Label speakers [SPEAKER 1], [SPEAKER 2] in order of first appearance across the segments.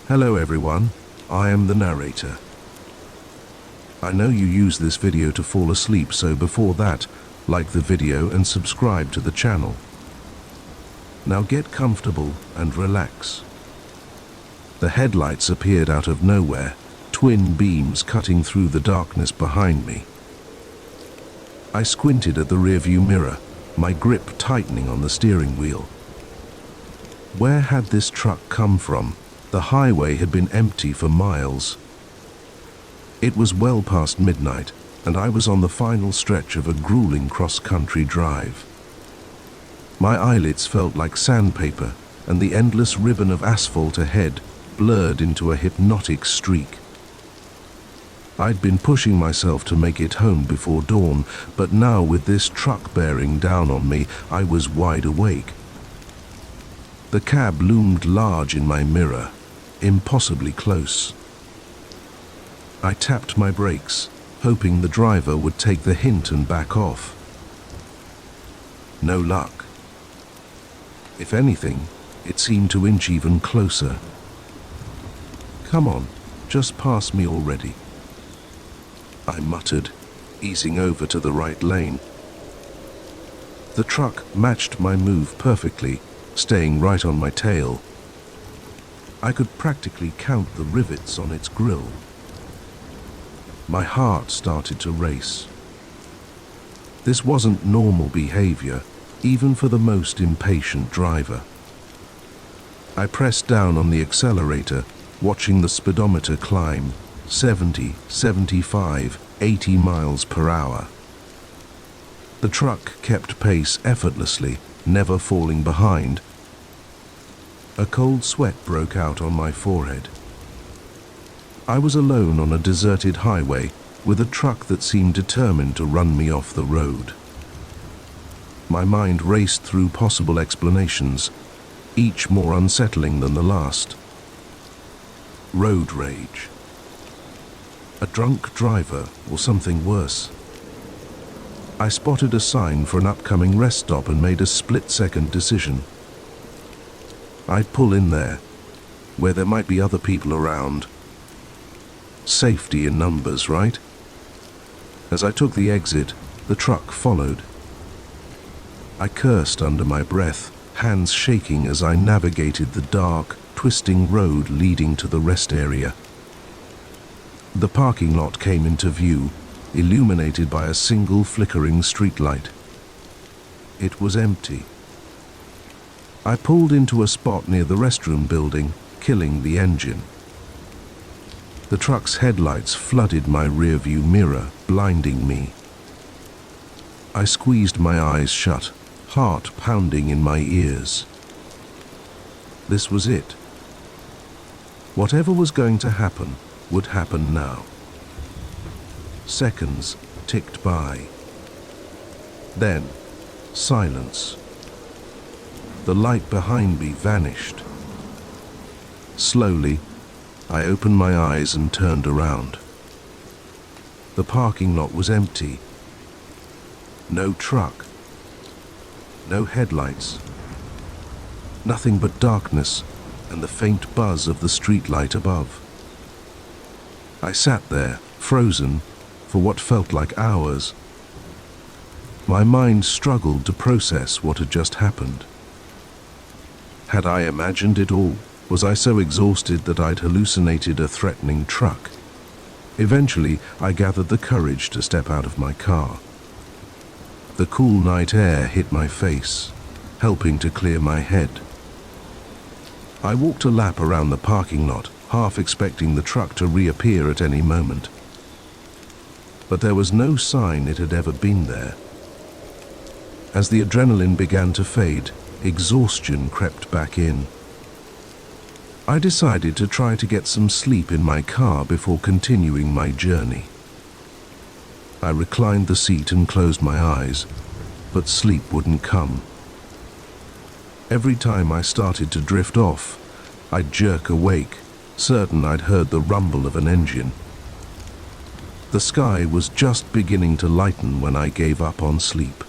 [SPEAKER 1] Hello everyone, I am the narrator. I know you use this video to fall asleep, so before that, like the video and subscribe to the channel. Now get comfortable and relax. The headlights appeared out of nowhere, twin beams cutting through the darkness behind me. I squinted at the rearview mirror, my grip tightening on the steering wheel. Where had this truck come from? The highway had been empty for miles. It was well past midnight, and I was on the final stretch of a grueling cross-country drive. My eyelids felt like sandpaper, and the endless ribbon of asphalt ahead blurred into a hypnotic streak. I'd been pushing myself to make it home before dawn, but now with this truck bearing down on me, I was wide awake. The cab loomed large in my mirror, impossibly close. I tapped my brakes, hoping the driver would take the hint and back off. No luck. If anything, it seemed to inch even closer. "Come on, just pass me already," I muttered, easing over to the right lane. The truck matched my move perfectly, staying right on my tail. I could practically count the rivets on its grille. My heart started to race. This wasn't normal behavior, even for the most impatient driver. I pressed down on the accelerator, watching the speedometer climb, 70, 75, 80 miles per hour. The truck kept pace effortlessly, never falling behind. A cold sweat broke out on my forehead. I was alone on a deserted highway with a truck that seemed determined to run me off the road. My mind raced through possible explanations, each more unsettling than the last. Road rage. A drunk driver, or something worse. I spotted a sign for an upcoming rest stop and made a split-second decision. I'd pull in there, where there might be other people around. Safety in numbers, right? As I took the exit, the truck followed. I cursed under my breath, hands shaking as I navigated the dark, twisting road leading to the rest area. The parking lot came into view, illuminated by a single flickering streetlight. It was empty. I pulled into a spot near the restroom building, killing the engine. The truck's headlights flooded my rearview mirror, blinding me. I squeezed my eyes shut, heart pounding in my ears. This was it. Whatever was going to happen would happen now. Seconds ticked by. Then, silence. The light behind me vanished. Slowly, I opened my eyes and turned around. The parking lot was empty. No truck. No headlights. Nothing but darkness and the faint buzz of the streetlight above. I sat there, frozen, for what felt like hours. My mind struggled to process what had just happened. Had I imagined it all? Was I so exhausted that I'd hallucinated a threatening truck? Eventually, I gathered the courage to step out of my car. The cool night air hit my face, helping to clear my head. I walked a lap around the parking lot, half expecting the truck to reappear at any moment. But there was no sign it had ever been there. As the adrenaline began to fade, exhaustion crept back in. I decided to try to get some sleep in my car before continuing my journey. I reclined the seat and closed my eyes, but sleep wouldn't come. Every time I started to drift off, I'd jerk awake, certain I'd heard the rumble of an engine. The sky was just beginning to lighten when I gave up on sleep.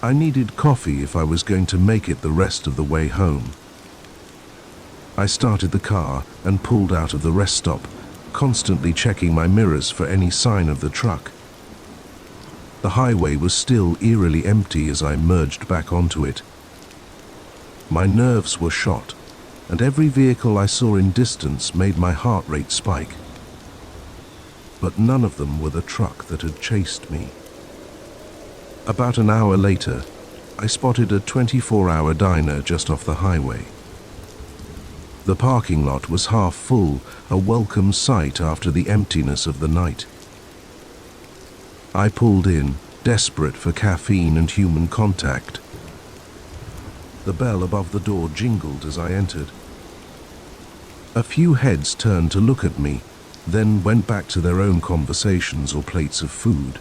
[SPEAKER 1] I needed coffee if I was going to make it the rest of the way home. I started the car and pulled out of the rest stop, constantly checking my mirrors for any sign of the truck. The highway was still eerily empty as I merged back onto it. My nerves were shot, and every vehicle I saw in distance made my heart rate spike. But none of them were the truck that had chased me. About an hour later, I spotted a 24-hour diner just off the highway. The parking lot was half full, a welcome sight after the emptiness of the night. I pulled in, desperate for caffeine and human contact. The bell above the door jingled as I entered. A few heads turned to look at me, then went back to their own conversations or plates of food.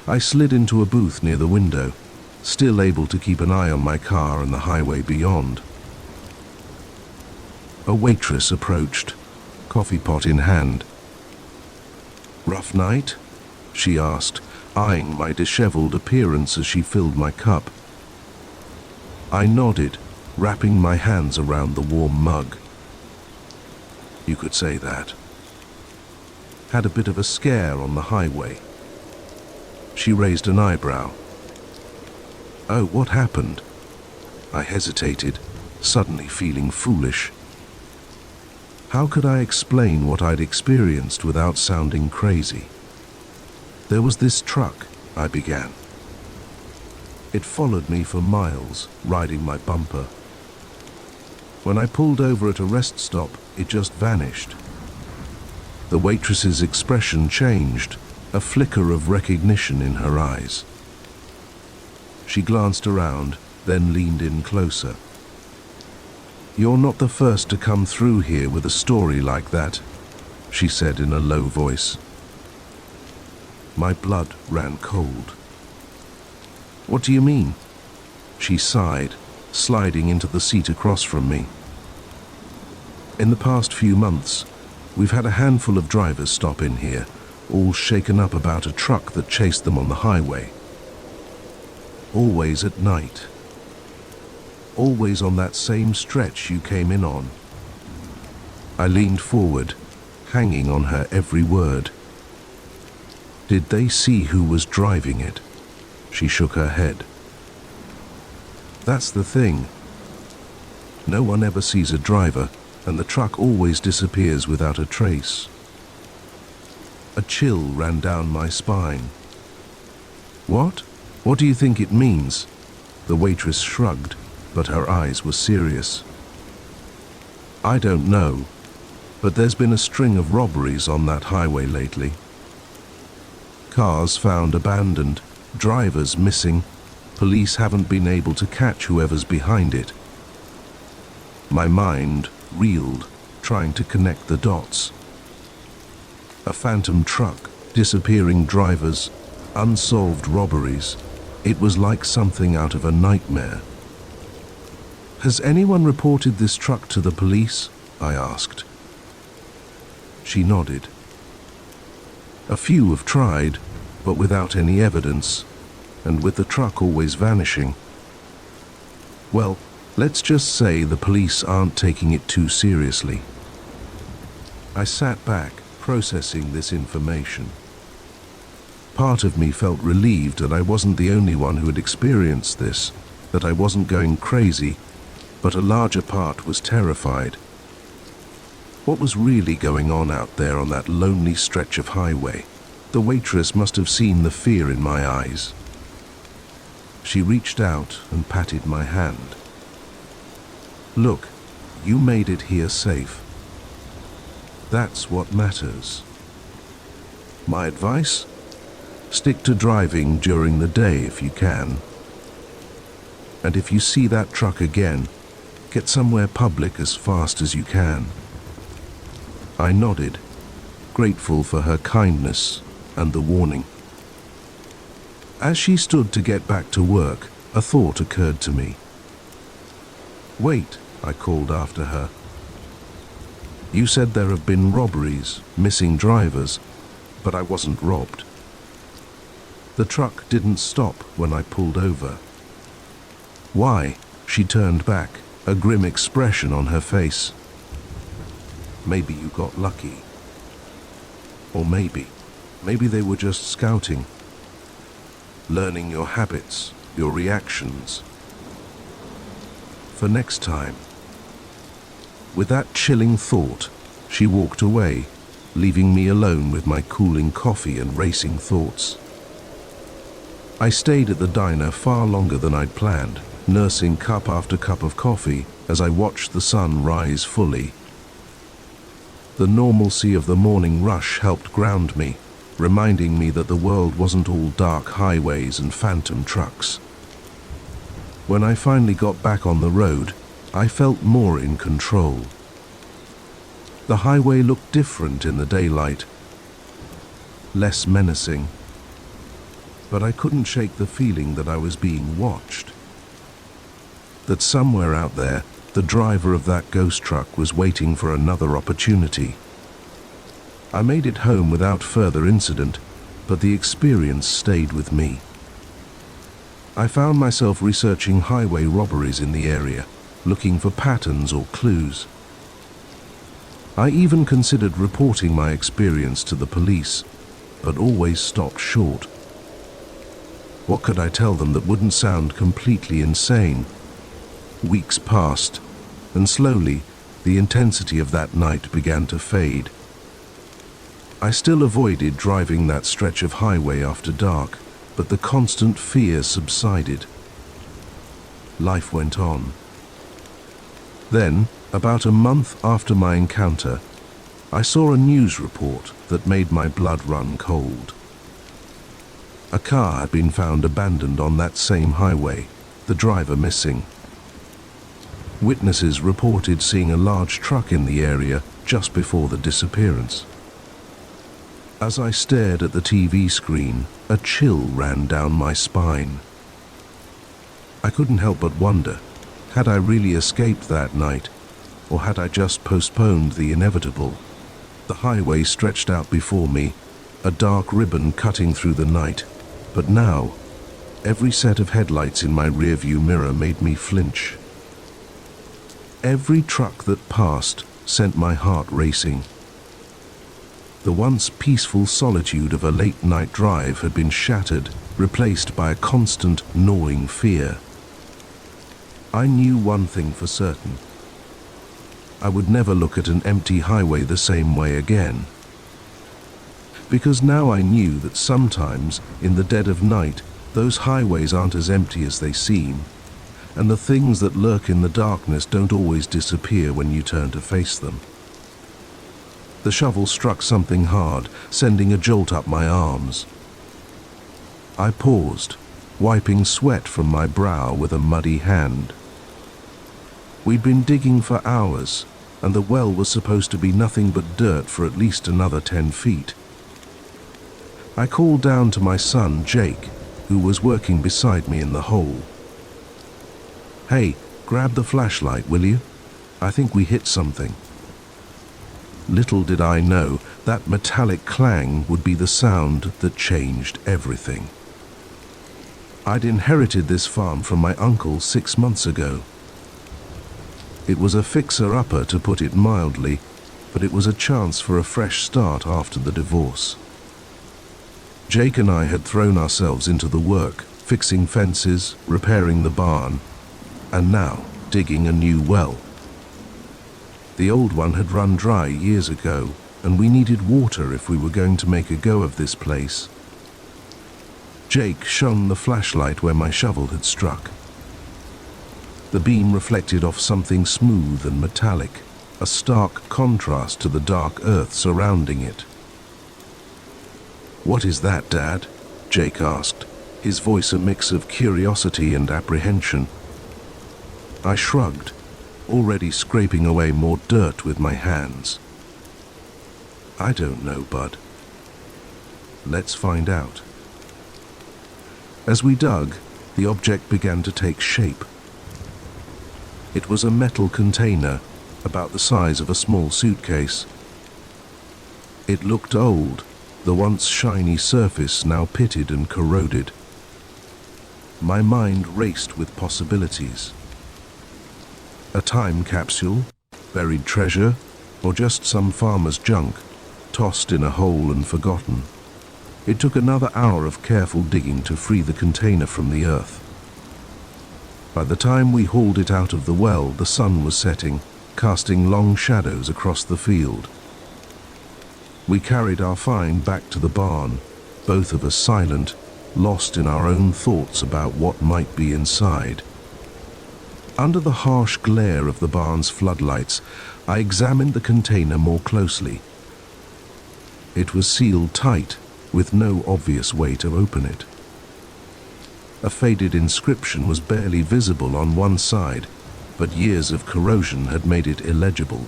[SPEAKER 1] I slid into a booth near the window, still able to keep an eye on my car and the highway beyond. A waitress approached, coffee pot in hand. "Rough night?" she asked, eyeing my disheveled appearance as she filled my cup. I nodded, wrapping my hands around the warm mug. "You could say that." "Had a bit of a scare on the highway." She raised an eyebrow. "Oh, what happened?" I hesitated, suddenly feeling foolish. How could I explain what I'd experienced without sounding crazy? "There was this truck," I began. "It followed me for miles, riding my bumper. When I pulled over at a rest stop, it just vanished." The waitress's expression changed, a flicker of recognition in her eyes. She glanced around, then leaned in closer. "You're not the first to come through here with a story like that," she said in a low voice. My blood ran cold. "What do you mean?" She sighed, sliding into the seat across from me. "In the past few months, we've had a handful of drivers stop in here, all shaken up about a truck that chased them on the highway. Always at night. Always on that same stretch you came in on." I leaned forward, hanging on her every word. "Did they see who was driving it?" She shook her head. "That's the thing. No one ever sees a driver, and the truck always disappears without a trace." A chill ran down my spine. "What? What do you think it means?" The waitress shrugged, but her eyes were serious. "I don't know, but there's been a string of robberies on that highway lately. Cars found abandoned, drivers missing. Police haven't been able to catch whoever's behind it." My mind reeled, trying to connect the dots. A phantom truck, disappearing drivers, unsolved robberies. It was like something out of a nightmare. "Has anyone reported this truck to the police?" I asked. She nodded. "A few have tried, but without any evidence, and with the truck always vanishing. Well, let's just say the police aren't taking it too seriously." I sat back, processing this information. Part of me felt relieved that I wasn't the only one who had experienced this, that I wasn't going crazy, but a larger part was terrified. What was really going on out there on that lonely stretch of highway? The waitress must have seen the fear in my eyes. She reached out and patted my hand. "Look, you made it here safe. That's what matters. My advice? Stick to driving during the day if you can. And if you see that truck again, get somewhere public as fast as you can." I nodded, grateful for her kindness and the warning. As she stood to get back to work, a thought occurred to me. "Wait," I called after her. "You said there have been robberies, missing drivers, but I wasn't robbed. The truck didn't stop when I pulled over." "Why?" She turned back, a grim expression on her face. Maybe you got lucky. Or maybe they were just scouting, learning your habits, your reactions, for next time. With that chilling thought, she walked away, leaving me alone with my cooling coffee and racing thoughts. I stayed at the diner far longer than I'd planned, nursing cup after cup of coffee as I watched the sun rise fully. The normalcy of the morning rush helped ground me, reminding me that the world wasn't all dark highways and phantom trucks. When I finally got back on the road, I felt more in control. The highway looked different in the daylight, less menacing, but I couldn't shake the feeling that I was being watched. That somewhere out there, the driver of that ghost truck was waiting for another opportunity. I made it home without further incident, but the experience stayed with me. I found myself researching highway robberies in the area, looking for patterns or clues. I even considered reporting my experience to the police, but always stopped short. What could I tell them that wouldn't sound completely insane? Weeks passed, and slowly, the intensity of that night began to fade. I still avoided driving that stretch of highway after dark, but the constant fear subsided. Life went on. Then, about a month after my encounter, I saw a news report that made my blood run cold. A car had been found abandoned on that same highway, the driver missing. Witnesses reported seeing a large truck in the area just before the disappearance. As I stared at the TV screen, a chill ran down my spine. I couldn't help but wonder, had I really escaped that night, or had I just postponed the inevitable? The highway stretched out before me, a dark ribbon cutting through the night, but now, every set of headlights in my rearview mirror made me flinch. Every truck that passed sent my heart racing. The once peaceful solitude of a late-night drive had been shattered, replaced by a constant, gnawing fear. I knew one thing for certain. I would never look at an empty highway the same way again. Because now I knew that sometimes, in the dead of night, those highways aren't as empty as they seem, and the things that lurk in the darkness don't always disappear when you turn to face them. The shovel struck something hard, sending a jolt up my arms. I paused, wiping sweat from my brow with a muddy hand. We'd been digging for hours, and the well was supposed to be nothing but dirt for at least another 10 feet. I called down to my son, Jake, who was working beside me in the hole. "Hey, grab the flashlight, will you? I think we hit something." Little did I know that metallic clang would be the sound that changed everything. I'd inherited this farm from my uncle 6 months ago. It was a fixer-upper, to put it mildly, but it was a chance for a fresh start after the divorce. Jake and I had thrown ourselves into the work, fixing fences, repairing the barn, and now digging a new well. The old one had run dry years ago, and we needed water if we were going to make a go of this place. Jake shone the flashlight where my shovel had struck. The beam reflected off something smooth and metallic, a stark contrast to the dark earth surrounding it. "What is that, Dad?" Jake asked, his voice a mix of curiosity and apprehension. I shrugged, already scraping away more dirt with my hands. "I don't know, Bud. Let's find out." As we dug, the object began to take shape. It was a metal container, about the size of a small suitcase. It looked old, the once shiny surface now pitted and corroded. My mind raced with possibilities. A time capsule, buried treasure, or just some farmer's junk, tossed in a hole and forgotten. It took another hour of careful digging to free the container from the earth. By the time we hauled it out of the well, the sun was setting, casting long shadows across the field. We carried our find back to the barn, both of us silent, lost in our own thoughts about what might be inside. Under the harsh glare of the barn's floodlights, I examined the container more closely. It was sealed tight, with no obvious way to open it. A faded inscription was barely visible on one side, but years of corrosion had made it illegible.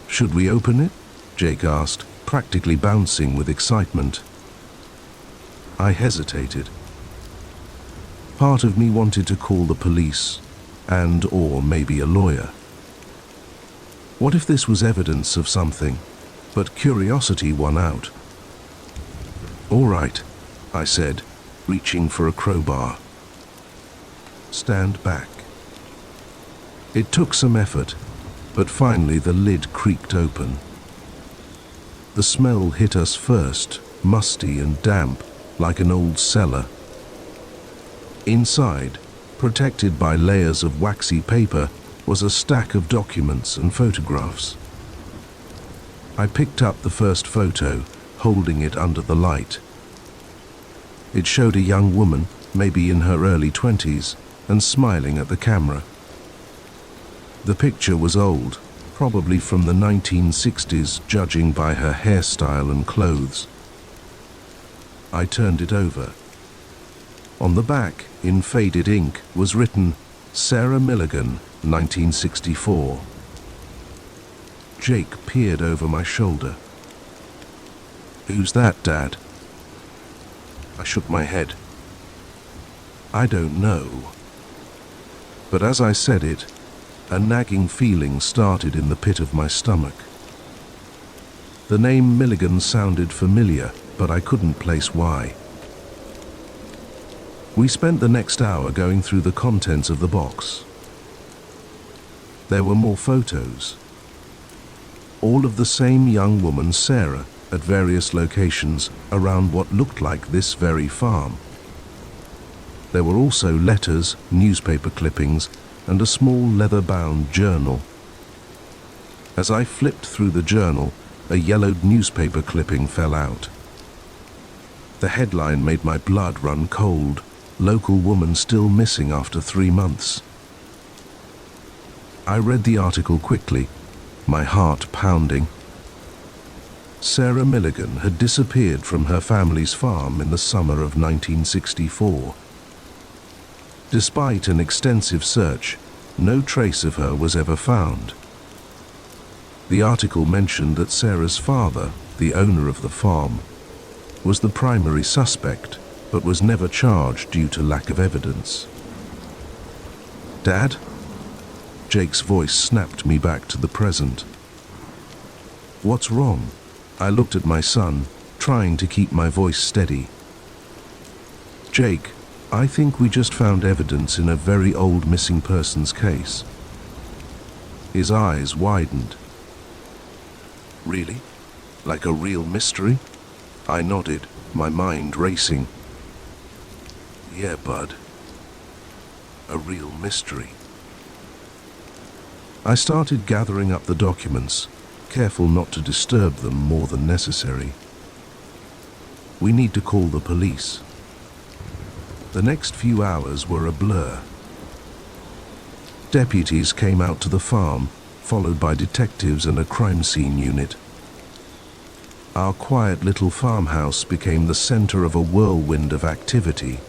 [SPEAKER 1] "Should we open it?" Jake asked, practically bouncing with excitement. I hesitated. Part of me wanted to call the police, or maybe a lawyer. What if this was evidence of something? But curiosity won out. "All right," I said, reaching for a crowbar. "Stand back." It took some effort, but finally the lid creaked open. The smell hit us first, musty and damp, like an old cellar. Inside, protected by layers of waxy paper, was a stack of documents and photographs. I picked up the first photo, holding it under the light. It showed a young woman, maybe in her early 20s, and smiling at the camera. The picture was old, probably from the 1960s, judging by her hairstyle and clothes. I turned it over. On the back, in faded ink, was written, "Sarah Milligan, 1964. Jake peered over my shoulder. "Who's that, Dad?" I shook my head. "I don't know." But as I said it, a nagging feeling started in the pit of my stomach. The name Milligan sounded familiar, but I couldn't place why. We spent the next hour going through the contents of the box. There were more photos. All of the same young woman, Sarah, at various locations around what looked like this very farm. There were also letters, newspaper clippings, and a small leather-bound journal. As I flipped through the journal, a yellowed newspaper clipping fell out. The headline made my blood run cold. "Local woman still missing after 3 months." I read the article quickly, my heart pounding. Sarah Milligan had disappeared from her family's farm in the summer of 1964. Despite an extensive search, no trace of her was ever found. The article mentioned that Sarah's father, the owner of the farm, was the primary suspect, but was never charged due to lack of evidence. "Dad?" Jake's voice snapped me back to the present. "What's wrong?" I looked at my son, trying to keep my voice steady. "Jake, I think we just found evidence in a very old missing persons case." His eyes widened. "Really? Like a real mystery?" I nodded, my mind racing. "Yeah, bud. A real mystery." I started gathering up the documents, careful not to disturb them more than necessary. "We need to call the police." The next few hours were a blur. Deputies came out to the farm, followed by detectives and a crime scene unit. Our quiet little farmhouse became the center of a whirlwind of activity.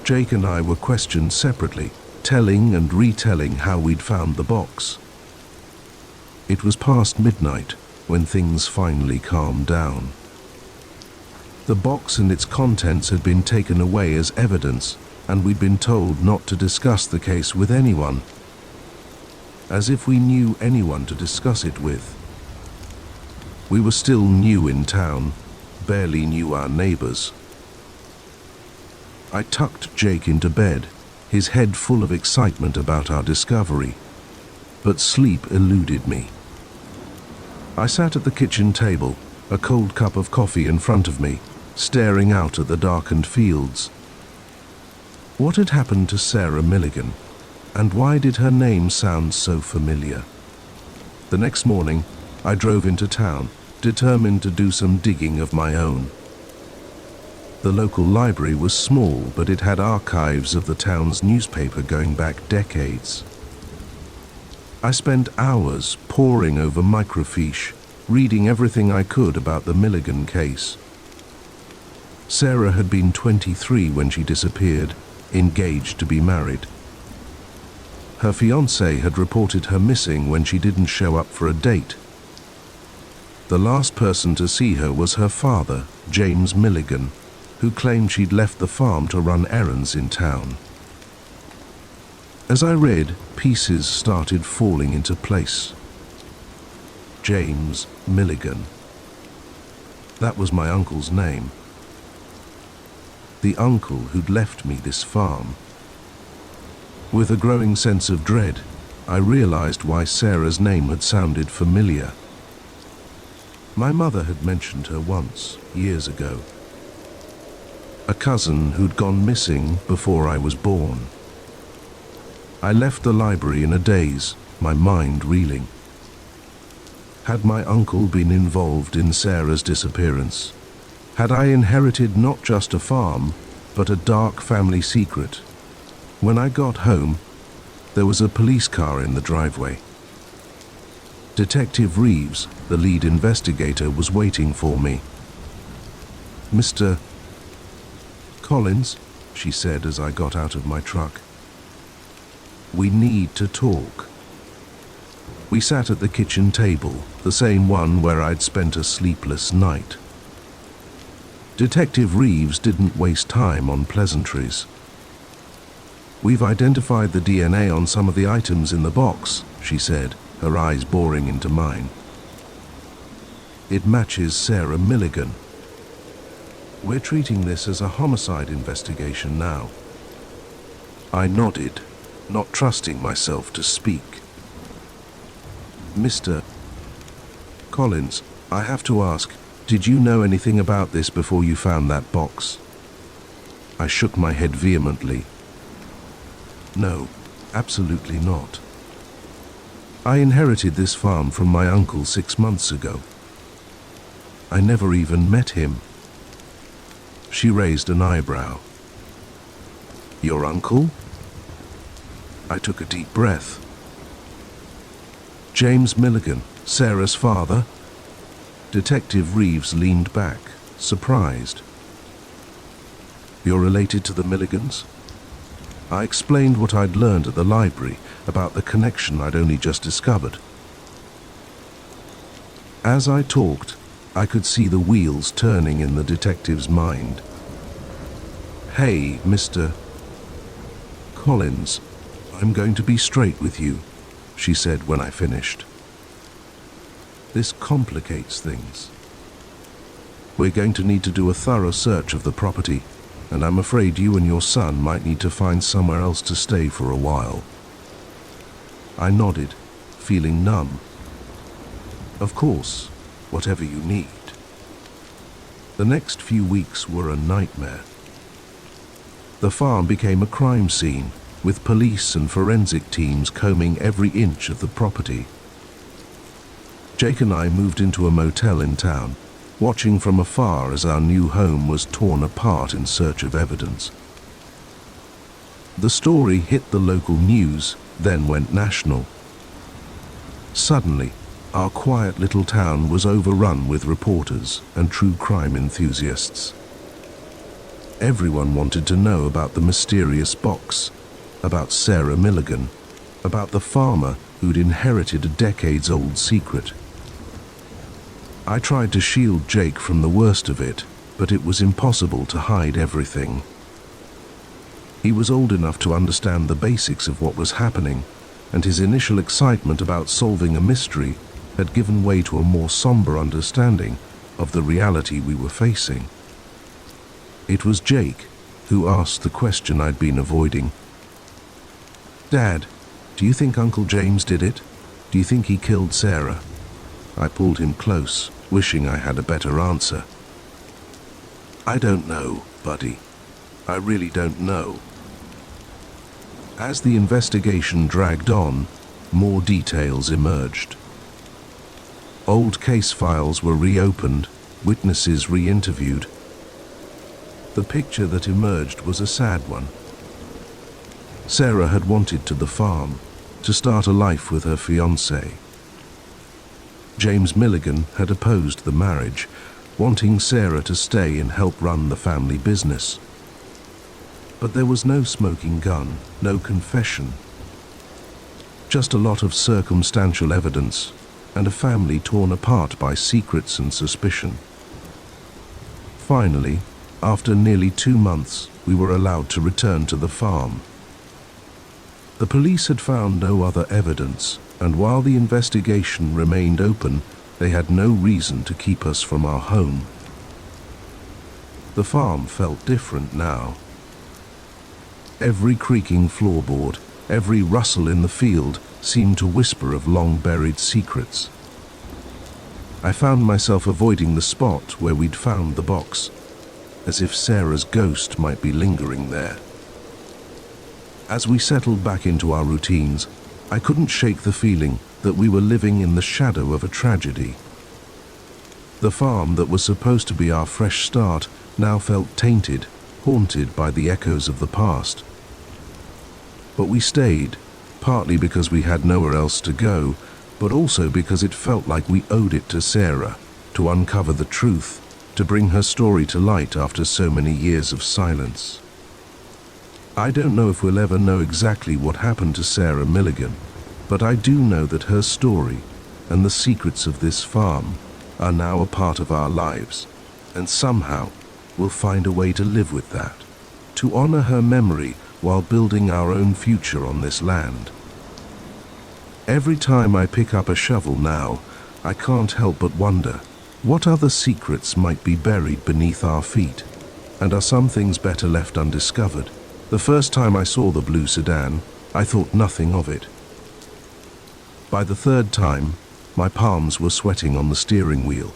[SPEAKER 1] Jake and I were questioned separately, telling and retelling how we'd found the box. It was past midnight when things finally calmed down. The box and its contents had been taken away as evidence, and we'd been told not to discuss the case with anyone. As if we knew anyone to discuss it with. We were still new in town, barely knew our neighbors. I tucked Jake into bed, his head full of excitement about our discovery, but sleep eluded me. I sat at the kitchen table, a cold cup of coffee in front of me, staring out at the darkened fields. What had happened to Sarah Milligan, and why did her name sound so familiar? The next morning, I drove into town, determined to do some digging of my own. The local library was small, but it had archives of the town's newspaper going back decades. I spent hours poring over microfiche, reading everything I could about the Milligan case. Sarah had been 23 when she disappeared, engaged to be married. Her fiancé had reported her missing when she didn't show up for a date. The last person to see her was her father, James Milligan, who claimed she'd left the farm to run errands in town. As I read, pieces started falling into place. James Milligan. That was my uncle's name. The uncle who'd left me this farm. With a growing sense of dread, I realized why Sarah's name had sounded familiar. My mother had mentioned her once, years ago. A cousin who'd gone missing before I was born. I left the library in a daze, my mind reeling. Had my uncle been involved in Sarah's disappearance? Had I inherited not just a farm, but a dark family secret? When I got home, there was a police car in the driveway. Detective Reeves, the lead investigator, was waiting for me. "Mr. Collins," she said as I got out of my truck. "We need to talk." We sat at the kitchen table, the same one where I'd spent a sleepless night. Detective Reeves didn't waste time on pleasantries. "We've identified the DNA on some of the items in the box," she said, her eyes boring into mine. "It matches Sarah Milligan. We're treating this as a homicide investigation now." I nodded, not trusting myself to speak. "Mr. Collins, I have to ask, did you know anything about this before you found that box?" I shook my head vehemently. "No, absolutely not. I inherited this farm from my uncle 6 months ago. I never even met him." She raised an eyebrow. "Your uncle?" I took a deep breath. "James Milligan, Sarah's father?" Detective Reeves leaned back, surprised. "You're related to the Milligans?" I explained what I'd learned at the library about the connection I'd only just discovered. As I talked, I could see the wheels turning in the detective's mind. "Hey, Mr. Collins, I'm going to be straight with you," she said when I finished. "This complicates things. We're going to need to do a thorough search of the property, and I'm afraid you and your son might need to find somewhere else to stay for a while." I nodded, feeling numb. "Of course, whatever you need." The next few weeks were a nightmare. The farm became a crime scene, with police and forensic teams combing every inch of the property. Jake and I moved into a motel in town, watching from afar as our new home was torn apart in search of evidence. The story hit the local news, then went national. Suddenly, our quiet little town was overrun with reporters and true crime enthusiasts. Everyone wanted to know about the mysterious box, about Sarah Milligan, about the farmer who'd inherited a decades-old secret. I tried to shield Jake from the worst of it, but it was impossible to hide everything. He was old enough to understand the basics of what was happening, and his initial excitement about solving a mystery had given way to a more somber understanding of the reality we were facing. It was Jake who asked the question I'd been avoiding. Dad, do you think Uncle James did it? Do you think he killed Sarah? I pulled him close, wishing I had a better answer. I don't know, buddy. I really don't know. As the investigation dragged on, more details emerged. Old case files were reopened, witnesses re-interviewed. The picture that emerged was a sad one. Sarah had wanted to the farm, to start a life with her fiancé. James Milligan had opposed the marriage, wanting Sarah to stay and help run the family business. But there was no smoking gun, no confession. Just a lot of circumstantial evidence, and a family torn apart by secrets and suspicion. Finally, after nearly 2 months, we were allowed to return to the farm. The police had found no other evidence, and while the investigation remained open, they had no reason to keep us from our home. The farm felt different now. Every creaking floorboard, every rustle in the field seemed to whisper of long-buried secrets. I found myself avoiding the spot where we'd found the box, as if Sarah's ghost might be lingering there. As we settled back into our routines, I couldn't shake the feeling that we were living in the shadow of a tragedy. The farm that was supposed to be our fresh start now felt tainted, haunted by the echoes of the past. But we stayed, partly because we had nowhere else to go, but also because it felt like we owed it to Sarah to uncover the truth, to bring her story to light after so many years of silence. I don't know if we'll ever know exactly what happened to Sarah Milligan, but I do know that her story and the secrets of this farm are now a part of our lives, and somehow we'll find a way to live with that, to honor her memory while building our own future on this land. Every time I pick up a shovel now, I can't help but wonder, what other secrets might be buried beneath our feet? And are some things better left undiscovered? The first time I saw the blue sedan, I thought nothing of it. By the third time, my palms were sweating on the steering wheel.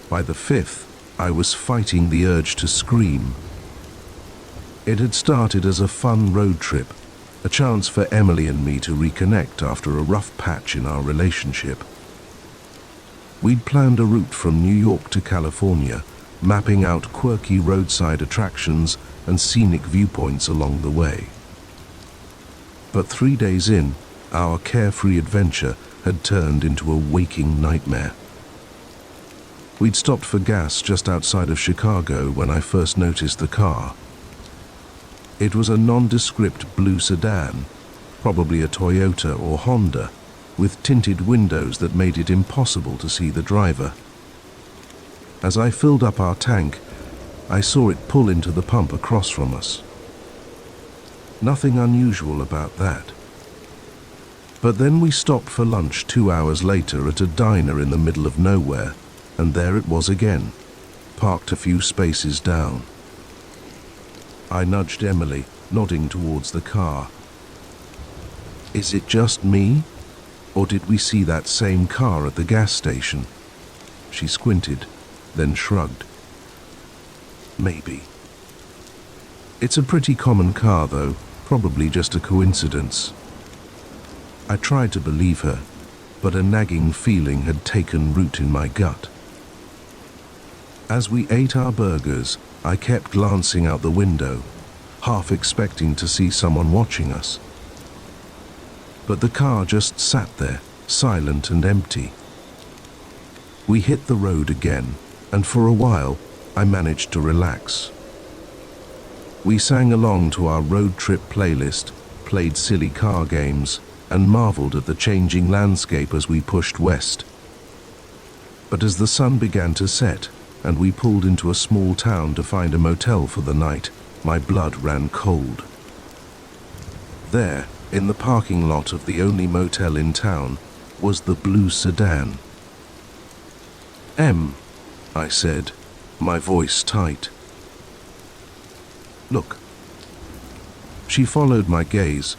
[SPEAKER 1] By the fifth, I was fighting the urge to scream. It had started as a fun road trip, a chance for Emily and me to reconnect after a rough patch in our relationship. We'd planned a route from New York to California, mapping out quirky roadside attractions and scenic viewpoints along the way. But 3 days in, our carefree adventure had turned into a waking nightmare. We'd stopped for gas just outside of Chicago when I first noticed the car. It was a nondescript blue sedan, probably a Toyota or Honda, with tinted windows that made it impossible to see the driver. As I filled up our tank, I saw it pull into the pump across from us. Nothing unusual about that. But then we stopped for lunch 2 hours later at a diner in the middle of nowhere, and there it was again, parked a few spaces down. I nudged Emily, nodding towards the car. Is it just me? Or did we see that same car at the gas station? She squinted, then shrugged. Maybe. It's a pretty common car, though, probably just a coincidence. I tried to believe her, but a nagging feeling had taken root in my gut. As we ate our burgers, I kept glancing out the window, half expecting to see someone watching us. But the car just sat there, silent and empty. We hit the road again, and for a while, I managed to relax. We sang along to our road trip playlist, played silly car games, and marveled at the changing landscape as we pushed west. But as the sun began to set, and we pulled into a small town to find a motel for the night, my blood ran cold. There, in the parking lot of the only motel in town, was the blue sedan. "Em," I said, my voice tight. "Look." She followed my gaze,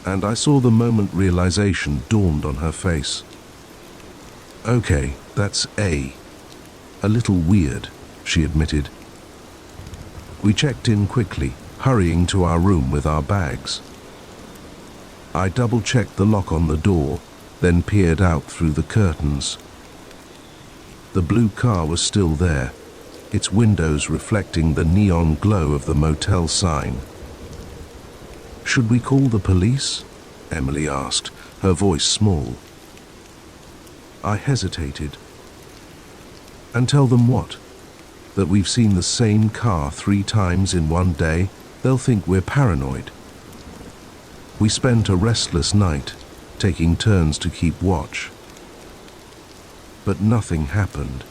[SPEAKER 1] and I saw the moment realization dawned on her face. "Okay, that's a little weird," she admitted. We checked in quickly, hurrying to our room with our bags. I double-checked the lock on the door, then peered out through the curtains. The blue car was still there, its windows reflecting the neon glow of the motel sign. "Should we call the police?" Emily asked, her voice small. I hesitated. "And tell them what? That we've seen the same car 3 times in one day? They'll think we're paranoid." We spent a restless night, taking turns to keep watch. But nothing happened.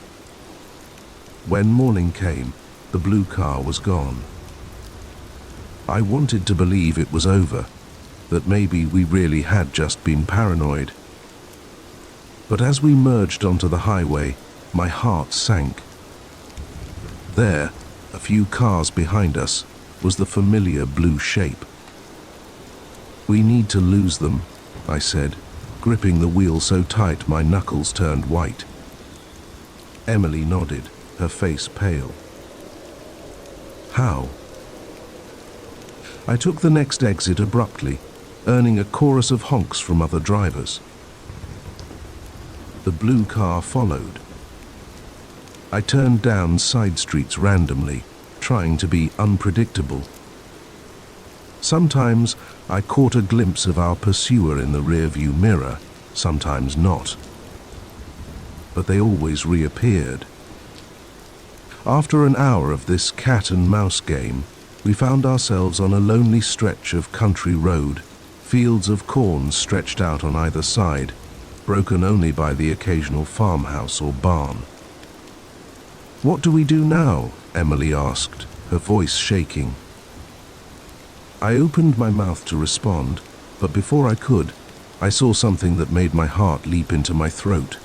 [SPEAKER 1] When morning came, the blue car was gone. I wanted to believe it was over, that maybe we really had just been paranoid. But as we merged onto the highway, my heart sank. There, a few cars behind us, was the familiar blue shape. "We need to lose them," I said, gripping the wheel so tight my knuckles turned white. Emily nodded, her face pale. "How?" I took the next exit abruptly, earning a chorus of honks from other drivers. The blue car followed. I turned down side streets randomly, trying to be unpredictable. Sometimes I caught a glimpse of our pursuer in the rearview mirror, sometimes not. But they always reappeared. After an hour of this cat-and-mouse game, we found ourselves on a lonely stretch of country road, fields of corn stretched out on either side, broken only by the occasional farmhouse or barn. "What do we do now?" Emily asked, her voice shaking. I opened my mouth to respond, but before I could, I saw something that made my heart leap into my throat.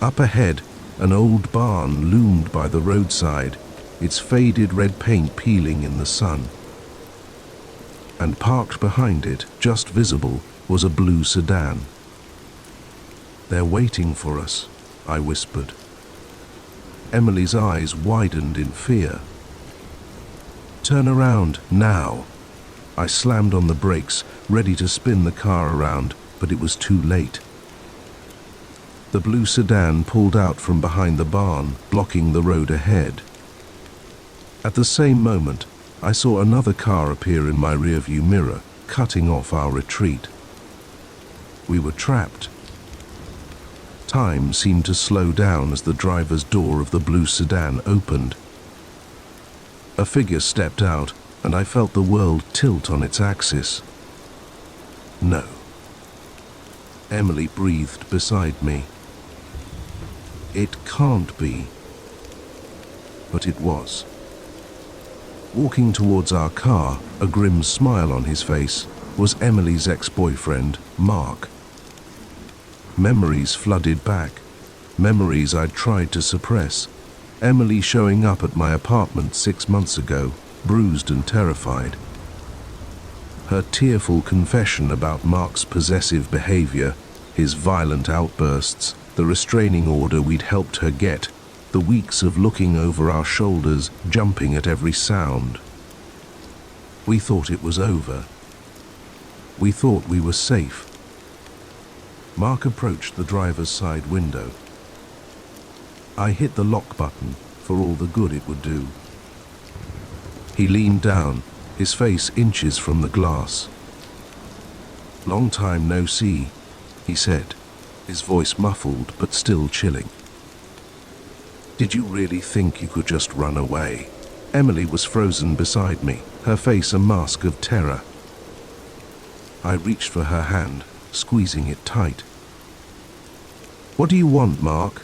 [SPEAKER 1] Up ahead, an old barn loomed by the roadside, its faded red paint peeling in the sun. And parked behind it, just visible, was a blue sedan. "They're waiting for us," I whispered. Emily's eyes widened in fear. "Turn around, now!" I slammed on the brakes, ready to spin the car around, but it was too late. The blue sedan pulled out from behind the barn, blocking the road ahead. At the same moment, I saw another car appear in my rearview mirror, cutting off our retreat. We were trapped. Time seemed to slow down as the driver's door of the blue sedan opened. A figure stepped out, and I felt the world tilt on its axis. "No." Emily breathed beside me. "It can't be." But it was. Walking towards our car, a grim smile on his face, was Emily's ex-boyfriend, Mark. Memories flooded back, memories I'd tried to suppress. Emily showing up at my apartment 6 months ago, bruised and terrified. Her tearful confession about Mark's possessive behavior, his violent outbursts, the restraining order we'd helped her get, the weeks of looking over our shoulders, jumping at every sound. We thought it was over. We thought we were safe. Mark approached the driver's side window. I hit the lock button for all the good it would do. He leaned down, his face inches from the glass. "Long time no see," he said, his voice muffled but still chilling. "Did you really think you could just run away?" Emily was frozen beside me, her face a mask of terror. I reached for her hand, squeezing it tight. "What do you want, Mark?"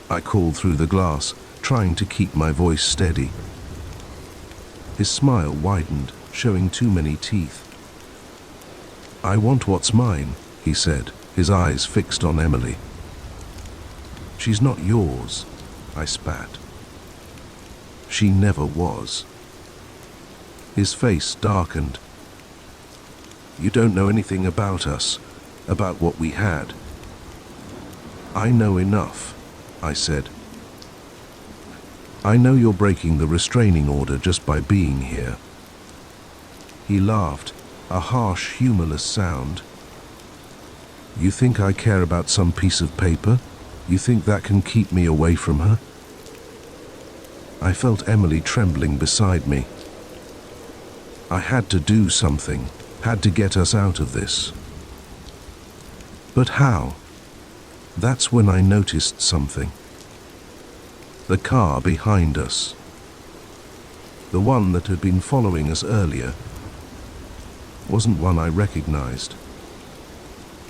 [SPEAKER 1] I called through the glass, trying to keep my voice steady. His smile widened, showing too many teeth. "I want what's mine," he said, his eyes fixed on Emily. "She's not yours," I spat. "She never was." His face darkened. "You don't know anything about us, about what we had." "I know enough," I said. "I know you're breaking the restraining order just by being here." He laughed, a harsh, humorless sound. "You think I care about some piece of paper? You think that can keep me away from her?" I felt Emily trembling beside me. I had to do something, had to get us out of this. But how? That's when I noticed something. The car behind us. The one that had been following us earlier wasn't one I recognized.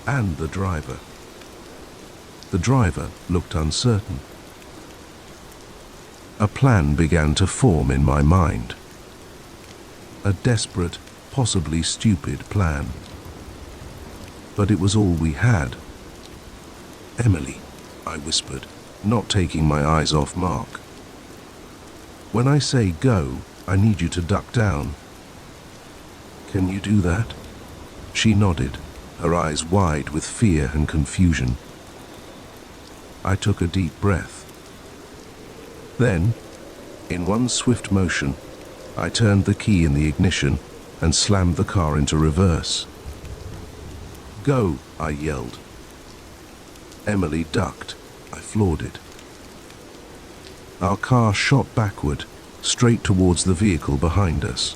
[SPEAKER 1] And the driver. The driver looked uncertain. A plan began to form in my mind. A desperate, possibly stupid plan. But it was all we had. "Emily," I whispered, not taking my eyes off Mark. "When I say go, I need you to duck down. Can you do that?" She nodded, her eyes wide with fear and confusion. I took a deep breath. Then, in one swift motion, I turned the key in the ignition and slammed the car into reverse. "Go," I yelled. Emily ducked. I floored it. Our car shot backward, straight towards the vehicle behind us.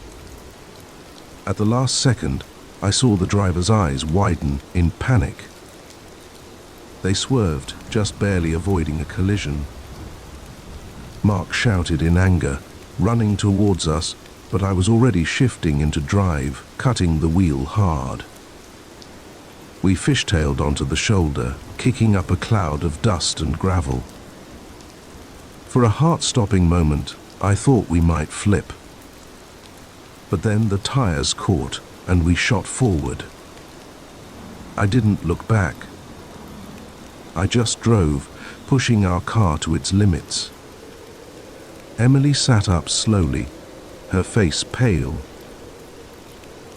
[SPEAKER 1] At the last second, I saw the driver's eyes widen in panic. They swerved, just barely avoiding a collision. Mark shouted in anger, running towards us, but I was already shifting into drive, cutting the wheel hard. We fishtailed onto the shoulder, kicking up a cloud of dust and gravel. For a heart-stopping moment, I thought we might flip. But then the tires caught, and we shot forward. I didn't look back. I just drove, pushing our car to its limits. Emily sat up slowly, her face pale.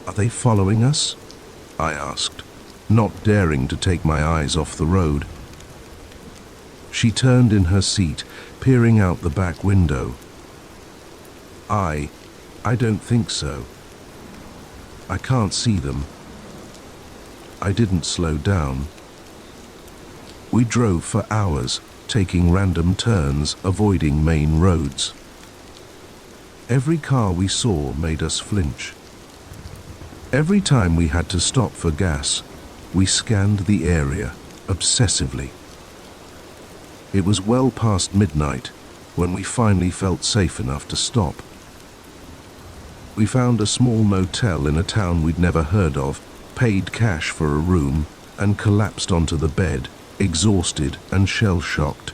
[SPEAKER 1] "Are they following us?" I asked, not daring to take my eyes off the road. She turned in her seat, peering out the back window. I don't think so. I can't see them." I didn't slow down. We drove for hours, taking random turns, avoiding main roads. Every car we saw made us flinch. Every time we had to stop for gas, we scanned the area, obsessively. It was well past midnight when we finally felt safe enough to stop. We found a small motel in a town we'd never heard of, paid cash for a room, and collapsed onto the bed, exhausted and shell-shocked.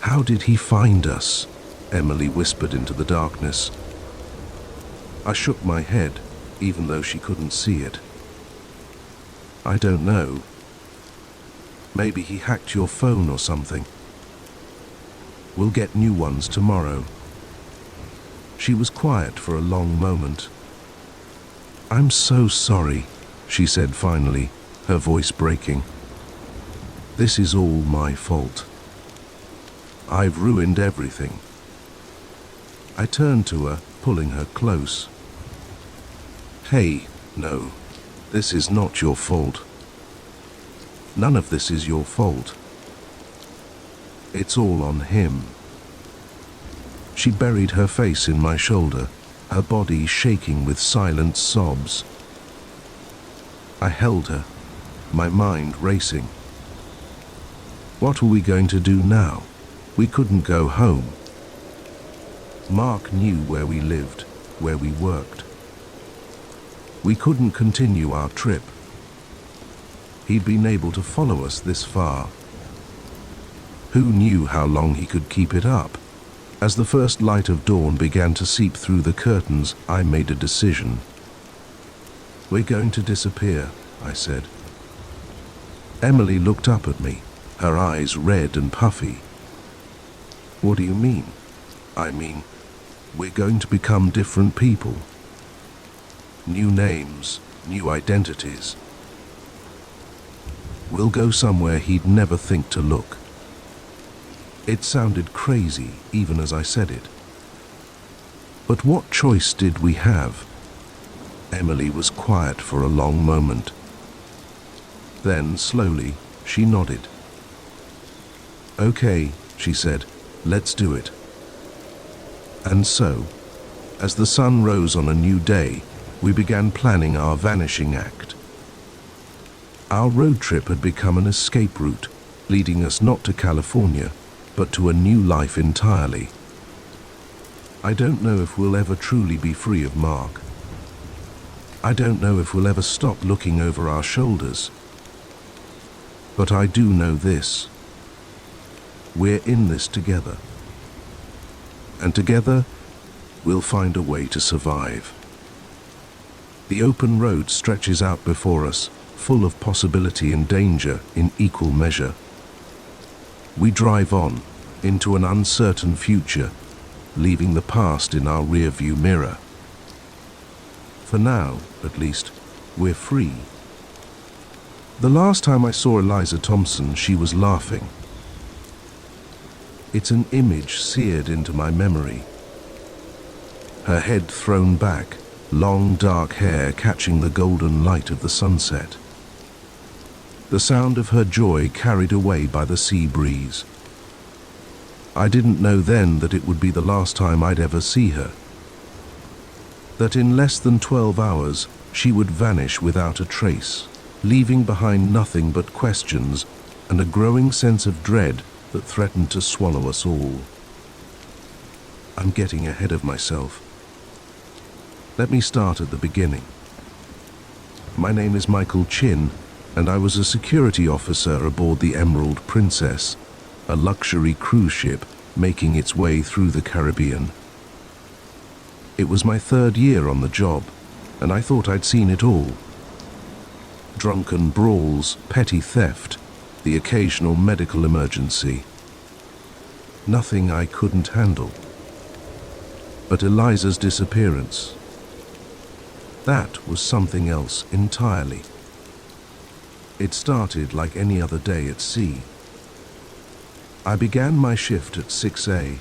[SPEAKER 1] "How did he find us?" Emily whispered into the darkness. I shook my head, even though she couldn't see it. "I don't know. Maybe he hacked your phone or something. We'll get new ones tomorrow." She was quiet for a long moment. "I'm so sorry," she said finally, her voice breaking. "This is all my fault. I've ruined everything." I turned to her, pulling her close. "Hey, no, this is not your fault. None of this is your fault. It's all on him." She buried her face in my shoulder, her body shaking with silent sobs. I held her, my mind racing. What were we going to do now? We couldn't go home. Mark knew where we lived, where we worked. We couldn't continue our trip. He'd been able to follow us this far. Who knew how long he could keep it up? As the first light of dawn began to seep through the curtains, I made a decision. "We're going to disappear," I said. Emily looked up at me, her eyes red and puffy. "What do you mean?" "I mean, We're going to become different people. New names, new identities. We'll go somewhere he'd never think to look. It sounded crazy, even as I said it. But what choice did we have? Emily was quiet for a long moment. Then, slowly, she nodded. "Okay," she said, "let's do it." And so, as the sun rose on a new day, we began planning our vanishing act. Our road trip had become an escape route, leading us not to California, but to a new life entirely. I don't know if we'll ever truly be free of Mark. I don't know if we'll ever stop looking over our shoulders. But I do know this. We're in this together. And together, we'll find a way to survive. The open road stretches out before us, full of possibility and danger in equal measure. We drive on, into an uncertain future, leaving the past in our rear-view mirror. For now, at least, we're free. The last time I saw Eliza Thompson, she was laughing. It's an image seared into my memory. Her head thrown back, long dark hair catching the golden light of the sunset. The sound of her joy carried away by the sea breeze. I didn't know then that it would be the last time I'd ever see her. That in less than 12 hours, she would vanish without a trace, leaving behind nothing but questions and a growing sense of dread that threatened to swallow us all. I'm getting ahead of myself. Let me start at the beginning. My name is Michael Chin, and I was a security officer aboard the Emerald Princess, a luxury cruise ship making its way through the Caribbean. It was my 3rd year on the job, and I thought I'd seen it all. Drunken brawls, petty theft, the occasional medical emergency. Nothing I couldn't handle. But Eliza's disappearance, that was something else entirely. It started like any other day at sea. I began my shift at 6 a.m.,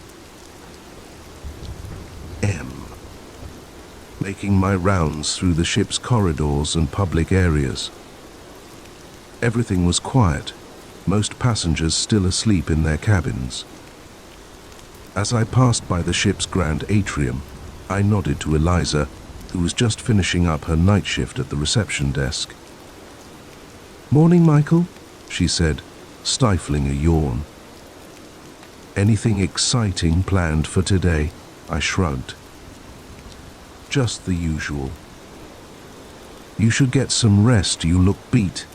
[SPEAKER 1] making my rounds through the ship's corridors and public areas. Everything was quiet, most passengers still asleep in their cabins. As I passed by the ship's grand atrium, I nodded to Eliza, who was just finishing up her night shift at the reception desk. "Morning, Michael," she said, stifling a yawn. "Anything exciting planned for today?" I shrugged. "Just the usual." "You should get some rest, you look beat,"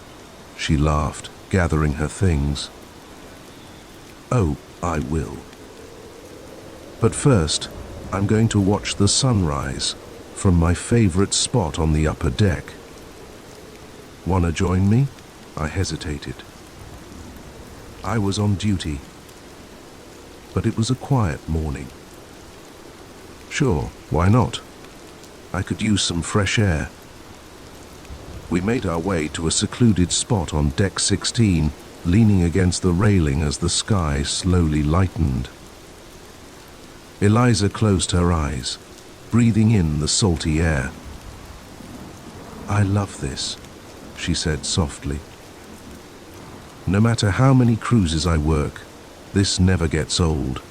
[SPEAKER 1] she laughed, gathering her things. "Oh, I will. But first, I'm going to watch the sunrise from my favorite spot on the upper deck." "Wanna join me?" I hesitated. I was on duty, but it was a quiet morning. Sure, why not? I could use some fresh air. We made our way to a secluded spot on deck 16, leaning against the railing as the sky slowly lightened. Eliza closed her eyes, breathing in the salty air. "I love this," she said softly. "No matter how many cruises I work, this never gets old."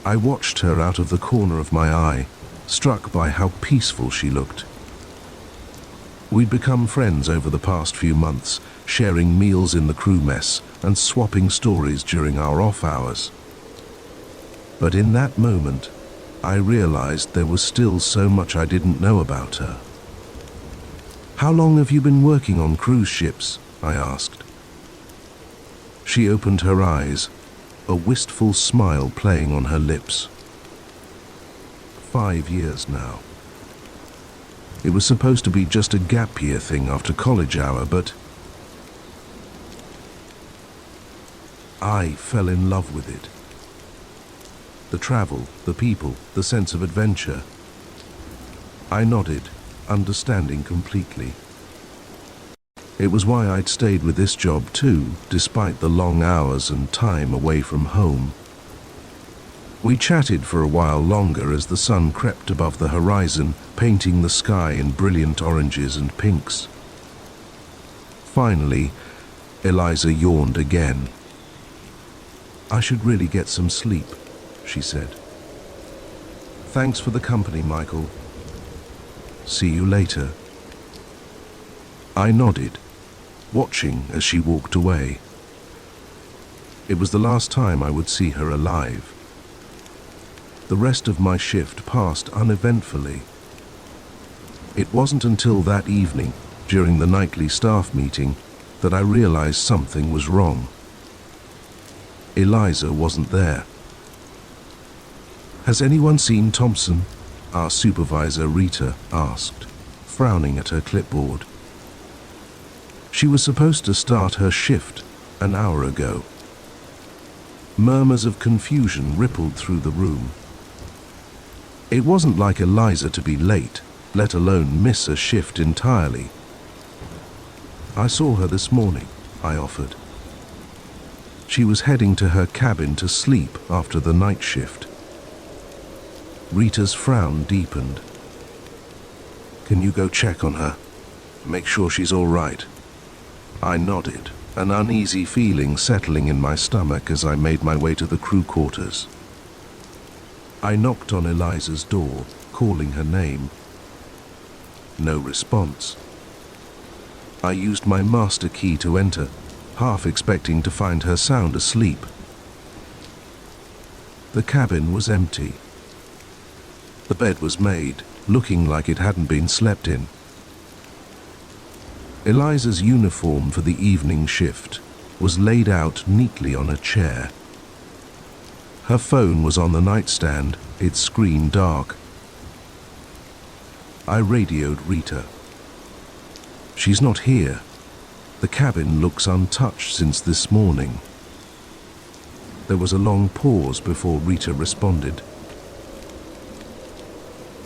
[SPEAKER 1] I watched her out of the corner of my eye, struck by how peaceful she looked. We'd become friends over the past few months, sharing meals in the crew mess and swapping stories during our off hours. But in that moment, I realized there was still so much I didn't know about her. "How long have you been working on cruise ships?" I asked. She opened her eyes, a wistful smile playing on her lips. 5 years now. It was supposed to be just a gap year thing after college hour, but I fell in love with it. The travel, the people, the sense of adventure. I nodded, understanding completely. It was why I'd stayed with this job too, despite the long hours and time away from home. We chatted for a while longer as the sun crept above the horizon, painting the sky in brilliant oranges and pinks. Finally, Eliza yawned again. "I should really get some sleep," she said. "Thanks for the company, Michael. See you later." I nodded, watching as she walked away. It was the last time I would see her alive. The rest of my shift passed uneventfully. It wasn't until that evening, during the nightly staff meeting, that I realized something was wrong. Eliza wasn't there. "Has anyone seen Thompson?" our supervisor Rita asked, frowning at her clipboard. She was supposed to start her shift an hour ago. Murmurs of confusion rippled through the room. It wasn't like Eliza to be late, let alone miss a shift entirely. "I saw her this morning," I offered. "She was heading to her cabin to sleep after the night shift." Rita's frown deepened. "Can you go check on her? Make sure she's all right?" I nodded, an uneasy feeling settling in my stomach as I made my way to the crew quarters. I knocked on Eliza's door, calling her name. No response. I used my master key to enter, half expecting to find her sound asleep. The cabin was empty. The bed was made, looking like it hadn't been slept in. Eliza's uniform for the evening shift was laid out neatly on a chair. Her phone was on the nightstand, its screen dark. I radioed Rita. "She's not here. The cabin looks untouched since this morning." There was a long pause before Rita responded.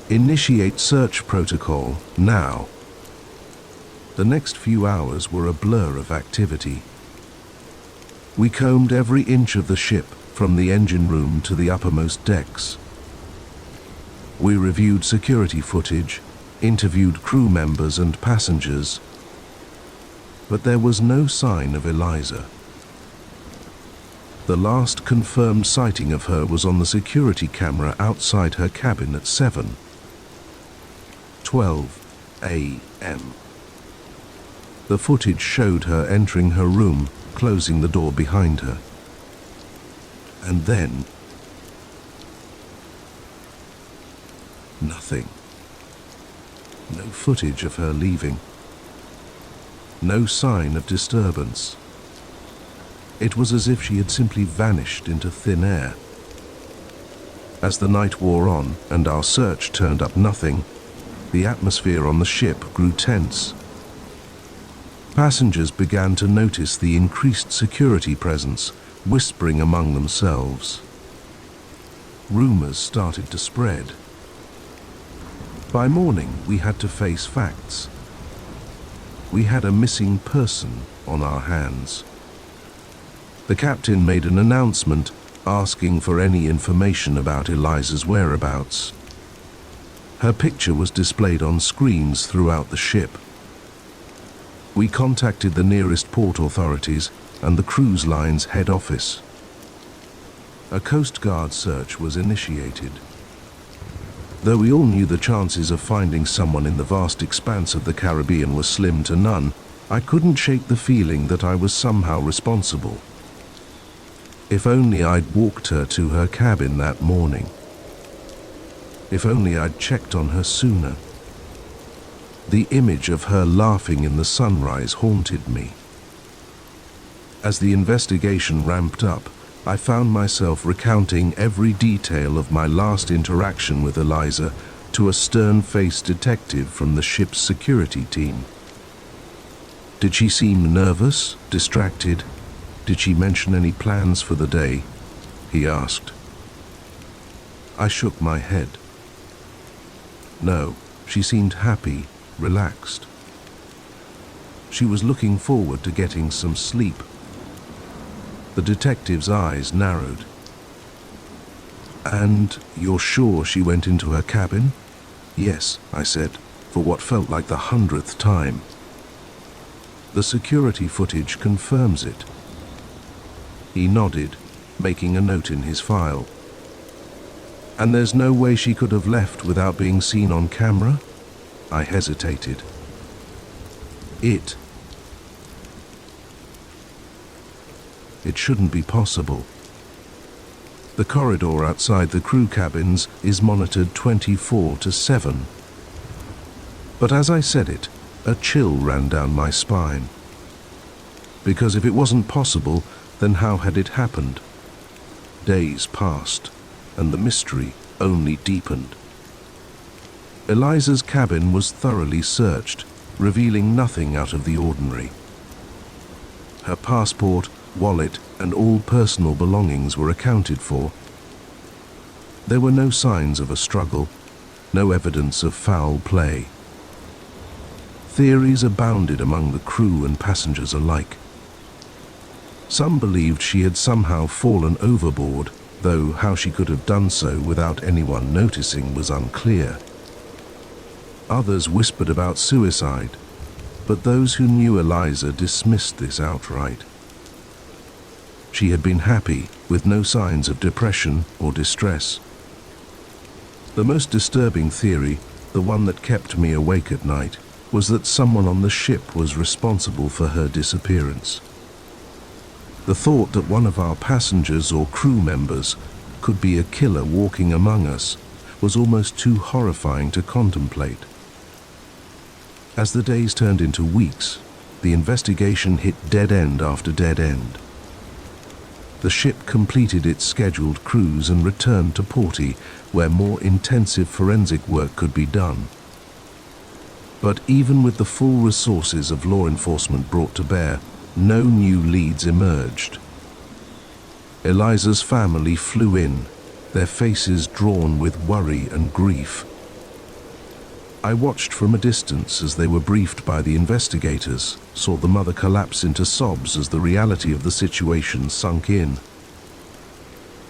[SPEAKER 1] "Initiate search protocol, now." The next few hours were a blur of activity. We combed every inch of the ship, from the engine room to the uppermost decks. We reviewed security footage, interviewed crew members and passengers, but there was no sign of Eliza. The last confirmed sighting of her was on the security camera outside her cabin at 7:12 a.m. The footage showed her entering her room, closing the door behind her. And then, nothing. No footage of her leaving. No sign of disturbance. It was as if she had simply vanished into thin air. As the night wore on and our search turned up nothing, the atmosphere on the ship grew tense. Passengers began to notice the increased security presence, whispering among themselves. Rumors started to spread. By morning, we had to face facts. We had a missing person on our hands. The captain made an announcement asking for any information about Eliza's whereabouts. Her picture was displayed on screens throughout the ship. We contacted the nearest port authorities and the cruise line's head office. A Coast Guard search was initiated. Though we all knew the chances of finding someone in the vast expanse of the Caribbean were slim to none, I couldn't shake the feeling that I was somehow responsible. If only I'd walked her to her cabin that morning. If only I'd checked on her sooner. The image of her laughing in the sunrise haunted me. As the investigation ramped up, I found myself recounting every detail of my last interaction with Eliza to a stern-faced detective from the ship's security team. Did she seem nervous, distracted? Did she mention any plans for the day? He asked. I shook my head. No, she seemed happy, relaxed. She was looking forward to getting some sleep. The detective's eyes narrowed. "And you're sure she went into her cabin?" "Yes," I said, for what felt like the 100th time. "The security footage confirms it." He nodded, making a note in his file. "And there's no way she could have left without being seen on camera?" I hesitated. It shouldn't be possible. The corridor outside the crew cabins is monitored 24/7. But as I said it, a chill ran down my spine. Because if it wasn't possible, then how had it happened? Days passed, and the mystery only deepened. Eliza's cabin was thoroughly searched, revealing nothing out of the ordinary. Her passport, wallet, and all personal belongings were accounted for. There were no signs of a struggle, no evidence of foul play. Theories abounded among the crew and passengers alike. Some believed she had somehow fallen overboard, though how she could have done so without anyone noticing was unclear. Others whispered about suicide, but those who knew Eliza dismissed this outright. She had been happy, with no signs of depression or distress. The most disturbing theory, the one that kept me awake at night, was that someone on the ship was responsible for her disappearance. The thought that one of our passengers or crew members could be a killer walking among us was almost too horrifying to contemplate. As the days turned into weeks, the investigation hit dead end after dead end. The ship completed its scheduled cruise and returned to Porty, where more intensive forensic work could be done. But even with the full resources of law enforcement brought to bear, no new leads emerged. Eliza's family flew in, their faces drawn with worry and grief. I watched from a distance as they were briefed by the investigators, saw the mother collapse into sobs as the reality of the situation sunk in.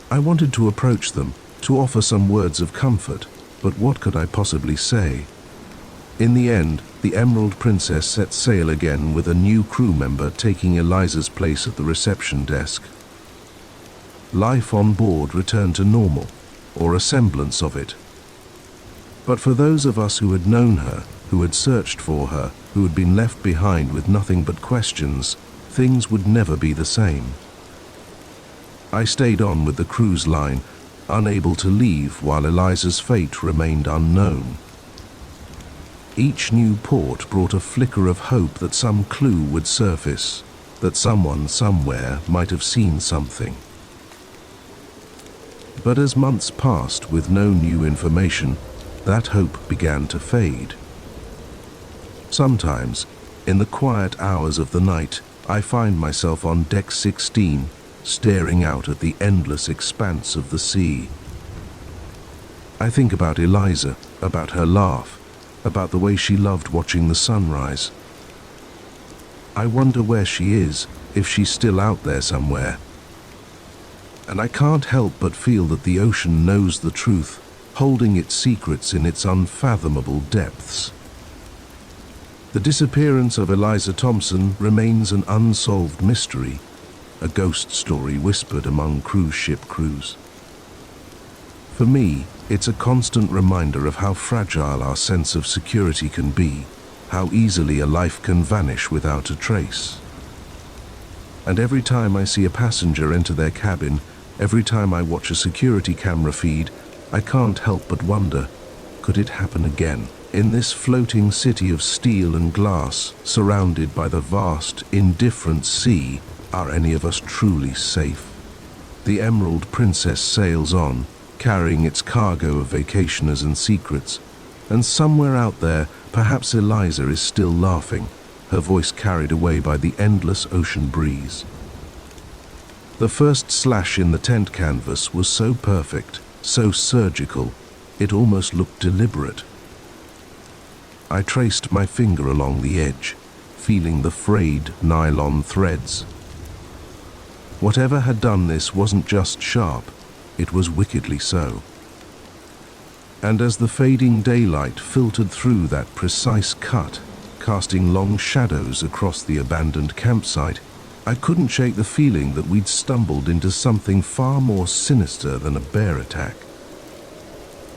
[SPEAKER 1] I wanted to approach them, to offer some words of comfort, but what could I possibly say? In the end, the Emerald Princess set sail again with a new crew member taking Eliza's place at the reception desk. Life on board returned to normal, or a semblance of it. But for those of us who had known her, who had searched for her, who had been left behind with nothing but questions, things would never be the same. I stayed on with the cruise line, unable to leave while Eliza's fate remained unknown. Each new port brought a flicker of hope that some clue would surface, that someone somewhere might have seen something. But as months passed with no new information, that hope began to fade. Sometimes, in the quiet hours of the night, I find myself on deck 16, staring out at the endless expanse of the sea. I think about Eliza, about her laugh, about the way she loved watching the sunrise. I wonder where she is, if she's still out there somewhere. And I can't help but feel that the ocean knows the truth, holding its secrets in its unfathomable depths. The disappearance of Eliza Thompson remains an unsolved mystery, a ghost story whispered among cruise ship crews. For me, it's a constant reminder of how fragile our sense of security can be, how easily a life can vanish without a trace. And every time I see a passenger enter their cabin, every time I watch a security camera feed, I can't help but wonder, could it happen again? In this floating city of steel and glass, surrounded by the vast, indifferent sea, are any of us truly safe? The Emerald Princess sails on, carrying its cargo of vacationers and secrets, and somewhere out there, perhaps Eliza is still laughing, her voice carried away by the endless ocean breeze. The first slash in the tent canvas was so perfect, so surgical, it almost looked deliberate. I traced my finger along the edge, feeling the frayed nylon threads. Whatever had done this wasn't just sharp, it was wickedly so. And as the fading daylight filtered through that precise cut, casting long shadows across the abandoned campsite, I couldn't shake the feeling that we'd stumbled into something far more sinister than a bear attack.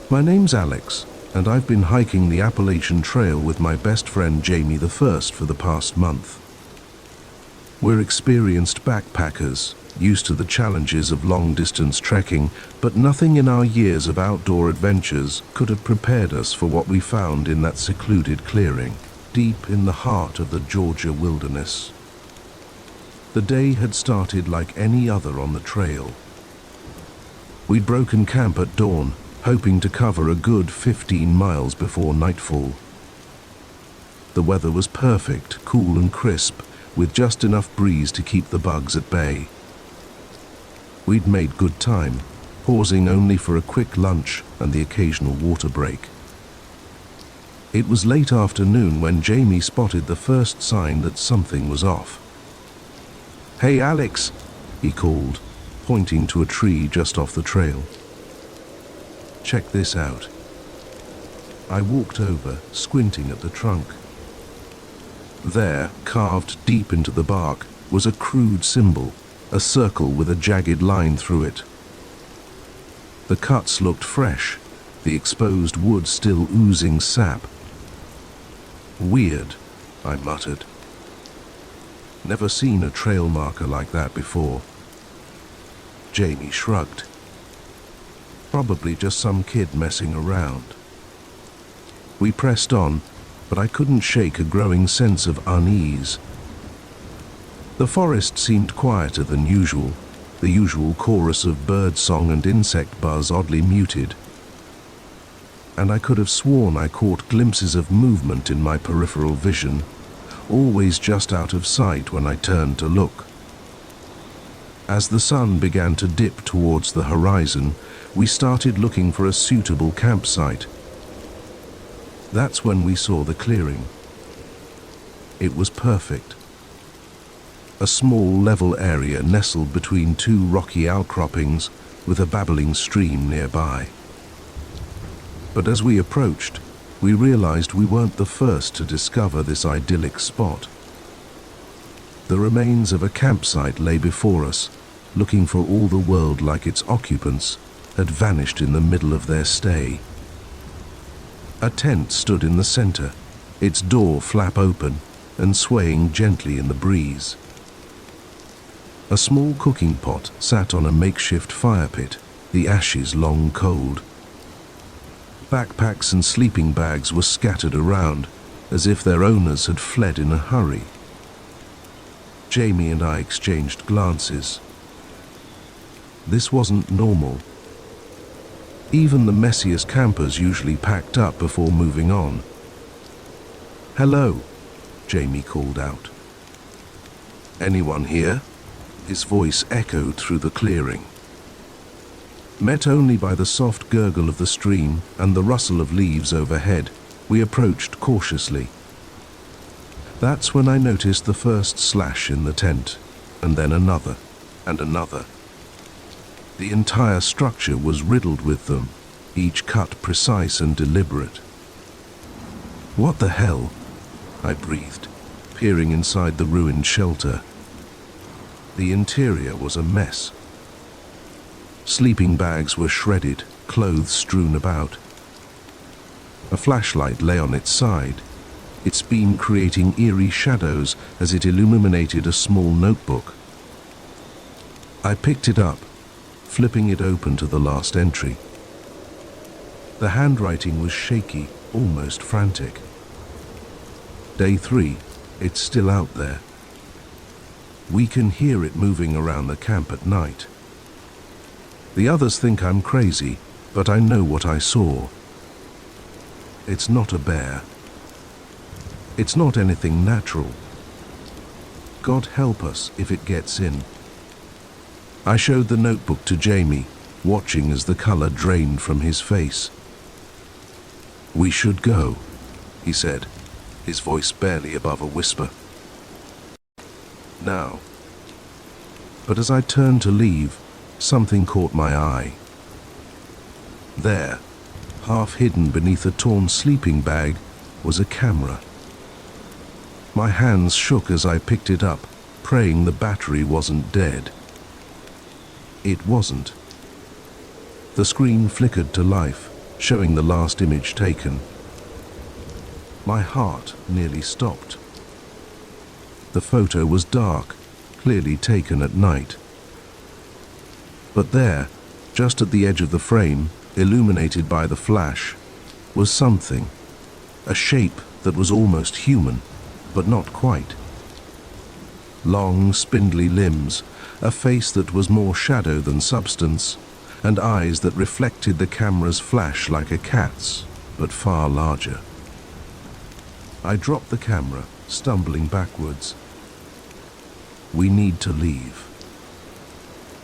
[SPEAKER 1] My name's Alex, and I've been hiking the Appalachian Trail with my best friend Jamie the First for the past month. We're experienced backpackers, used to the challenges of long-distance trekking, but nothing in our years of outdoor adventures could have prepared us for what we found in that secluded clearing, deep in the heart of the Georgia wilderness. The day had started like any other on the trail. We'd broken camp at dawn, hoping to cover a good 15 miles before nightfall. The weather was perfect, cool and crisp, with just enough breeze to keep the bugs at bay. We'd made good time, pausing only for a quick lunch and the occasional water break. It was late afternoon when Jamie spotted the first sign that something was off. "Hey Alex," he called, pointing to a tree just off the trail. "Check this out." I walked over, squinting at the trunk. There, carved deep into the bark, was a crude symbol, a circle with a jagged line through it. The cuts looked fresh, the exposed wood still oozing sap. "Weird," I muttered. "Never seen a trail marker like that before." Jamie shrugged. "Probably just some kid messing around." We pressed on, but I couldn't shake a growing sense of unease. The forest seemed quieter than usual, the usual chorus of bird song and insect buzz oddly muted. And I could have sworn I caught glimpses of movement in my peripheral vision, always just out of sight when I turned to look. As the sun began to dip towards the horizon, we started looking for a suitable campsite. That's when we saw the clearing. It was perfect. A small level area nestled between two rocky outcroppings with a babbling stream nearby. But as we approached, we realized we weren't the first to discover this idyllic spot. The remains of a campsite lay before us, looking for all the world like its occupants had vanished in the middle of their stay. A tent stood in the center, its door flap open and swaying gently in the breeze. A small cooking pot sat on a makeshift fire pit, the ashes long cold. Backpacks and sleeping bags were scattered around, as if their owners had fled in a hurry. Jamie and I exchanged glances. This wasn't normal. Even the messiest campers usually packed up before moving on. "Hello," Jamie called out. "Anyone here?" His voice echoed through the clearing. Met only by the soft gurgle of the stream and the rustle of leaves overhead, we approached cautiously. That's when I noticed the first slash in the tent, and then another, and another. The entire structure was riddled with them, each cut precise and deliberate. "What the hell?" I breathed, peering inside the ruined shelter. The interior was a mess. Sleeping bags were shredded, clothes strewn about. A flashlight lay on its side, its beam creating eerie shadows as it illuminated a small notebook. I picked it up, flipping it open to the last entry. The handwriting was shaky, almost frantic. Day 3, it's still out there. We can hear it moving around the camp at night. The others think I'm crazy, but I know what I saw. It's not a bear. It's not anything natural. God help us if it gets in. I showed the notebook to Jamie, watching as the color drained from his face. "We should go," he said, his voice barely above a whisper. "Now." But as I turned to leave, something caught my eye. There, half hidden beneath a torn sleeping bag, was a camera. My hands shook as I picked it up, praying the battery wasn't dead. It wasn't. The screen flickered to life, showing the last image taken. My heart nearly stopped. The photo was dark, clearly taken at night. But there, just at the edge of the frame, illuminated by the flash, was something. A shape that was almost human, but not quite. Long, spindly limbs, a face that was more shadow than substance, and eyes that reflected the camera's flash like a cat's, but far larger. I dropped the camera, stumbling backwards. We need to leave.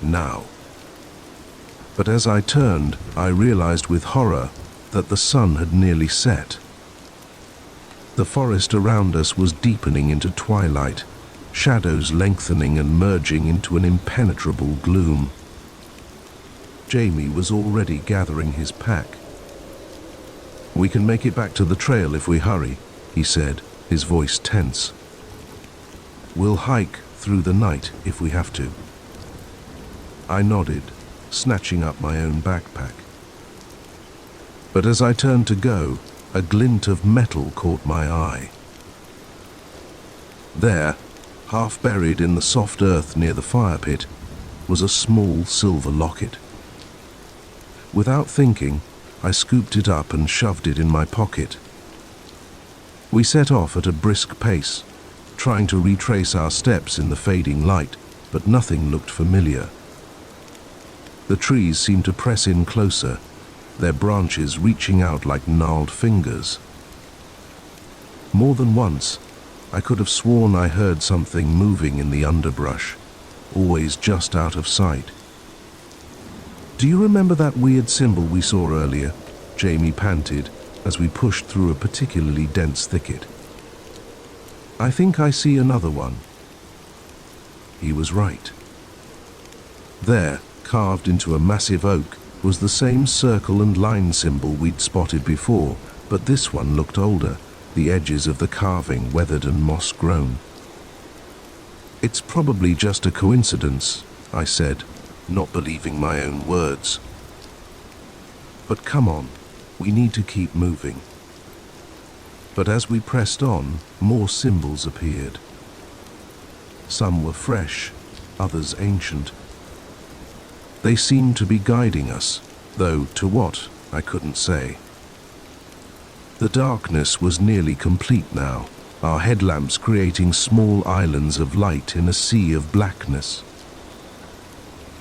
[SPEAKER 1] Now. But as I turned, I realized with horror that the sun had nearly set. The forest around us was deepening into twilight, shadows lengthening and merging into an impenetrable gloom. Jamie was already gathering his pack. "We can make it back to the trail if we hurry," he said, his voice tense. "We'll hike through the night if we have to." I nodded, snatching up my own backpack. But as I turned to go, a glint of metal caught my eye. There, half buried in the soft earth near the fire pit, was a small silver locket. Without thinking, I scooped it up and shoved it in my pocket. We set off at a brisk pace, trying to retrace our steps in the fading light, but nothing looked familiar. The trees seemed to press in closer, their branches reaching out like gnarled fingers. More than once, I could have sworn I heard something moving in the underbrush, always just out of sight. "Do you remember that weird symbol we saw earlier?" Jamie panted as we pushed through a particularly dense thicket. "I think I see another one." He was right. There, carved into a massive oak, was the same circle and line symbol we'd spotted before, but this one looked older, the edges of the carving weathered and moss-grown. "It's probably just a coincidence," I said, not believing my own words. "But come on, we need to keep moving." But as we pressed on, more symbols appeared. Some were fresh, others ancient. They seemed to be guiding us, though to what, I couldn't say. The darkness was nearly complete now, our headlamps creating small islands of light in a sea of blackness.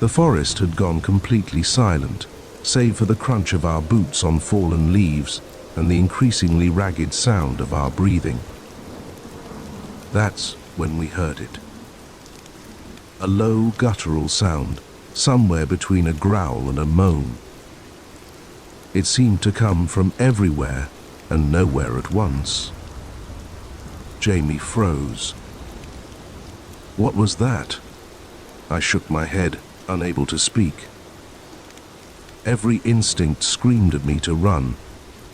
[SPEAKER 1] The forest had gone completely silent, save for the crunch of our boots on fallen leaves and the increasingly ragged sound of our breathing. That's when we heard it. A low, guttural sound, somewhere between a growl and a moan. It seemed to come from everywhere and nowhere at once. Jamie froze. "What was that?" I shook my head, unable to speak. Every instinct screamed at me to run,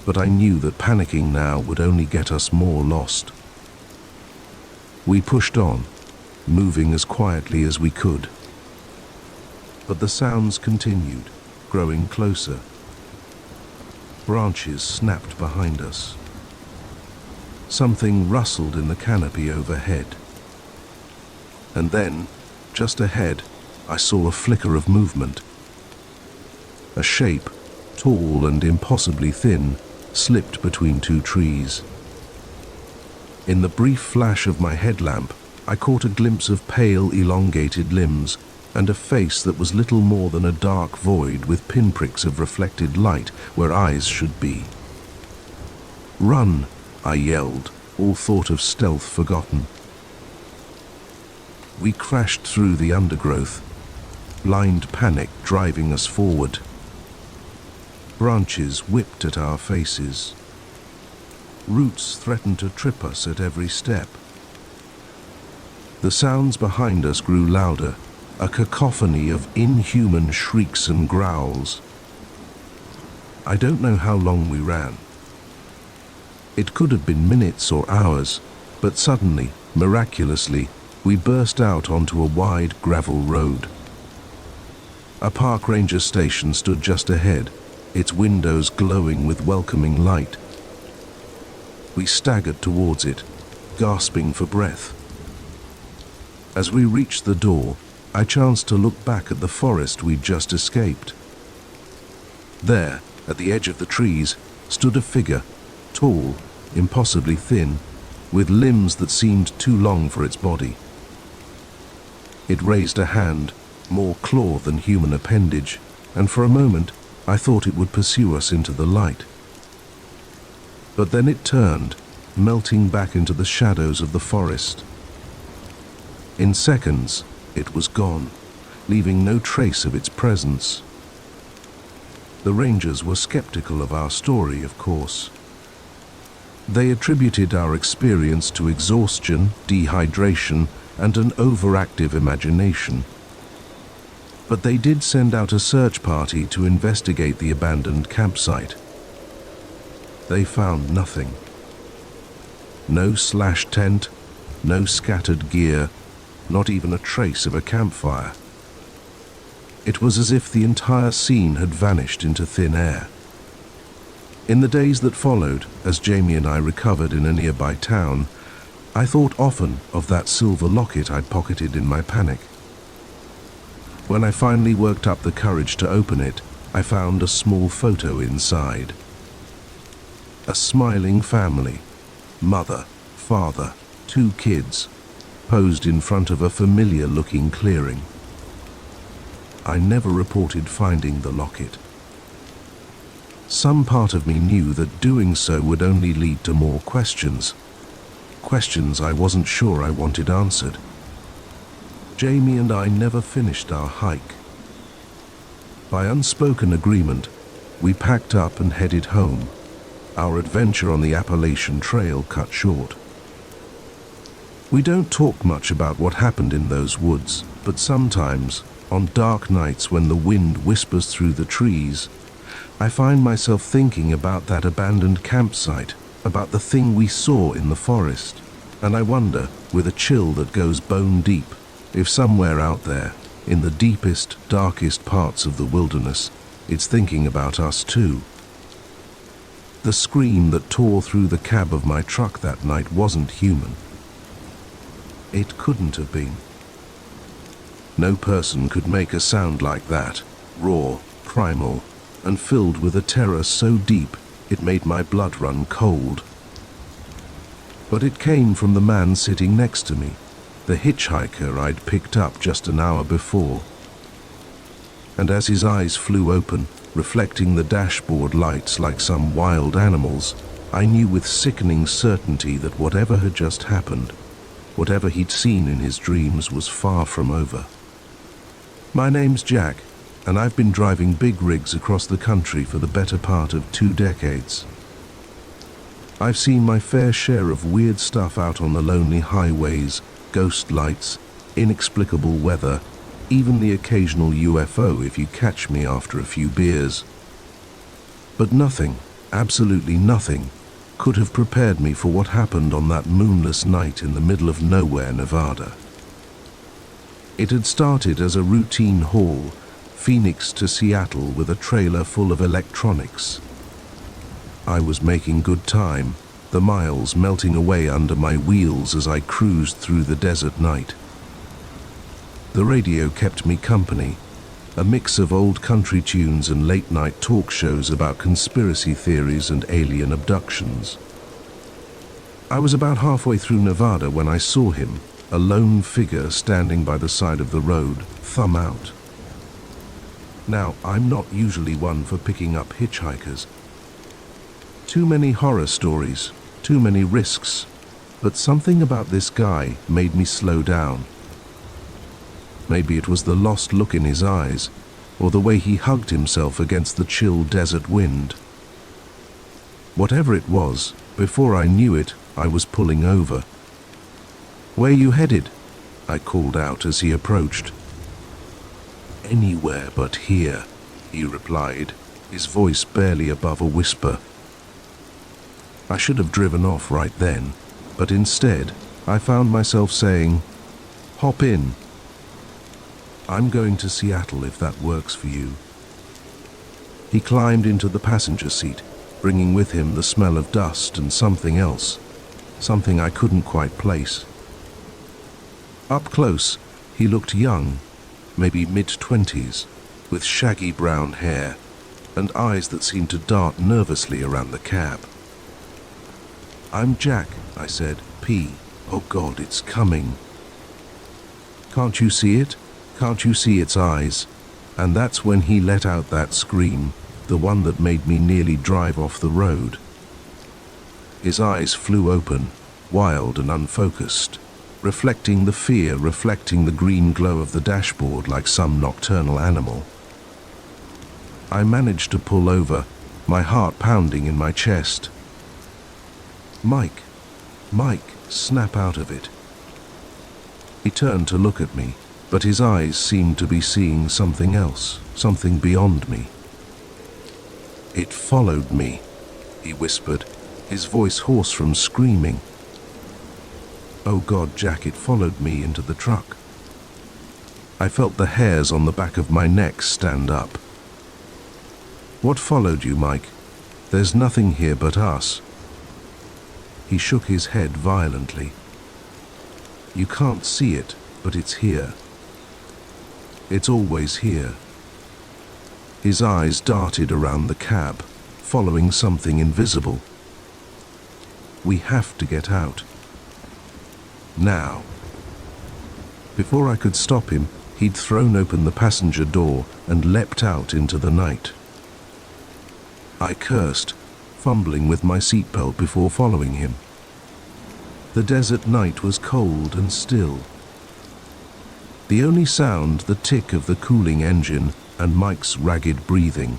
[SPEAKER 1] but I knew that panicking now would only get us more lost. We pushed on, moving as quietly as we could. But the sounds continued, growing closer. Branches snapped behind us. Something rustled in the canopy overhead. And then, just ahead, I saw a flicker of movement. A shape, tall and impossibly thin, slipped between two trees. In the brief flash of my headlamp, I caught a glimpse of pale, elongated limbs and a face that was little more than a dark void with pinpricks of reflected light where eyes should be. "Run!" I yelled, all thought of stealth forgotten. We crashed through the undergrowth. blind panic driving us forward. Branches whipped at our faces. Roots threatened to trip us at every step. The sounds behind us grew louder, a cacophony of inhuman shrieks and growls. I don't know how long we ran. It could have been minutes or hours, but suddenly, miraculously, we burst out onto a wide gravel road. A park ranger station stood just ahead, its windows glowing with welcoming light. We staggered towards it, gasping for breath. As we reached the door, I chanced to look back at the forest we'd just escaped. There, at the edge of the trees, stood a figure, tall, impossibly thin, with limbs that seemed too long for its body. It raised a hand, more claw than human appendage, and for a moment I thought it would pursue us into the light. But then it turned, melting back into the shadows of the forest. In seconds, it was gone, leaving no trace of its presence. The rangers were skeptical of our story, of course. They attributed our experience to exhaustion, dehydration, and an overactive imagination. But they did send out a search party to investigate the abandoned campsite. They found nothing. No slash tent, no scattered gear, not even a trace of a campfire. It was as if the entire scene had vanished into thin air. In the days that followed, as Jamie and I recovered in a nearby town, I thought often of that silver locket I'd pocketed in my panic. When I finally worked up the courage to open it, I found a small photo inside. A smiling family, mother, father, 2 kids, posed in front of a familiar-looking clearing. I never reported finding the locket. Some part of me knew that doing so would only lead to more questions. Questions I wasn't sure I wanted answered. Jamie and I never finished our hike. By unspoken agreement, we packed up and headed home, our adventure on the Appalachian Trail cut short. We don't talk much about what happened in those woods, but sometimes, on dark nights when the wind whispers through the trees, I find myself thinking about that abandoned campsite, about the thing we saw in the forest, and I wonder, with a chill that goes bone deep, if somewhere out there, in the deepest, darkest parts of the wilderness, it's thinking about us too. The scream that tore through the cab of my truck that night wasn't human. It couldn't have been. No person could make a sound like that, raw, primal, and filled with a terror so deep it made my blood run cold. But it came from the man sitting next to me, the hitchhiker I'd picked up just an hour before. And as his eyes flew open, reflecting the dashboard lights like some wild animals, I knew with sickening certainty that whatever had just happened, whatever he'd seen in his dreams, was far from over. My name's Jack, and I've been driving big rigs across the country for the better part of 2 decades. I've seen my fair share of weird stuff out on the lonely highways, ghost lights, inexplicable weather, even the occasional UFO if you catch me after a few beers. But nothing, absolutely nothing, could have prepared me for what happened on that moonless night in the middle of nowhere, Nevada. It had started as a routine haul, Phoenix to Seattle, with a trailer full of electronics. I was making good time, the miles melting away under my wheels as I cruised through the desert night. The radio kept me company, a mix of old country tunes and late-night talk shows about conspiracy theories and alien abductions. I was about halfway through Nevada when I saw him, a lone figure standing by the side of the road, thumb out. Now, I'm not usually one for picking up hitchhikers. Too many horror stories, too many risks, but something about this guy made me slow down. Maybe it was the lost look in his eyes, or the way he hugged himself against the chill desert wind. Whatever it was, before I knew it, I was pulling over. "Where you headed?" I called out as he approached. "Anywhere but here," he replied, his voice barely above a whisper. I should have driven off right then, but instead, I found myself saying, "Hop in. I'm going to Seattle if that works for you." He climbed into the passenger seat, bringing with him the smell of dust and something else, something I couldn't quite place. Up close, he looked young, maybe mid-20s, with shaggy brown hair and eyes that seemed to dart nervously around the cab. "I'm Jack," I said. "P. Oh God, it's coming." "Can't you see it? Can't you see its eyes?" And that's when he let out that scream, the one that made me nearly drive off the road. His eyes flew open, wild and unfocused, reflecting the fear, reflecting the green glow of the dashboard like some nocturnal animal. I managed to pull over, my heart pounding in my chest. "Mike, Mike, snap out of it." He turned to look at me, but his eyes seemed to be seeing something else, something beyond me. "It followed me," he whispered, his voice hoarse from screaming. "Oh God, Jack, it followed me into the truck." I felt the hairs on the back of my neck stand up. "What followed you, Mike? There's nothing here but us." He shook his head violently. "You can't see it, but it's here. It's always here." His eyes darted around the cab, following something invisible. "We have to get out. Now." Before I could stop him, he'd thrown open the passenger door and leapt out into the night. I cursed, fumbling with my seatbelt before following him. The desert night was cold and still. The only sound, the tick of the cooling engine and Mike's ragged breathing.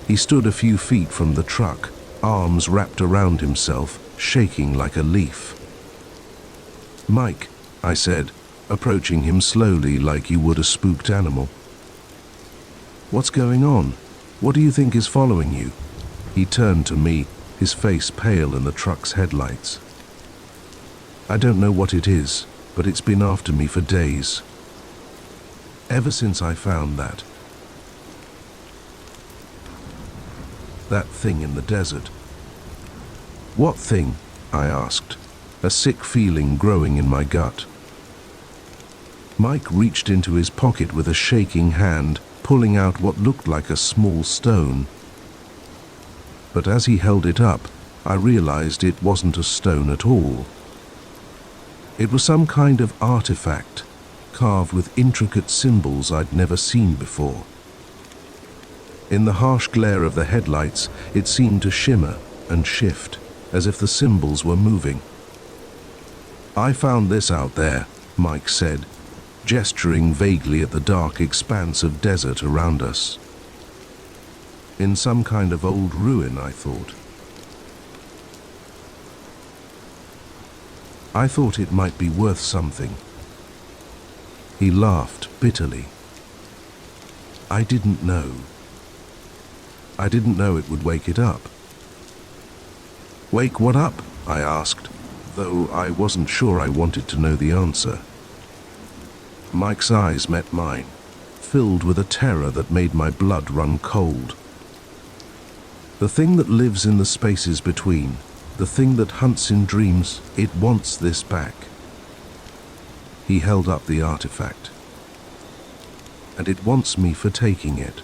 [SPEAKER 1] He stood a few feet from the truck, arms wrapped around himself, shaking like a leaf. "Mike," I said, approaching him slowly like you would a spooked animal. "What's going on? What do you think is following you?" He turned to me, his face pale in the truck's headlights. "I don't know what it is, but it's been after me for days. Ever since I found that thing in the desert." "What thing?" I asked, a sick feeling growing in my gut. Mike reached into his pocket with a shaking hand, pulling out what looked like a small stone. But as he held it up, I realized it wasn't a stone at all. It was some kind of artifact, carved with intricate symbols I'd never seen before. In the harsh glare of the headlights, it seemed to shimmer and shift, as if the symbols were moving. "I found this out there," Mike said, gesturing vaguely at the dark expanse of desert around us. "In some kind of old ruin," I thought. "I thought it might be worth something." He laughed bitterly. "I didn't know. I didn't know it would wake it up." "Wake what up?" I asked, though I wasn't sure I wanted to know the answer. Mike's eyes met mine, filled with a terror that made my blood run cold. "The thing that lives in the spaces between, the thing that hunts in dreams, it wants this back." He held up the artifact. "And it wants me for taking it."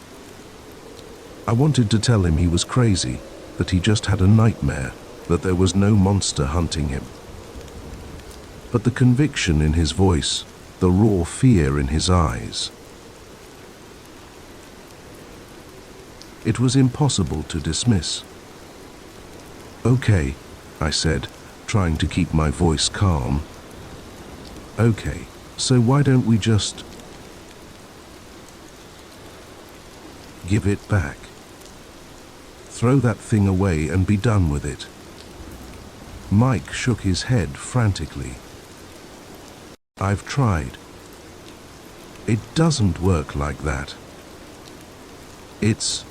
[SPEAKER 1] I wanted to tell him he was crazy, that he just had a nightmare, that there was no monster hunting him. But the conviction in his voice, the raw fear in his eyes, it was impossible to dismiss. "Okay," I said, trying to keep my voice calm. "Okay, So why don't we just give it back? Throw that thing away and be done with it. Mike shook his head frantically. I've tried. It doesn't work like that. It's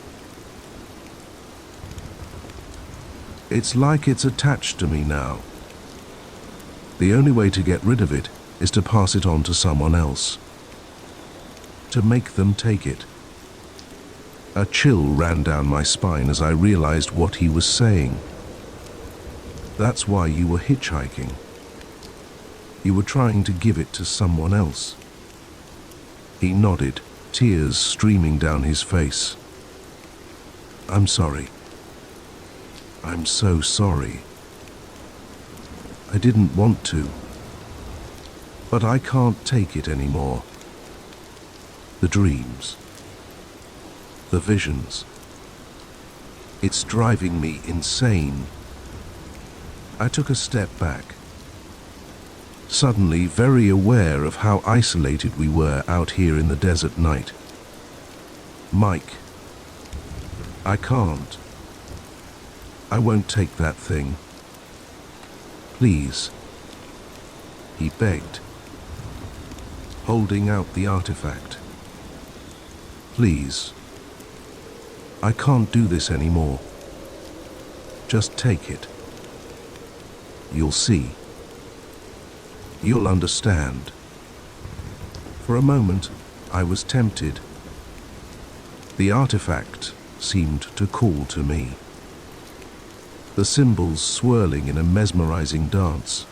[SPEAKER 1] like it's attached to me now. The only way to get rid of it is to pass it on to someone else. To make them take it. A chill ran down my spine as I realized what he was saying. That's why you were hitchhiking. You were trying to give it to someone else. He nodded, tears streaming down his face. I'm sorry. I'm so sorry. I didn't want to. But I can't take it anymore. The dreams. The visions. It's driving me insane. I took a step back, suddenly very aware of how isolated we were out here in the desert night. Mike, I can't. I won't take that thing. Please, he begged, holding out the artifact. Please, I can't do this anymore. Just take it. You'll see. You'll understand. For a moment, I was tempted. The artifact seemed to call to me. The symbols swirling in a mesmerizing dance.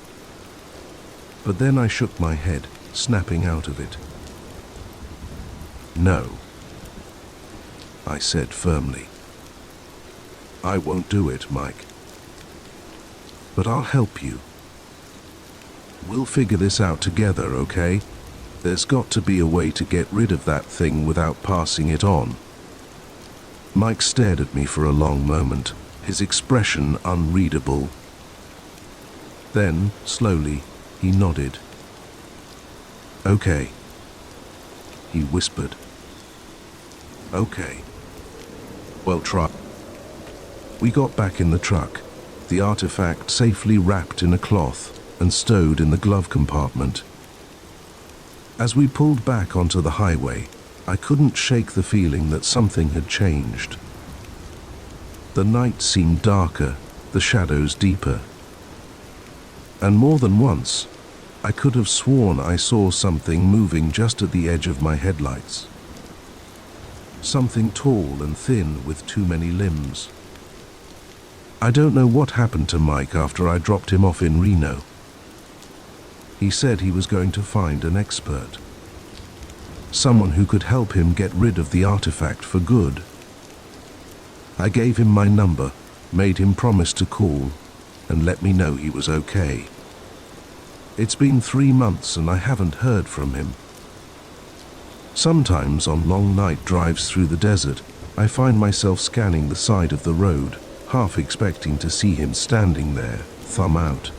[SPEAKER 1] But then I shook my head, snapping out of it. No, I said firmly. I won't do it, Mike. But I'll help you. We'll figure this out together, okay? There's got to be a way to get rid of that thing without passing it on. Mike stared at me for a long moment, his expression unreadable. Then, slowly, he nodded. Okay, he whispered. Okay. Well, try. We got back in the truck, the artifact safely wrapped in a cloth and stowed in the glove compartment. As we pulled back onto the highway, I couldn't shake the feeling that something had changed. The night seemed darker, the shadows deeper. And more than once, I could have sworn I saw something moving just at the edge of my headlights. Something tall and thin with too many limbs. I don't know what happened to Mike after I dropped him off in Reno. He said he was going to find an expert. Someone who could help him get rid of the artifact for good. I gave him my number, made him promise to call, and let me know he was okay. It's been 3 months and I haven't heard from him. Sometimes on long night drives through the desert, I find myself scanning the side of the road, half expecting to see him standing there, thumb out.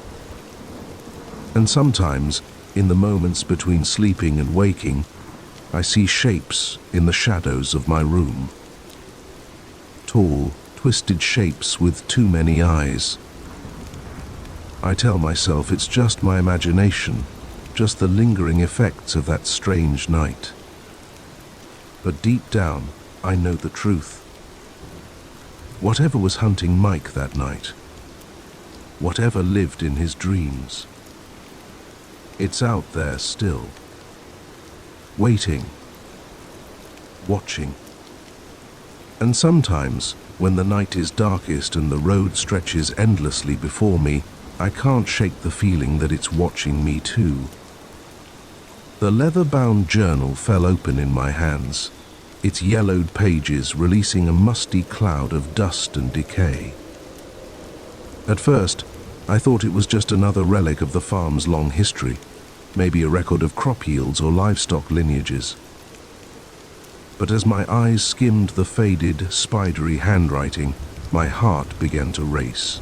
[SPEAKER 1] And sometimes, in the moments between sleeping and waking, I see shapes in the shadows of my room. Tall, twisted shapes with too many eyes. I tell myself it's just my imagination, just the lingering effects of that strange night. But deep down, I know the truth. Whatever was hunting Mike that night, whatever lived in his dreams, it's out there still, waiting, watching. And sometimes, when the night is darkest and the road stretches endlessly before me, I can't shake the feeling that it's watching me too. The leather-bound journal fell open in my hands, its yellowed pages releasing a musty cloud of dust and decay. At first, I thought it was just another relic of the farm's long history, maybe a record of crop yields or livestock lineages. But as my eyes skimmed the faded, spidery handwriting, my heart began to race.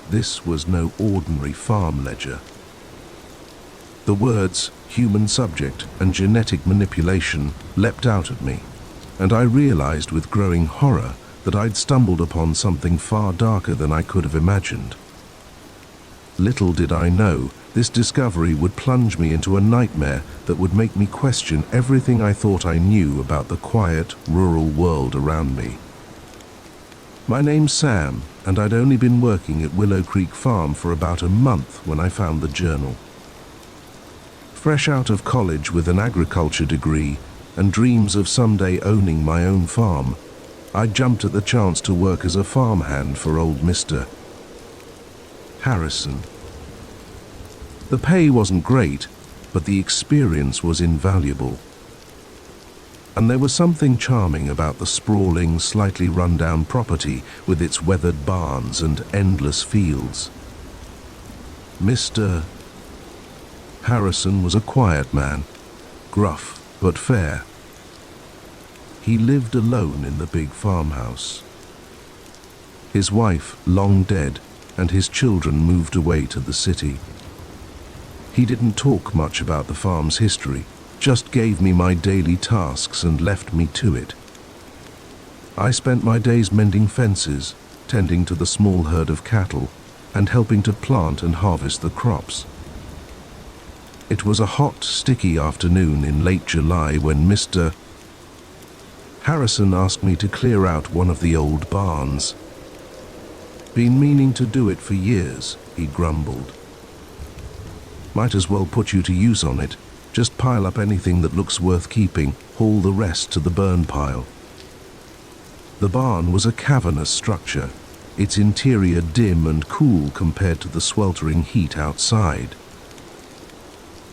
[SPEAKER 1] This was no ordinary farm ledger. The words human subject and genetic manipulation leapt out at me, and I realized with growing horror that I'd stumbled upon something far darker than I could have imagined. Little did I know, this discovery would plunge me into a nightmare that would make me question everything I thought I knew about the quiet, rural world around me. My name's Sam, and I'd only been working at Willow Creek Farm for about a month when I found the journal. Fresh out of college with an agriculture degree and dreams of someday owning my own farm, I jumped at the chance to work as a farmhand for old Mr. Harrison. The pay wasn't great, but the experience was invaluable. And there was something charming about the sprawling, slightly run-down property with its weathered barns and endless fields. Mr. Harrison was a quiet man, gruff but fair. He lived alone in the big farmhouse. His wife, long dead, and his children moved away to the city. He didn't talk much about the farm's history, just gave me my daily tasks and left me to it. I spent my days mending fences, tending to the small herd of cattle, and helping to plant and harvest the crops. It was a hot, sticky afternoon in late July when Mr. Harrison asked me to clear out one of the old barns. "Been meaning to do it for years," he grumbled. "Might as well put you to use on it. Just pile up anything that looks worth keeping, haul the rest to the burn pile." The barn was a cavernous structure, its interior dim and cool compared to the sweltering heat outside.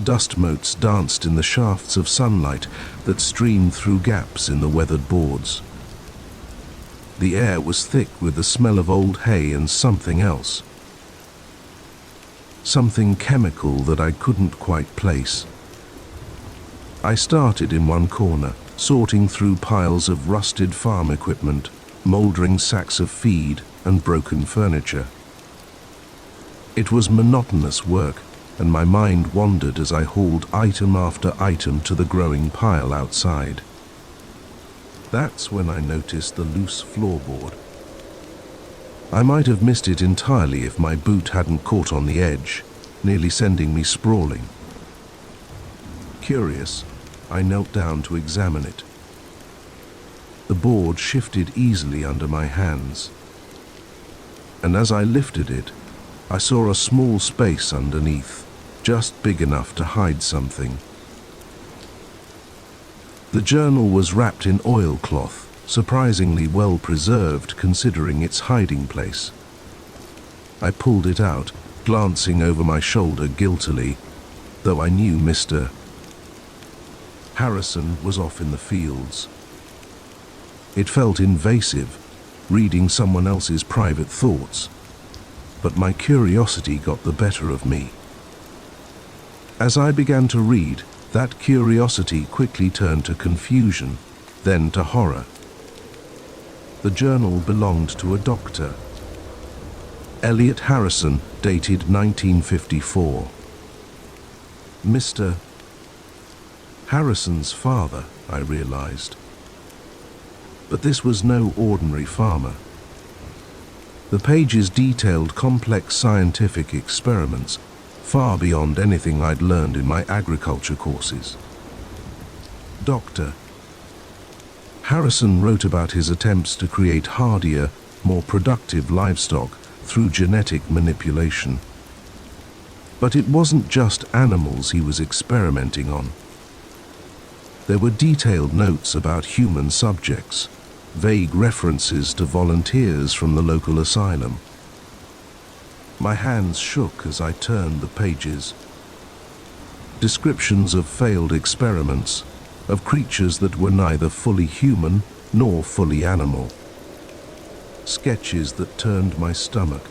[SPEAKER 1] Dust motes danced in the shafts of sunlight that streamed through gaps in the weathered boards. The air was thick with the smell of old hay and something else. Something chemical that I couldn't quite place. I started in one corner, sorting through piles of rusted farm equipment, mouldering sacks of feed, and broken furniture. It was monotonous work, and my mind wandered as I hauled item after item to the growing pile outside. That's when I noticed the loose floorboard. I might have missed it entirely if my boot hadn't caught on the edge, nearly sending me sprawling. Curious, I knelt down to examine it. The board shifted easily under my hands, and as I lifted it, I saw a small space underneath, just big enough to hide something. The journal was wrapped in oilcloth, surprisingly well preserved considering its hiding place. I pulled it out, glancing over my shoulder guiltily, though I knew Mr. Harrison was off in the fields. It felt invasive, reading someone else's private thoughts, but my curiosity got the better of me. As I began to read, that curiosity quickly turned to confusion, then to horror. The journal belonged to a doctor. Elliot Harrison, dated 1954. Mr. Harrison's father, I realized. But this was no ordinary farmer. The pages detailed complex scientific experiments, far beyond anything I'd learned in my agriculture courses. Dr. Harrison wrote about his attempts to create hardier, more productive livestock through genetic manipulation. But it wasn't just animals he was experimenting on. There were detailed notes about human subjects, vague references to volunteers from the local asylum. My hands shook as I turned the pages. Descriptions of failed experiments, of creatures that were neither fully human nor fully animal. Sketches that turned my stomach.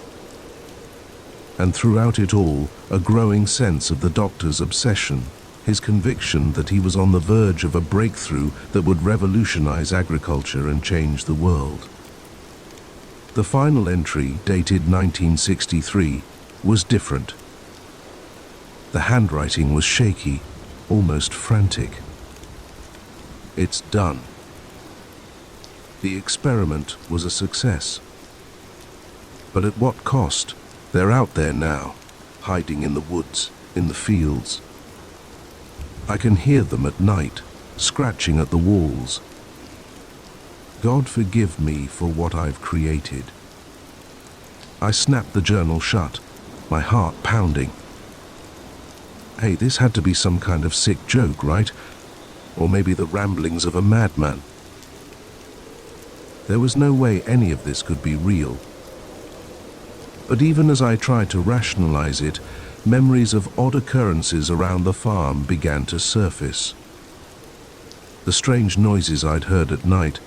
[SPEAKER 1] And throughout it all, a growing sense of the doctor's obsession, his conviction that he was on the verge of a breakthrough that would revolutionize agriculture and change the world. The final entry, dated 1963, was different. The handwriting was shaky, almost frantic. It's done. The experiment was a success. But at what cost? They're out there now, hiding in the woods, in the fields. I can hear them at night, scratching at the walls. God forgive me for what I've created. I snapped the journal shut, my heart pounding. Hey, this had to be some kind of sick joke, right? Or maybe the ramblings of a madman. There was no way any of this could be real. But even as I tried to rationalize it, memories of odd occurrences around the farm began to surface. The strange noises I'd heard at night,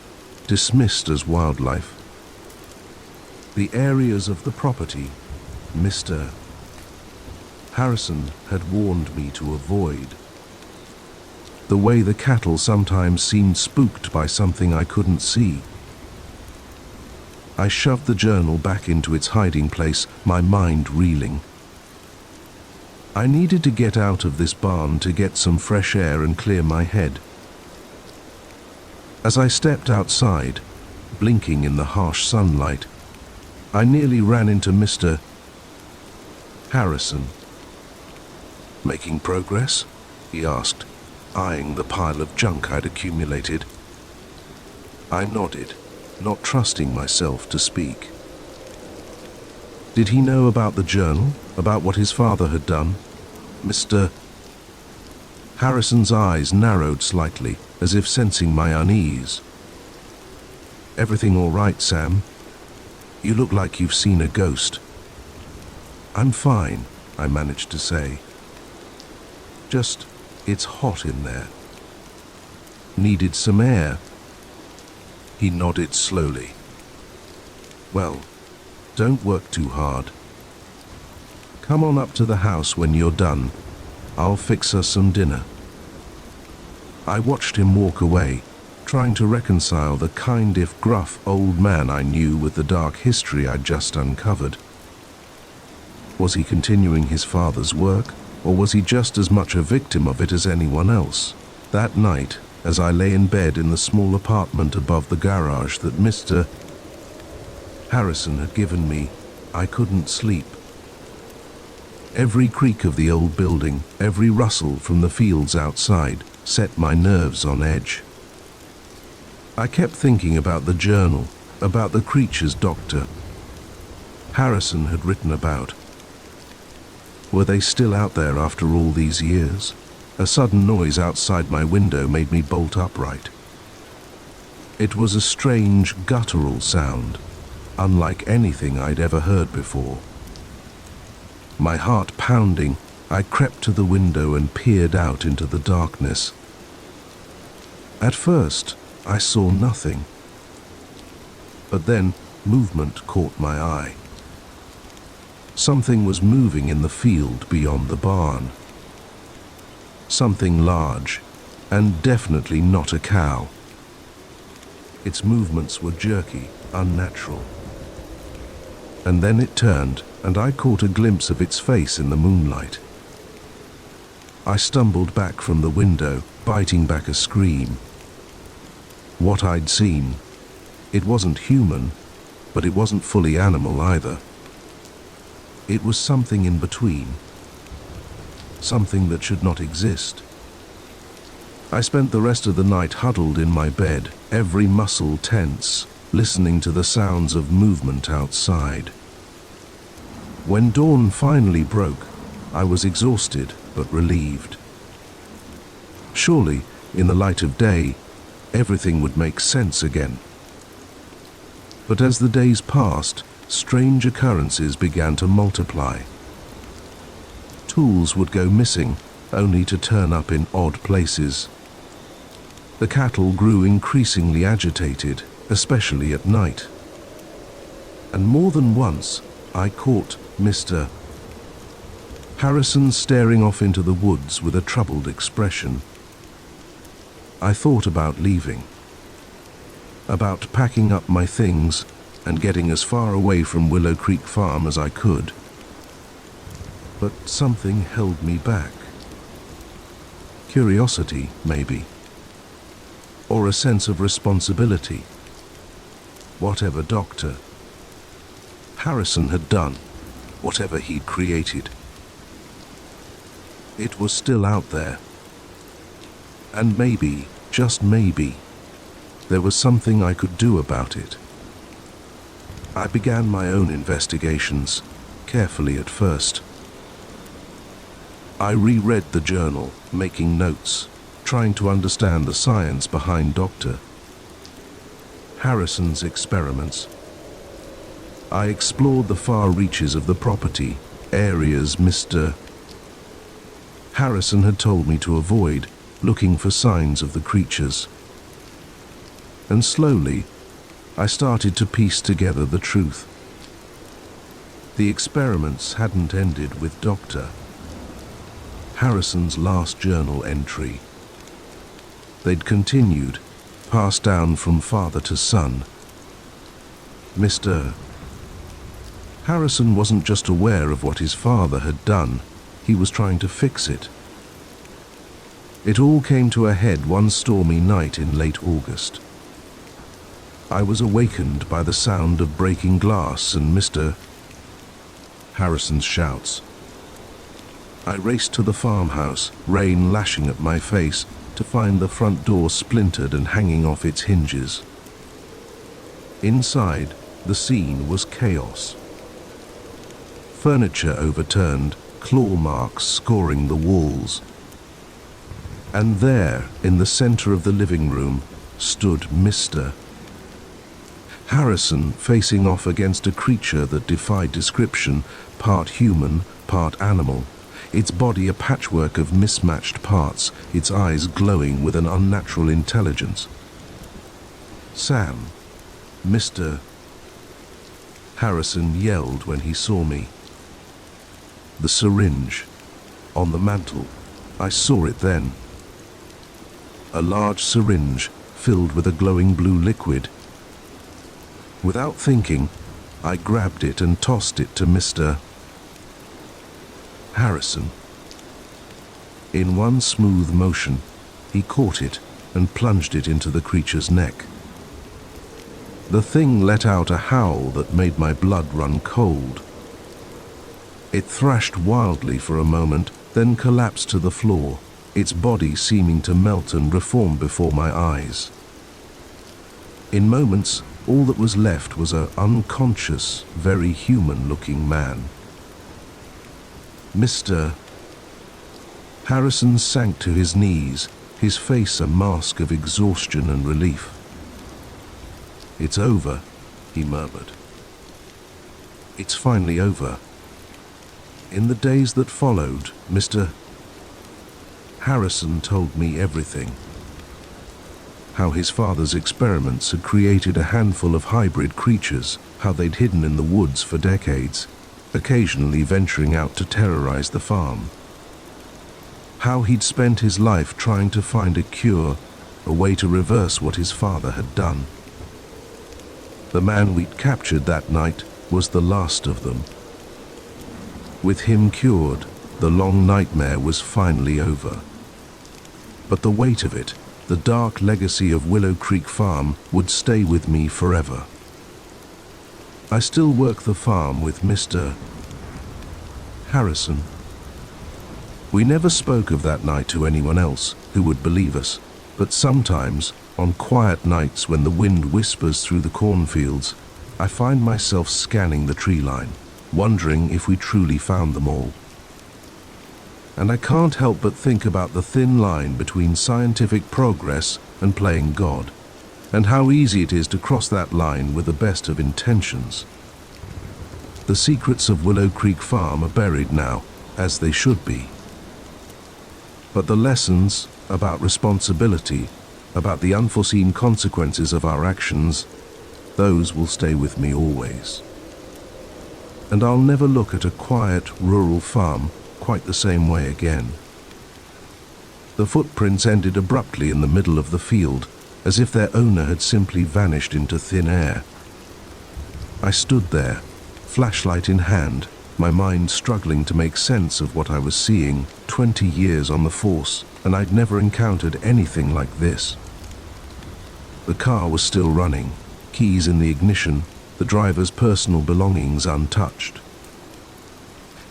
[SPEAKER 1] dismissed as wildlife. The areas of the property Mr. Harrison had warned me to avoid. The way the cattle sometimes seemed spooked by something I couldn't see. I shoved the journal back into its hiding place, my mind reeling. I needed to get out of this barn to get some fresh air and clear my head. As I stepped outside, blinking in the harsh sunlight, I nearly ran into Mr. Harrison. "Making progress?" he asked, eyeing the pile of junk I'd accumulated. I nodded, not trusting myself to speak. Did he know about the journal, about what his father had done? Mr. Harrison's eyes narrowed slightly, as if sensing my unease. "Everything all right, Sam? You look like you've seen a ghost." "I'm fine," I managed to say. "Just, it's hot in there. Needed some air." He nodded slowly. "Well, don't work too hard. Come on up to the house when you're done. I'll fix us some dinner." I watched him walk away, trying to reconcile the kind if gruff old man I knew with the dark history I'd just uncovered. Was he continuing his father's work, or was he just as much a victim of it as anyone else? That night, as I lay in bed in the small apartment above the garage that Mr. Harrison had given me, I couldn't sleep. Every creak of the old building, every rustle from the fields outside, set my nerves on edge. I kept thinking about the journal, about the creatures Dr. Harrison had written about. Were they still out there after all these years? A sudden noise outside my window made me bolt upright. It was a strange, guttural sound, unlike anything I'd ever heard before. My heart pounding, I crept to the window and peered out into the darkness. At first, I saw nothing. But then, movement caught my eye. Something was moving in the field beyond the barn. Something large, and definitely not a cow. Its movements were jerky, unnatural. And then it turned, and I caught a glimpse of its face in the moonlight. I stumbled back from the window, biting back a scream. What I'd seen, it wasn't human, but it wasn't fully animal either. It was something in between. Something that should not exist. I spent the rest of the night huddled in my bed, every muscle tense, listening to the sounds of movement outside. When dawn finally broke, I was exhausted but relieved. Surely, in the light of day, everything would make sense again. But as the days passed, strange occurrences began to multiply. Tools would go missing, only to turn up in odd places. The cattle grew increasingly agitated, especially at night. And more than once, I caught Mr. Harrison staring off into the woods with a troubled expression. I thought about leaving, about packing up my things and getting as far away from Willow Creek Farm as I could. but something held me back. Curiosity, maybe, or a sense of responsibility. Whatever Dr. Harrison had done, whatever he'd created, it was still out there. And maybe, just maybe, there was something I could do about it. I began my own investigations, carefully at first. I reread the journal, making notes, trying to understand the science behind Dr. Harrison's experiments. I explored the far reaches of the property, areas Mr. Harrison had told me to avoid, looking for signs of the creatures. And slowly, I started to piece together the truth. The experiments hadn't ended with Dr. Harrison's last journal entry. They'd continued, passed down from father to son. Mr. Harrison wasn't just aware of what his father had done, he was trying to fix it. It all came to a head one stormy night in late August. I was awakened by the sound of breaking glass and Mr. Harrison's shouts. I raced to the farmhouse, rain lashing at my face, to find the front door splintered and hanging off its hinges. Inside, the scene was chaos. Furniture overturned, claw marks scoring the walls. And there, in the center of the living room, stood Mr. Harrison, facing off against a creature that defied description, part human, part animal, its body a patchwork of mismatched parts, its eyes glowing with an unnatural intelligence. "Sam," Mr. Harrison yelled when he saw me. The syringe, on the mantel, I saw it then. A large syringe filled with a glowing blue liquid. Without thinking, I grabbed it and tossed it to Mr. Harrison. In one smooth motion, he caught it and plunged it into the creature's neck. The thing let out a howl that made my blood run cold. It thrashed wildly for a moment, then collapsed to the floor, its body seeming to melt and reform before my eyes. In moments, all that was left was an unconscious, very human-looking man. Mr. Harrison sank to his knees, his face a mask of exhaustion and relief. "It's over," he murmured. "It's finally over." In the days that followed, Mr. Harrison told me everything. How his father's experiments had created a handful of hybrid creatures, how they'd hidden in the woods for decades, occasionally venturing out to terrorize the farm. How he'd spent his life trying to find a cure, a way to reverse what his father had done. The man we'd captured that night was the last of them. With him cured, the long nightmare was finally over. But the weight of it, the dark legacy of Willow Creek Farm, would stay with me forever. I still work the farm with Mr. Harrison. We never spoke of that night to anyone else who would believe us, but sometimes, on quiet nights when the wind whispers through the cornfields, I find myself scanning the tree line, wondering if we truly found them all. And I can't help but think about the thin line between scientific progress and playing God, and how easy it is to cross that line with the best of intentions. The secrets of Willow Creek Farm are buried now, as they should be. But the lessons about responsibility, about the unforeseen consequences of our actions, those will stay with me always. And I'll never look at a quiet, rural farm quite the same way again. The footprints ended abruptly in the middle of the field, as if their owner had simply vanished into thin air. I stood there, flashlight in hand, my mind struggling to make sense of what I was seeing. 20 years on the force, and I'd never encountered anything like this. The car was still running, keys in the ignition, the driver's personal belongings untouched.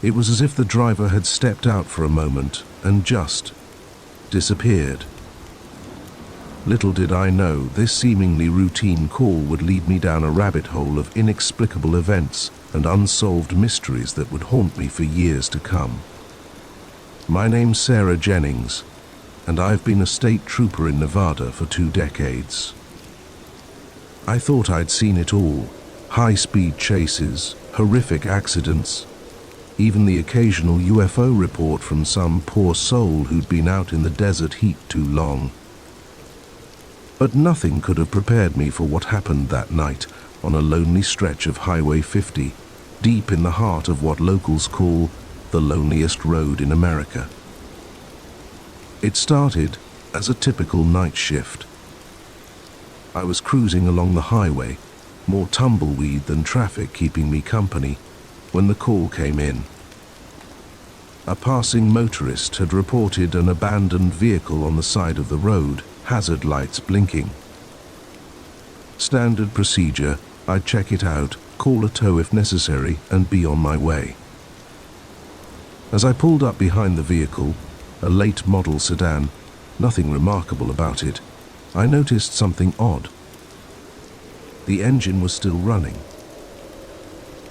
[SPEAKER 1] It was as if the driver had stepped out for a moment and just disappeared. Little did I know this seemingly routine call would lead me down a rabbit hole of inexplicable events and unsolved mysteries that would haunt me for years to come. My name's Sarah Jennings, and I've been a state trooper in Nevada for 2 decades. I thought I'd seen it all: high-speed chases, horrific accidents, even the occasional UFO report from some poor soul who'd been out in the desert heat too long. But nothing could have prepared me for what happened that night on a lonely stretch of Highway 50, deep in the heart of what locals call the loneliest road in America. It started as a typical night shift. I was cruising along the highway, more tumbleweed than traffic keeping me company, when the call came in. A passing motorist had reported an abandoned vehicle on the side of the road, hazard lights blinking. Standard procedure, I'd check it out, call a tow if necessary, and be on my way. As I pulled up behind the vehicle, a late model sedan, nothing remarkable about it, I noticed something odd. The engine was still running.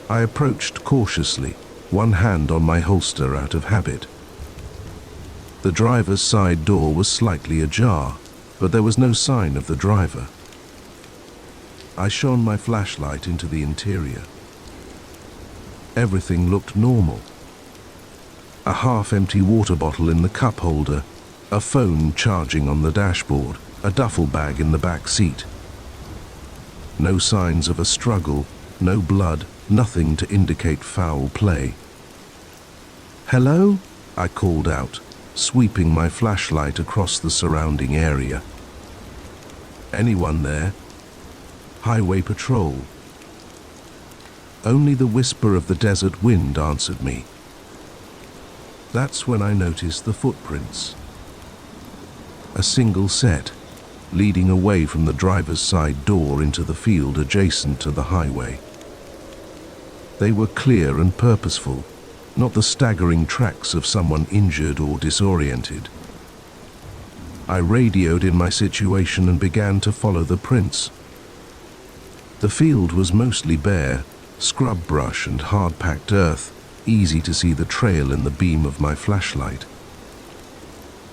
[SPEAKER 1] I approached cautiously, one hand on my holster out of habit. The driver's side door was slightly ajar, but there was no sign of the driver. I shone my flashlight into the interior. Everything looked normal. A half-empty water bottle in the cup holder, a phone charging on the dashboard, a duffel bag in the back seat. No signs of a struggle, no blood, nothing to indicate foul play. "Hello?" I called out, sweeping my flashlight across the surrounding area. "Anyone there?" "Highway patrol." Only the whisper of the desert wind answered me. That's when I noticed the footprints. A single set, leading away from the driver's side door into the field adjacent to the highway. They were clear and purposeful, not the staggering tracks of someone injured or disoriented. I radioed in my situation and began to follow the prints. The field was mostly bare, scrub brush and hard-packed earth, easy to see the trail in the beam of my flashlight.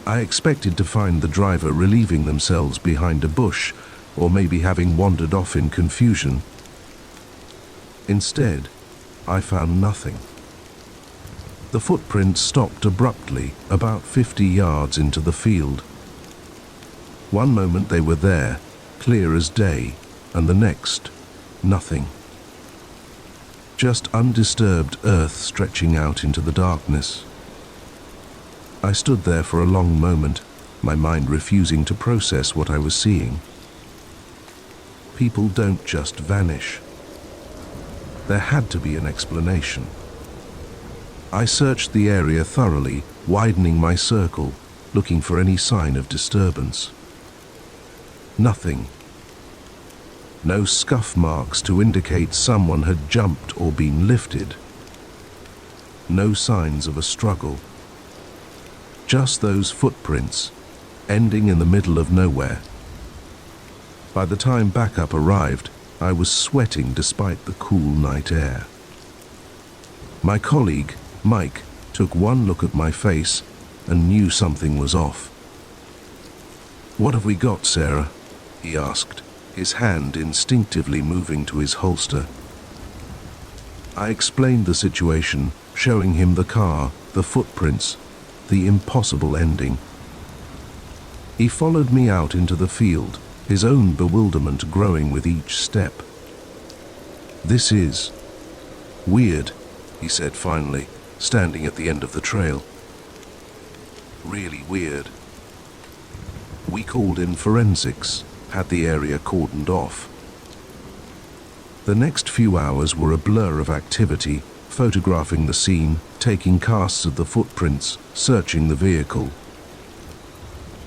[SPEAKER 1] I expected to find the driver relieving themselves behind a bush, or maybe having wandered off in confusion. Instead, I found nothing. The footprints stopped abruptly, about 50 yards into the field. One moment they were there, clear as day, and the next, nothing. Just undisturbed earth stretching out into the darkness. I stood there for a long moment, my mind refusing to process what I was seeing. People don't just vanish. There had to be an explanation. I searched the area thoroughly, widening my circle, looking for any sign of disturbance. Nothing. No scuff marks to indicate someone had jumped or been lifted. No signs of a struggle. Just those footprints, ending in the middle of nowhere. By the time backup arrived, I was sweating despite the cool night air. My colleague, Mike, took one look at my face and knew something was off. "What have we got, Sarah?" he asked, his hand instinctively moving to his holster. I explained the situation, showing him the car, the footprints, the impossible ending. He followed me out into the field, his own bewilderment growing with each step. "This is weird," he said finally, standing at the end of the trail. "Really weird. We called in forensics, had the area cordoned off." The next few hours were a blur of activity, photographing the scene, taking casts of the footprints, searching the vehicle.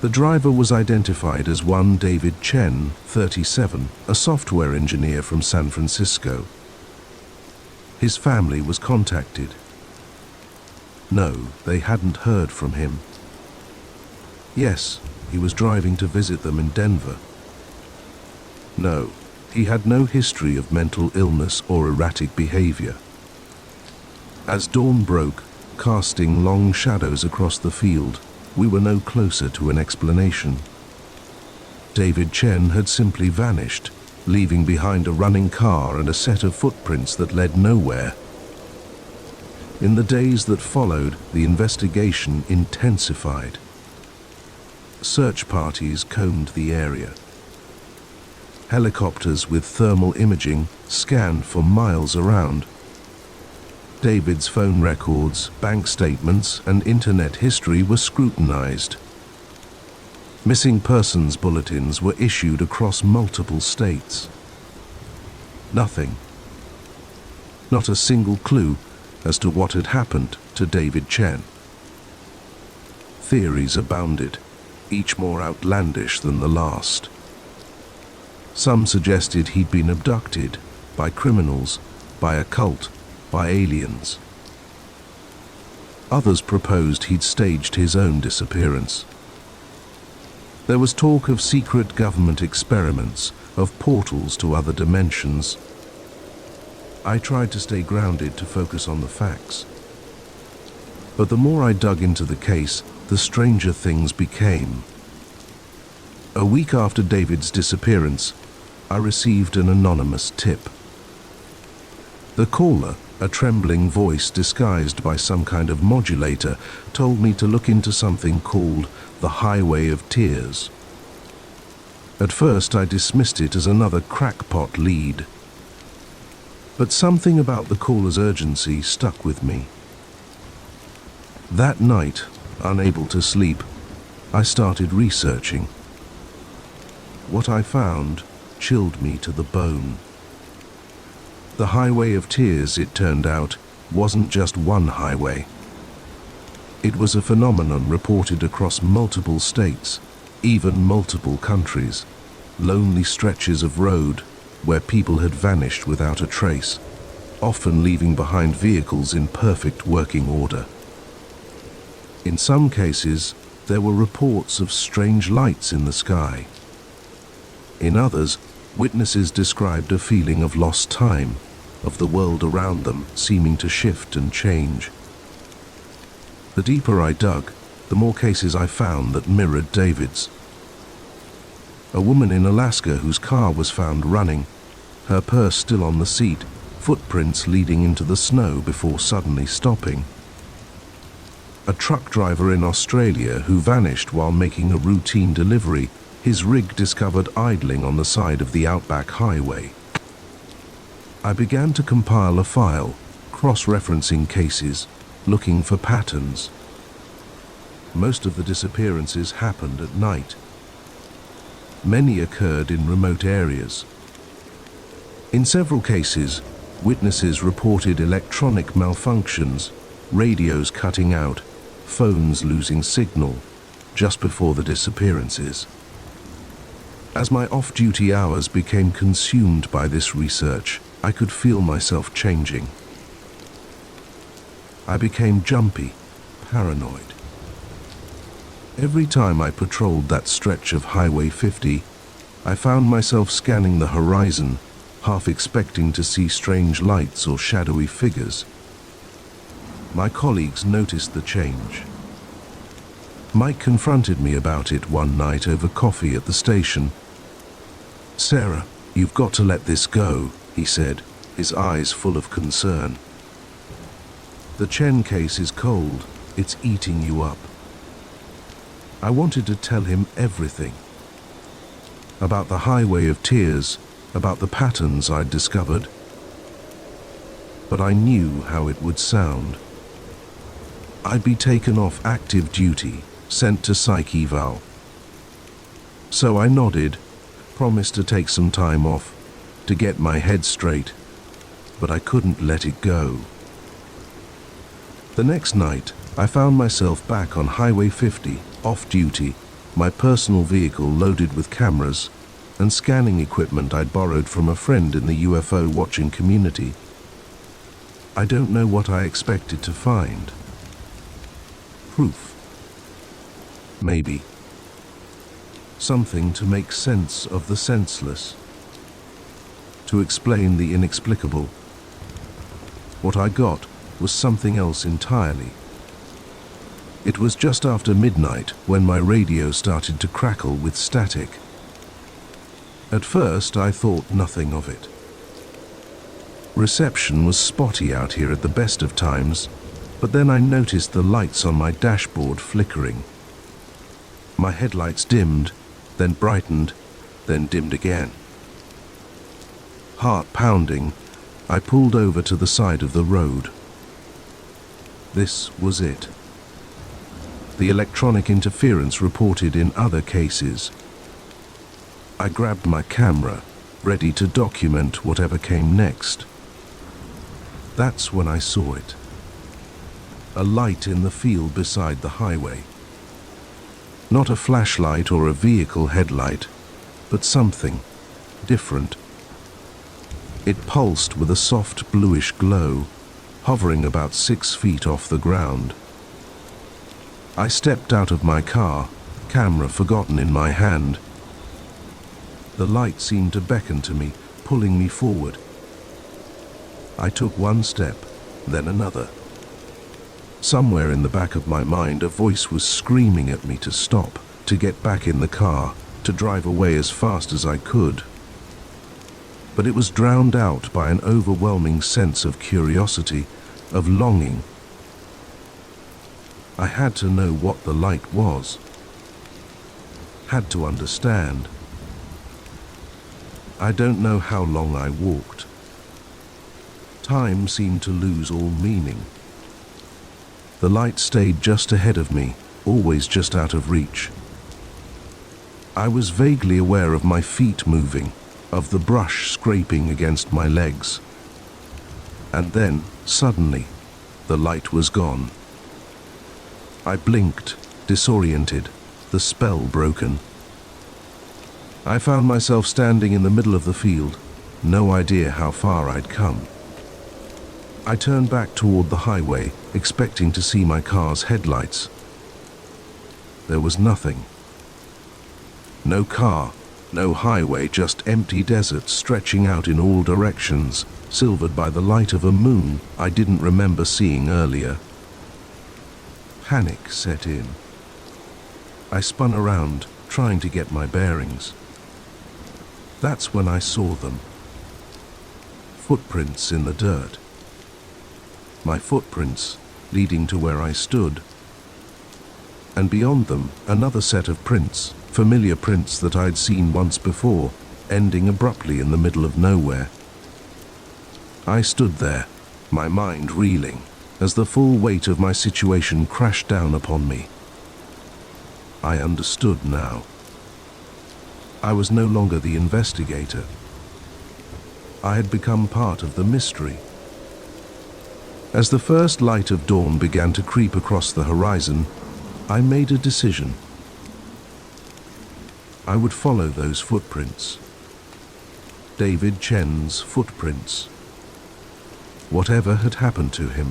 [SPEAKER 1] The driver was identified as one David Chen, 37, a software engineer from San Francisco. His family was contacted. No, they hadn't heard from him. Yes, he was driving to visit them in Denver. No, he had no history of mental illness or erratic behavior. As dawn broke, casting long shadows across the field, we were no closer to an explanation. David Chen had simply vanished, leaving behind a running car and a set of footprints that led nowhere. In the days that followed, the investigation intensified. Search parties combed the area. Helicopters with thermal imaging scanned for miles around. David's phone records, bank statements, and internet history were scrutinized. Missing persons bulletins were issued across multiple states. Nothing. Not a single clue as to what had happened to David Chen. Theories abounded, each more outlandish than the last. Some suggested he'd been abducted by criminals, by a cult, by aliens. Others proposed he'd staged his own disappearance. There was talk of secret government experiments, of portals to other dimensions. I tried to stay grounded to focus on the facts. But the more I dug into the case, the stranger things became. A week after David's disappearance, I received an anonymous tip. The caller, a trembling voice disguised by some kind of modulator, told me to look into something called the Highway of Tears. At first I dismissed it as another crackpot lead. But something about the caller's urgency stuck with me. That night, unable to sleep, I started researching. What I found chilled me to the bone. The Highway of Tears, it turned out, wasn't just one highway. It was a phenomenon reported across multiple states, even multiple countries, lonely stretches of road where people had vanished without a trace, often leaving behind vehicles in perfect working order. In some cases, there were reports of strange lights in the sky. In others, witnesses described a feeling of lost time, of the world around them seeming to shift and change. The deeper I dug, the more cases I found that mirrored David's. A woman in Alaska whose car was found running, her purse still on the seat, footprints leading into the snow before suddenly stopping. A truck driver in Australia who vanished while making a routine delivery, his rig discovered idling on the side of the outback highway. I began to compile a file, cross-referencing cases, looking for patterns. Most of the disappearances happened at night. Many occurred in remote areas. In several cases, witnesses reported electronic malfunctions, radios cutting out, phones losing signal, just before the disappearances. As my off-duty hours became consumed by this research, I could feel myself changing. I became jumpy, paranoid. Every time I patrolled that stretch of Highway 50, I found myself scanning the horizon, half expecting to see strange lights or shadowy figures. My colleagues noticed the change. Mike confronted me about it one night over coffee at the station. "Sarah, you've got to let this go," he said, his eyes full of concern. "The Chen case is cold. It's eating you up." I wanted to tell him everything. About the Highway of Tears, about the patterns I'd discovered. But I knew how it would sound. I'd be taken off active duty, sent to psych eval. So I nodded, promised to take some time off, to get my head straight, but I couldn't let it go. The next night, I found myself back on Highway 50, off duty, my personal vehicle loaded with cameras and scanning equipment I'd borrowed from a friend in the UFO watching community. I don't know what I expected to find. Proof. Maybe. Something to make sense of the senseless. To explain the inexplicable. What I got was something else entirely. It was just after midnight when my radio started to crackle with static. At first, I thought nothing of it. Reception was spotty out here at the best of times, but then I noticed the lights on my dashboard flickering. My headlights dimmed, then brightened, then dimmed again. Heart pounding, I pulled over to the side of the road. This was it. The electronic interference reported in other cases. I grabbed my camera, ready to document whatever came next. That's when I saw it. A light in the field beside the highway. Not a flashlight or a vehicle headlight, but something different. It pulsed with a soft bluish glow, hovering about 6 feet off the ground. I stepped out of my car, camera forgotten in my hand. The light seemed to beckon to me, pulling me forward. I took one step, then another. Somewhere in the back of my mind, a voice was screaming at me to stop, to get back in the car, to drive away as fast as I could. But it was drowned out by an overwhelming sense of curiosity, of longing. I had to know what the light was. Had to understand. I don't know how long I walked. Time seemed to lose all meaning. The light stayed just ahead of me, always just out of reach. I was vaguely aware of my feet moving, of the brush scraping against my legs. And then, suddenly, the light was gone. I blinked, disoriented, the spell broken. I found myself standing in the middle of the field, no idea how far I'd come. I turned back toward the highway, expecting to see my car's headlights. There was nothing. No car, no highway, just empty desert stretching out in all directions, silvered by the light of a moon I didn't remember seeing earlier. Panic set in. I spun around, trying to get my bearings. That's when I saw them. Footprints in the dirt. My footprints leading to where I stood. And beyond them, another set of prints, familiar prints that I'd seen once before, ending abruptly in the middle of nowhere. I stood there, my mind reeling, as the full weight of my situation crashed down upon me. I understood now. I was no longer the investigator. I had become part of the mystery. As the first light of dawn began to creep across the horizon, I made a decision. I would follow those footprints. David Chen's footprints. Whatever had happened to him.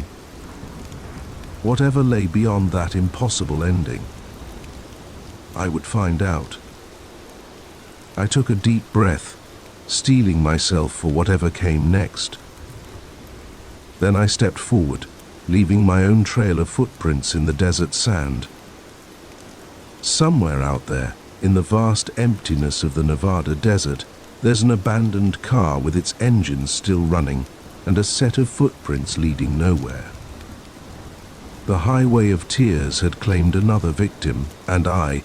[SPEAKER 1] Whatever lay beyond that impossible ending. I would find out. I took a deep breath, steeling myself for whatever came next. Then I stepped forward, leaving my own trail of footprints in the desert sand. Somewhere out there, in the vast emptiness of the Nevada desert, there's an abandoned car with its engines still running and a set of footprints leading nowhere. The highway of tears had claimed another victim, and I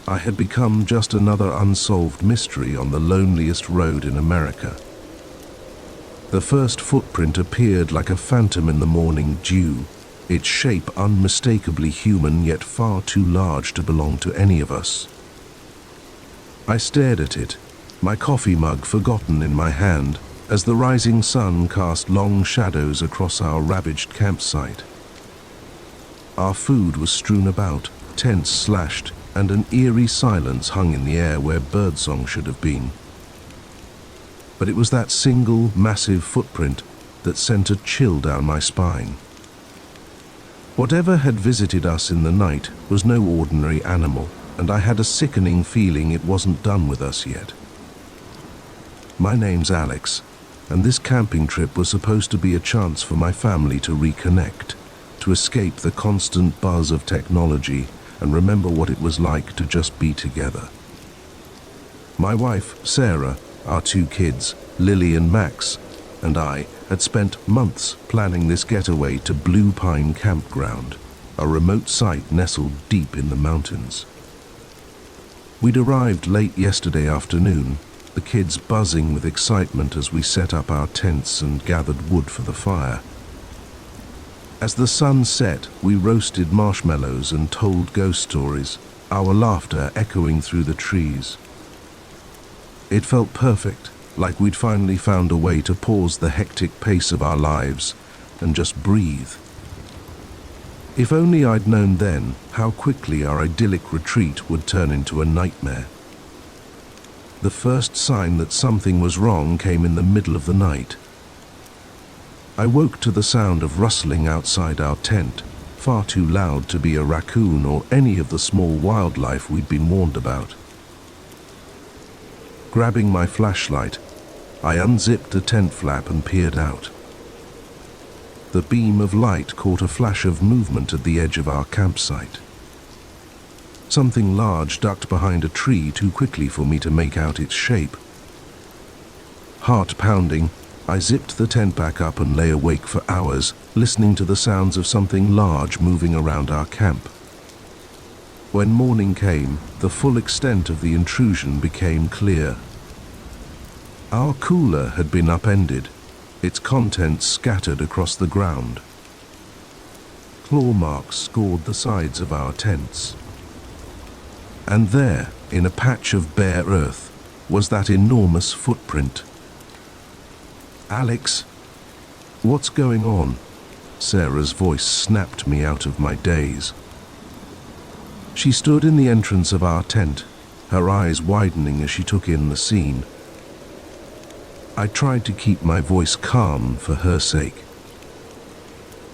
[SPEAKER 1] had become just another unsolved mystery on the loneliest road in America. The first footprint appeared like a phantom in the morning dew, its shape unmistakably human yet far too large to belong to any of us. I stared at it, my coffee mug forgotten in my hand, as the rising sun cast long shadows across our ravaged campsite. Our food was strewn about, tents slashed, and an eerie silence hung in the air where birdsong should have been. But it was that single, massive footprint that sent a chill down my spine. Whatever had visited us in the night was no ordinary animal, and I had a sickening feeling it wasn't done with us yet. My name's Alex, and this camping trip was supposed to be a chance for my family to reconnect, to escape the constant buzz of technology and remember what it was like to just be together. My wife, Sarah, our 2 kids, Lily and Max, and I had spent months planning this getaway to Blue Pine Campground, a remote site nestled deep in the mountains. We'd arrived late yesterday afternoon, the kids buzzing with excitement as we set up our tents and gathered wood for the fire. As the sun set, we roasted marshmallows and told ghost stories, our laughter echoing through the trees. It felt perfect, like we'd finally found a way to pause the hectic pace of our lives and just breathe. If only I'd known then how quickly our idyllic retreat would turn into a nightmare. The first sign that something was wrong came in the middle of the night. I woke to the sound of rustling outside our tent, far too loud to be a raccoon or any of the small wildlife we'd been warned about. Grabbing my flashlight, I unzipped the tent flap and peered out. The beam of light caught a flash of movement at the edge of our campsite. Something large ducked behind a tree too quickly for me to make out its shape. Heart pounding, I zipped the tent back up and lay awake for hours, listening to the sounds of something large moving around our camp. When morning came, the full extent of the intrusion became clear. Our cooler had been upended, its contents scattered across the ground. Claw marks scored the sides of our tents. And there, in a patch of bare earth, was that enormous footprint. "Alex, what's going on?" Sarah's voice snapped me out of my daze. She stood in the entrance of our tent, her eyes widening as she took in the scene. I tried to keep my voice calm for her sake.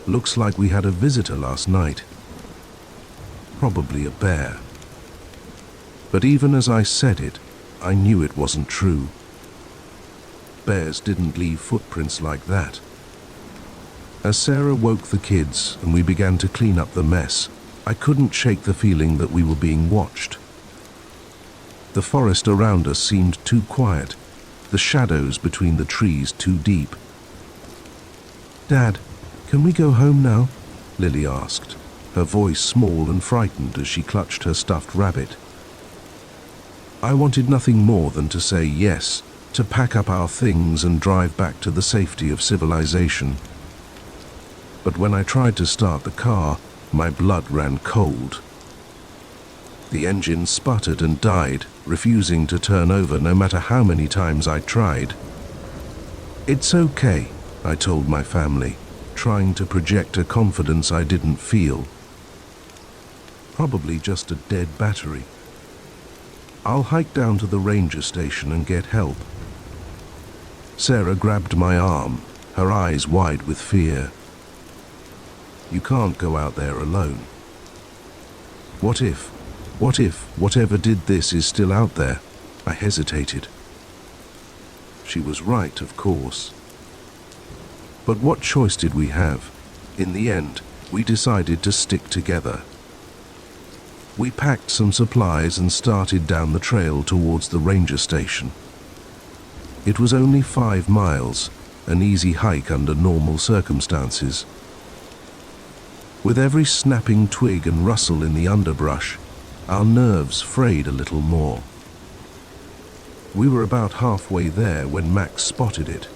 [SPEAKER 1] "Looks like we had a visitor last night. Probably a bear." But even as I said it, I knew it wasn't true. Bears didn't leave footprints like that. As Sarah woke the kids and we began to clean up the mess, I couldn't shake the feeling that we were being watched. The forest around us seemed too quiet, the shadows between the trees too deep. "Dad, can we go home now?" Lily asked, her voice small and frightened as she clutched her stuffed rabbit. I wanted nothing more than to say yes, to pack up our things and drive back to the safety of civilization. But when I tried to start the car, my blood ran cold. The engine sputtered and died, refusing to turn over no matter how many times I tried. "It's okay," I told my family, trying to project a confidence I didn't feel. "Probably just a dead battery. I'll hike down to the ranger station and get help." Sarah grabbed my arm, her eyes wide with fear. "You can't go out there alone. What if whatever did this is still out there?" I hesitated. She was right, of course. But what choice did we have? In the end, we decided to stick together. We packed some supplies and started down the trail towards the ranger station. It was only 5 miles, an easy hike under normal circumstances. With every snapping twig and rustle in the underbrush, our nerves frayed a little more. We were about halfway there when Max spotted it.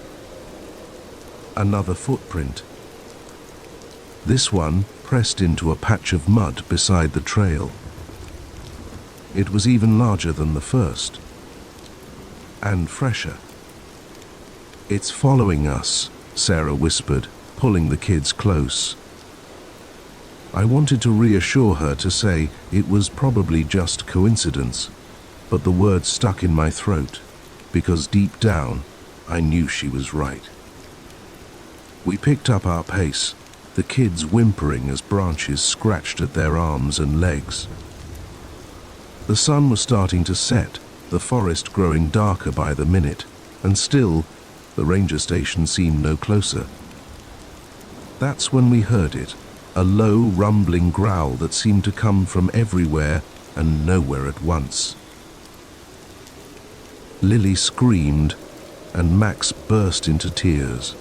[SPEAKER 1] Another footprint. This one pressed into a patch of mud beside the trail. It was even larger than the first, and fresher. "It's following us," Sarah whispered, pulling the kids close. I wanted to reassure her, to say it was probably just coincidence, but the words stuck in my throat, because deep down, I knew she was right. We picked up our pace, the kids whimpering as branches scratched at their arms and legs. The sun was starting to set, the forest growing darker by the minute, and still, the ranger station seemed no closer. That's when we heard it, a low, rumbling growl that seemed to come from everywhere and nowhere at once. Lily screamed, and Max burst into tears.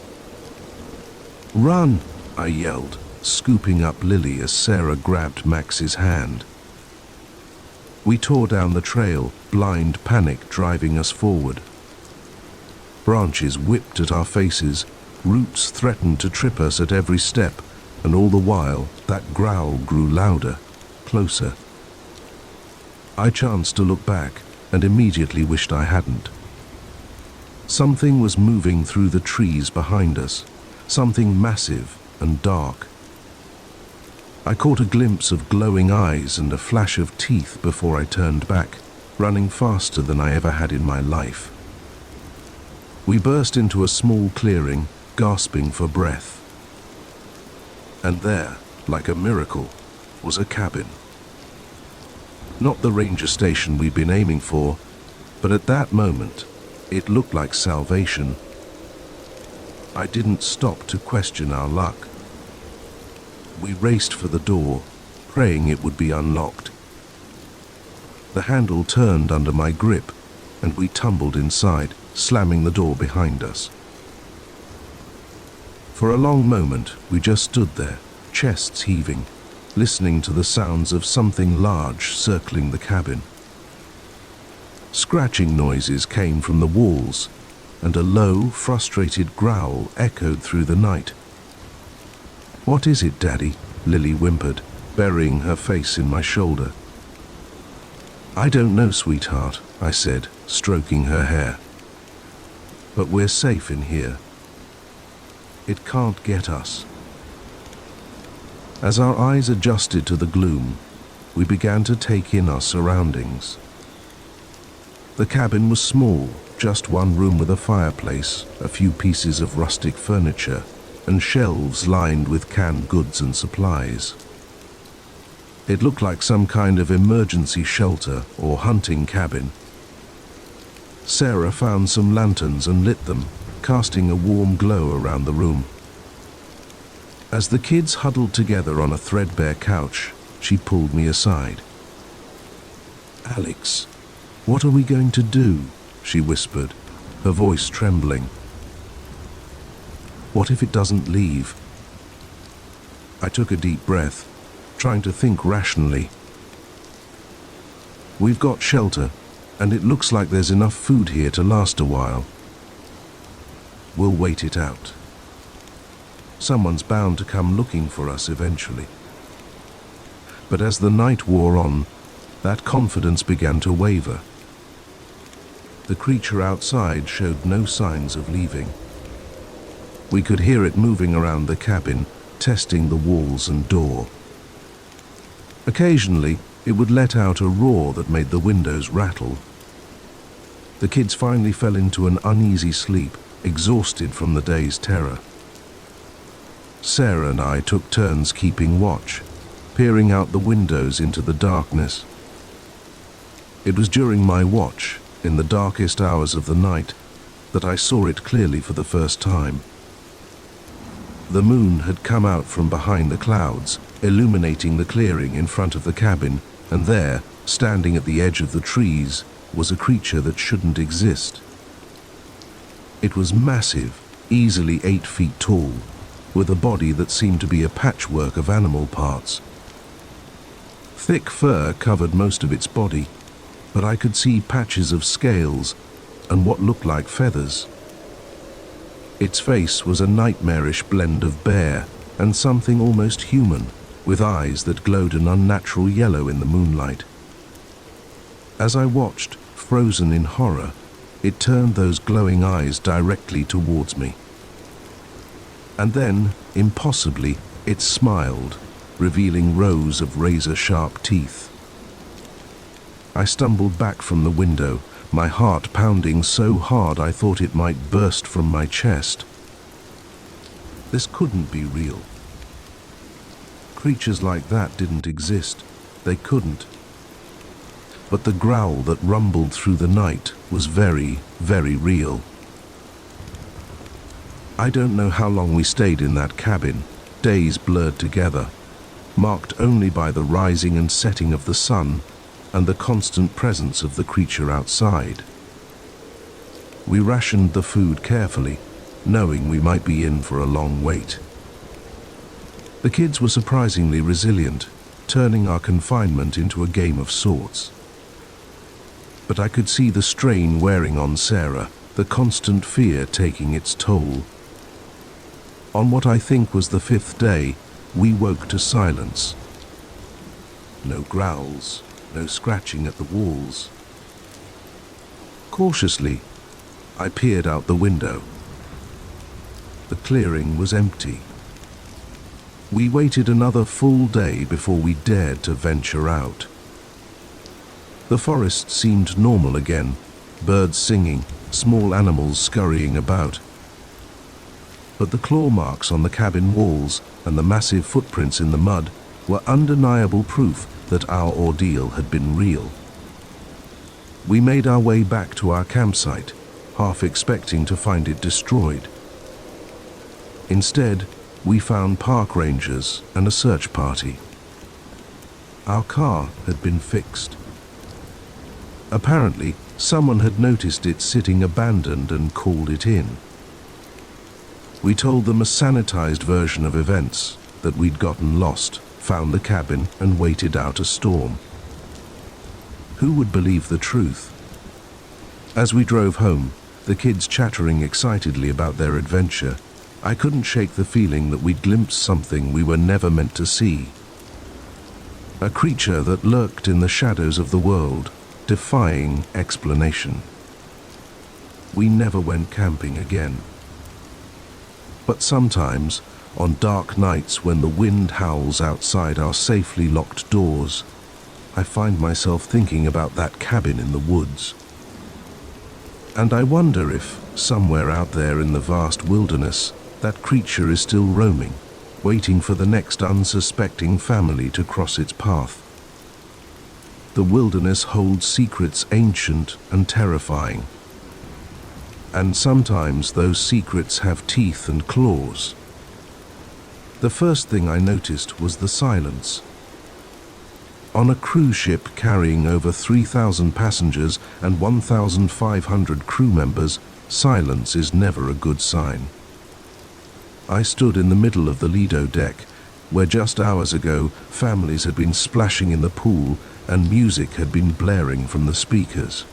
[SPEAKER 1] "Run!" I yelled, scooping up Lily as Sarah grabbed Max's hand. We tore down the trail, blind panic driving us forward. Branches whipped at our faces, roots threatened to trip us at every step, and all the while, that growl grew louder, closer. I chanced to look back, and immediately wished I hadn't. Something was moving through the trees behind us, something massive and dark. I caught a glimpse of glowing eyes and a flash of teeth before I turned back, running faster than I ever had in my life. We burst into a small clearing, gasping for breath. And there, like a miracle, was a cabin. Not the ranger station we'd been aiming for, but at that moment, it looked like salvation. I didn't stop to question our luck. We raced for the door, praying it would be unlocked. The handle turned under my grip, and we tumbled inside, slamming the door behind us. For a long moment, we just stood there, chests heaving, listening to the sounds of something large circling the cabin. Scratching noises came from the walls, and a low, frustrated growl echoed through the night. "What is it, Daddy?" Lily whimpered, burying her face in my shoulder. "I don't know, sweetheart," I said, stroking her hair. "But we're safe in here. It can't get us." As our eyes adjusted to the gloom, we began to take in our surroundings. The cabin was small, just one room with a fireplace, a few pieces of rustic furniture, and shelves lined with canned goods and supplies. It looked like some kind of emergency shelter or hunting cabin. Sarah found some lanterns and lit them, casting a warm glow around the room. As the kids huddled together on a threadbare couch, she pulled me aside. "Alex, what are we going to do?" she whispered, her voice trembling. "What if it doesn't leave?" I took a deep breath, trying to think rationally. "We've got shelter, and it looks like there's enough food here to last a while. We'll wait it out. Someone's bound to come looking for us eventually." But as the night wore on, that confidence began to waver. The creature outside showed no signs of leaving. We could hear it moving around the cabin, testing the walls and door. Occasionally, it would let out a roar that made the windows rattle. The kids finally fell into an uneasy sleep, exhausted from the day's terror. Sarah and I took turns keeping watch, peering out the windows into the darkness. It was during my watch, in the darkest hours of the night, that I saw it clearly for the first time. The moon had come out from behind the clouds, illuminating the clearing in front of the cabin, and there, standing at the edge of the trees, was a creature that shouldn't exist. It was massive, easily 8 feet tall, with a body that seemed to be a patchwork of animal parts. Thick fur covered most of its body, but I could see patches of scales and what looked like feathers. Its face was a nightmarish blend of bear and something almost human, with eyes that glowed an unnatural yellow in the moonlight. As I watched, frozen in horror, it turned those glowing eyes directly towards me. And then, impossibly, it smiled, revealing rows of razor-sharp teeth. I stumbled back from the window, my heart pounding so hard I thought it might burst from my chest. This couldn't be real. Creatures like that didn't exist. They couldn't. But the growl that rumbled through the night was very, very real. I don't know how long we stayed in that cabin, days blurred together, marked only by the rising and setting of the sun and the constant presence of the creature outside. We rationed the food carefully, knowing we might be in for a long wait. The kids were surprisingly resilient, turning our confinement into a game of sorts. But I could see the strain wearing on Sarah, the constant fear taking its toll. On what I think was the 5th day, we woke to silence. No growls, no scratching at the walls. Cautiously, I peered out the window. The clearing was empty. We waited another full day before we dared to venture out. The forest seemed normal again, birds singing, small animals scurrying about. But the claw marks on the cabin walls and the massive footprints in the mud were undeniable proof that our ordeal had been real. We made our way back to our campsite, half expecting to find it destroyed. Instead, we found park rangers and a search party. Our car had been fixed. Apparently, someone had noticed it sitting abandoned and called it in. We told them a sanitized version of events, that we'd gotten lost, found the cabin, and waited out a storm. Who would believe the truth? As we drove home, the kids chattering excitedly about their adventure, I couldn't shake the feeling that we'd glimpsed something we were never meant to see. A creature that lurked in the shadows of the world, defying explanation. We never went camping again. But sometimes, on dark nights when the wind howls outside our safely locked doors, I find myself thinking about that cabin in the woods. And I wonder if, somewhere out there in the vast wilderness, that creature is still roaming, waiting for the next unsuspecting family to cross its path. The wilderness holds secrets ancient and terrifying. And sometimes those secrets have teeth and claws. The first thing I noticed was the silence. On a cruise ship carrying over 3,000 passengers and 1,500 crew members, silence is never a good sign. I stood in the middle of the Lido deck, where just hours ago families had been splashing in the pool and music had been blaring from the speakers.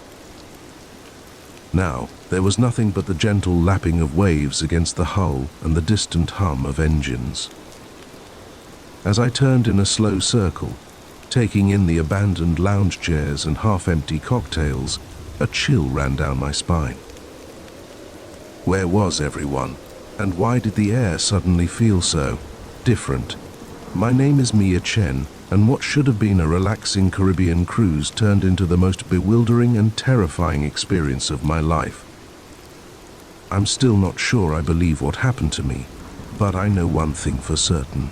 [SPEAKER 1] Now, there was nothing but the gentle lapping of waves against the hull and the distant hum of engines. As I turned in a slow circle, taking in the abandoned lounge chairs and half-empty cocktails, a chill ran down my spine. Where was everyone? And why did the air suddenly feel so different? My name is Mia Chen, and what should have been a relaxing Caribbean cruise turned into the most bewildering and terrifying experience of my life. I'm still not sure I believe what happened to me, but I know one thing for certain.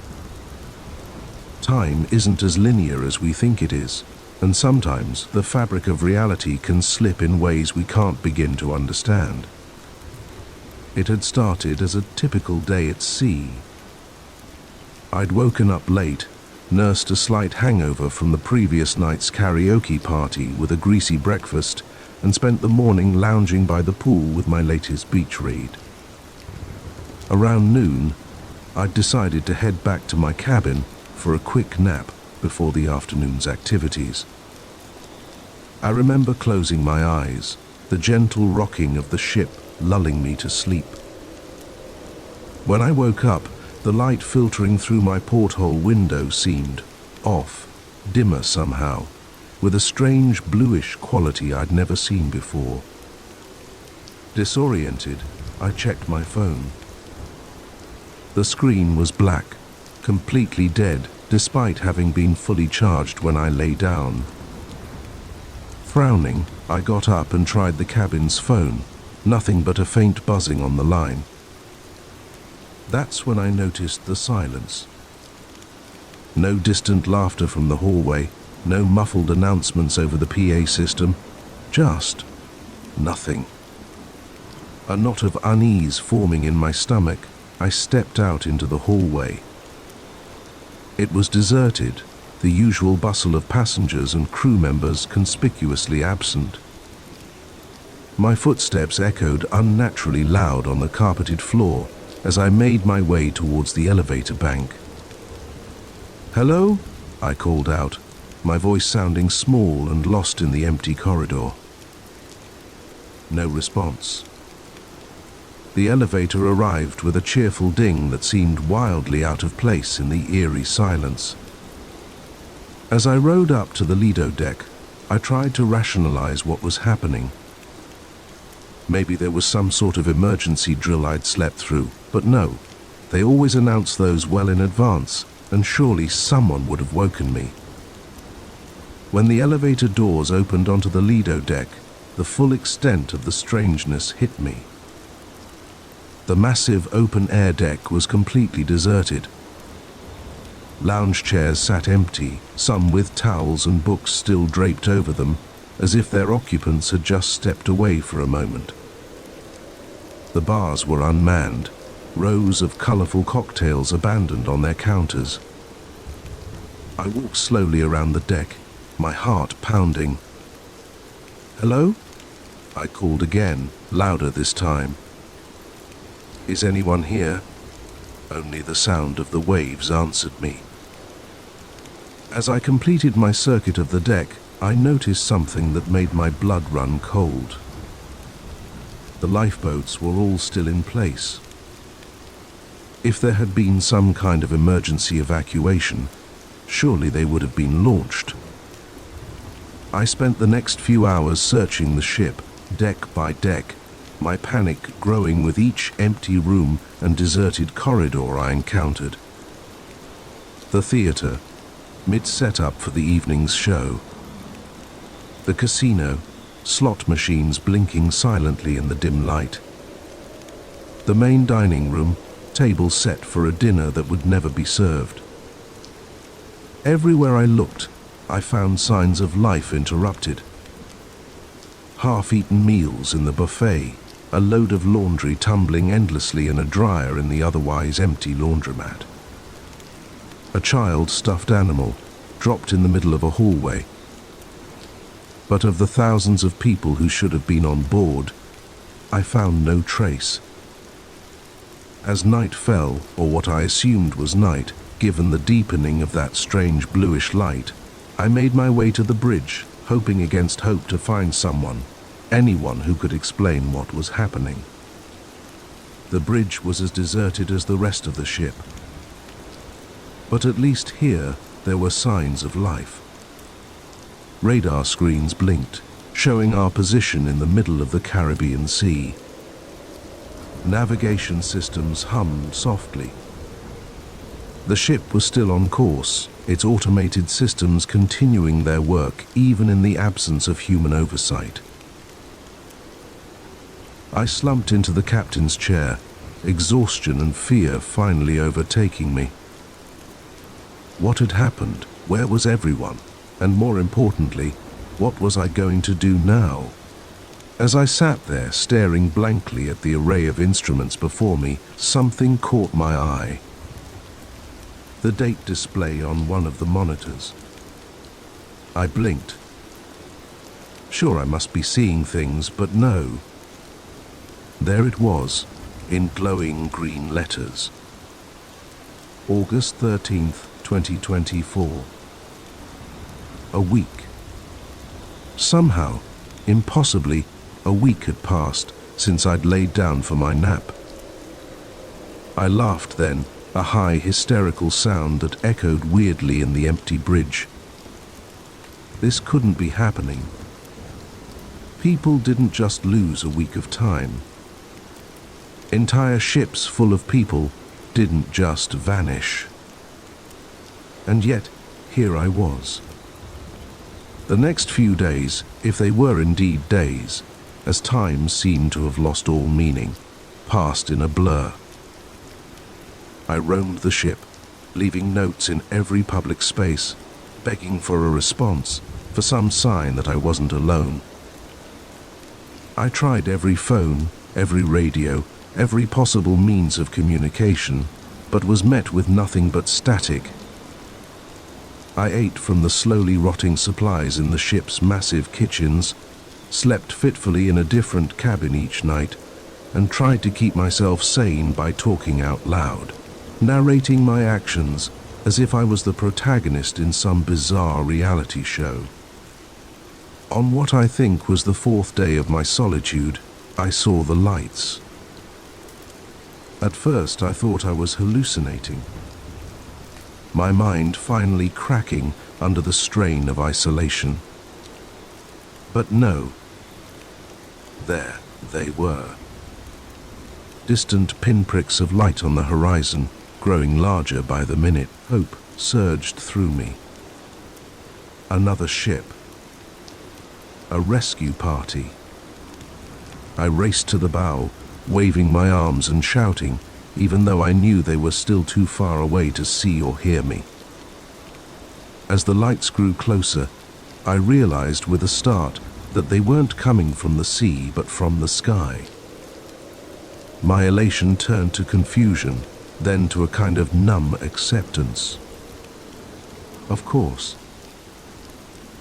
[SPEAKER 1] Time isn't as linear as we think it is, and sometimes the fabric of reality can slip in ways we can't begin to understand. It had started as a typical day at sea. I'd woken up late, nursed a slight hangover from the previous night's karaoke party with a greasy breakfast, and spent the morning lounging by the pool with my latest beach read. Around noon, I'd decided to head back to my cabin for a quick nap before the afternoon's activities. I remember closing my eyes, the gentle rocking of the ship lulling me to sleep. When I woke up, the light filtering through my porthole window seemed off, dimmer somehow, with a strange bluish quality I'd never seen before. Disoriented, I checked my phone. The screen was black, completely dead, despite having been fully charged when I lay down. Frowning, I got up and tried the cabin's phone. Nothing but a faint buzzing on the line. That's when I noticed the silence. No distant laughter from the hallway, no muffled announcements over the PA system, just nothing. A knot of unease forming in my stomach, I stepped out into the hallway. It was deserted, the usual bustle of passengers and crew members conspicuously absent. My footsteps echoed unnaturally loud on the carpeted floor as I made my way towards the elevator bank. "Hello?" I called out, my voice sounding small and lost in the empty corridor. No response. The elevator arrived with a cheerful ding that seemed wildly out of place in the eerie silence. As I rode up to the Lido deck, I tried to rationalize what was happening. Maybe there was some sort of emergency drill I'd slept through, but no. They always announce those well in advance, and surely someone would have woken me. When the elevator doors opened onto the Lido deck, the full extent of the strangeness hit me. The massive open-air deck was completely deserted. Lounge chairs sat empty, some with towels and books still draped over them, as if their occupants had just stepped away for a moment. The bars were unmanned, rows of colorful cocktails abandoned on their counters. I walked slowly around the deck, my heart pounding. "Hello?" I called again, louder this time. "Is anyone here?" Only the sound of the waves answered me. As I completed my circuit of the deck, I noticed something that made my blood run cold. The lifeboats were all still in place. If there had been some kind of emergency evacuation, surely they would have been launched. I spent the next few hours searching the ship, deck by deck, my panic growing with each empty room and deserted corridor I encountered. The theater, mid-setup for the evening's show. The casino, slot machines blinking silently in the dim light. The main dining room, table set for a dinner that would never be served. Everywhere I looked, I found signs of life interrupted. Half-eaten meals in the buffet, a load of laundry tumbling endlessly in a dryer in the otherwise empty laundromat. A child stuffed animal, dropped in the middle of a hallway. But of the thousands of people who should have been on board, I found no trace. As night fell, or what I assumed was night, given the deepening of that strange bluish light, I made my way to the bridge, hoping against hope to find someone, anyone who could explain what was happening. The bridge was as deserted as the rest of the ship. But at least here, there were signs of life. Radar screens blinked, showing our position in the middle of the Caribbean Sea. Navigation systems hummed softly. The ship was still on course, its automated systems continuing their work even in the absence of human oversight. I slumped into the captain's chair, exhaustion and fear finally overtaking me. What had happened? Where was everyone? And more importantly, what was I going to do now? As I sat there staring blankly at the array of instruments before me, something caught my eye. The date display on one of the monitors. I blinked. Sure, I must be seeing things, but no. There it was, in glowing green letters. August 13th, 2024. A week. Somehow, impossibly, a week had passed since I'd laid down for my nap. I laughed then, a high, hysterical sound that echoed weirdly in the empty bridge. This couldn't be happening. People didn't just lose a week of time. Entire ships full of people didn't just vanish. And yet, here I was. The next few days, if they were indeed days, as time seemed to have lost all meaning, passed in a blur. I roamed the ship, leaving notes in every public space, begging for a response, for some sign that I wasn't alone. I tried every phone, every radio, every possible means of communication, but was met with nothing but static. I ate from the slowly rotting supplies in the ship's massive kitchens, slept fitfully in a different cabin each night, and tried to keep myself sane by talking out loud, narrating my actions as if I was the protagonist in some bizarre reality show. On what I think was the fourth day of my solitude, I saw the lights. At first I thought I was hallucinating, my mind finally cracking under the strain of isolation. But no, there they were. Distant pinpricks of light on the horizon, growing larger by the minute. Hope surged through me. Another ship. A rescue party. I raced to the bow, waving my arms and shouting, even though I knew they were still too far away to see or hear me. As the lights grew closer, I realized with a start that they weren't coming from the sea but from the sky. My elation turned to confusion, then to a kind of numb acceptance. Of course.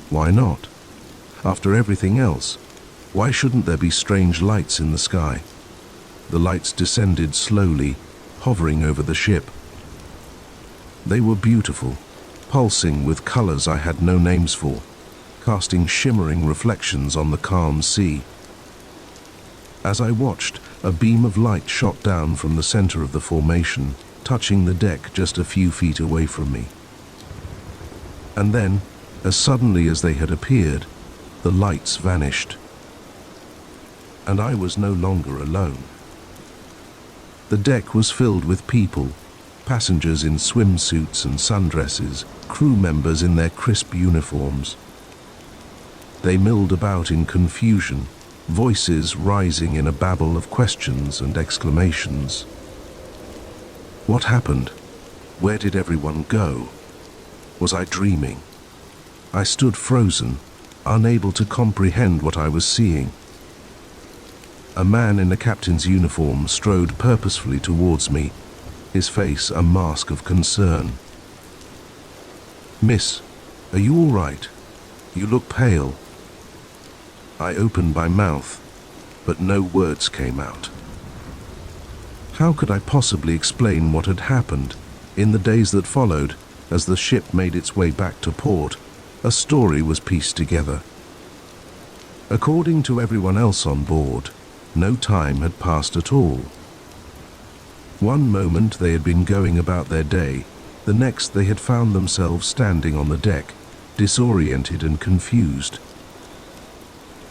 [SPEAKER 1] Why not? After everything else, why shouldn't there be strange lights in the sky? The lights descended slowly, hovering over the ship. They were beautiful, pulsing with colors I had no names for, casting shimmering reflections on the calm sea. As I watched, a beam of light shot down from the center of the formation, touching the deck just a few feet away from me. And then, as suddenly as they had appeared, the lights vanished. And I was no longer alone. The deck was filled with people, passengers in swimsuits and sundresses, crew members in their crisp uniforms. They milled about in confusion, voices rising in a babble of questions and exclamations. What happened? Where did everyone go? Was I dreaming? I stood frozen, unable to comprehend what I was seeing. A man in a captain's uniform strode purposefully towards me, his face a mask of concern. "Miss, are you all right? You look pale." I opened my mouth, but no words came out. How could I possibly explain what had happened? In the days that followed, as the ship made its way back to port, a story was pieced together. According to everyone else on board, no time had passed at all. One moment they had been going about their day, the next they had found themselves standing on the deck, disoriented and confused.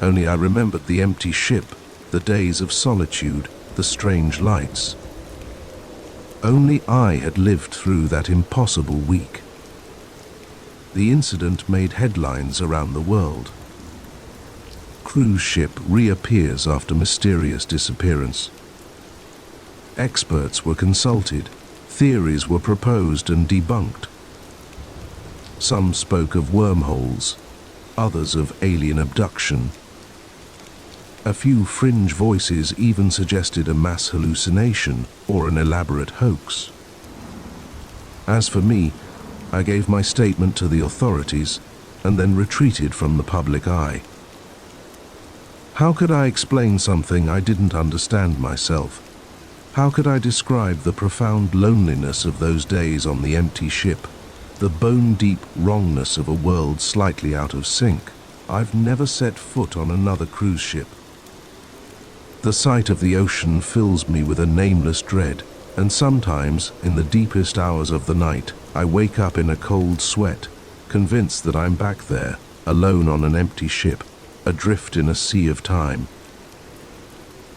[SPEAKER 1] Only I remembered the empty ship, the days of solitude, the strange lights. Only I had lived through that impossible week. The incident made headlines around the world. Cruise ship reappears after mysterious disappearance. Experts were consulted, theories were proposed and debunked. Some spoke of wormholes, others of alien abduction. A few fringe voices even suggested a mass hallucination or an elaborate hoax. As for me, I gave my statement to the authorities and then retreated from the public eye. How could I explain something I didn't understand myself? How could I describe the profound loneliness of those days on the empty ship, the bone-deep wrongness of a world slightly out of sync? I've never set foot on another cruise ship. The sight of the ocean fills me with a nameless dread, and sometimes, in the deepest hours of the night, I wake up in a cold sweat, convinced that I'm back there, alone on an empty ship, adrift in a sea of time.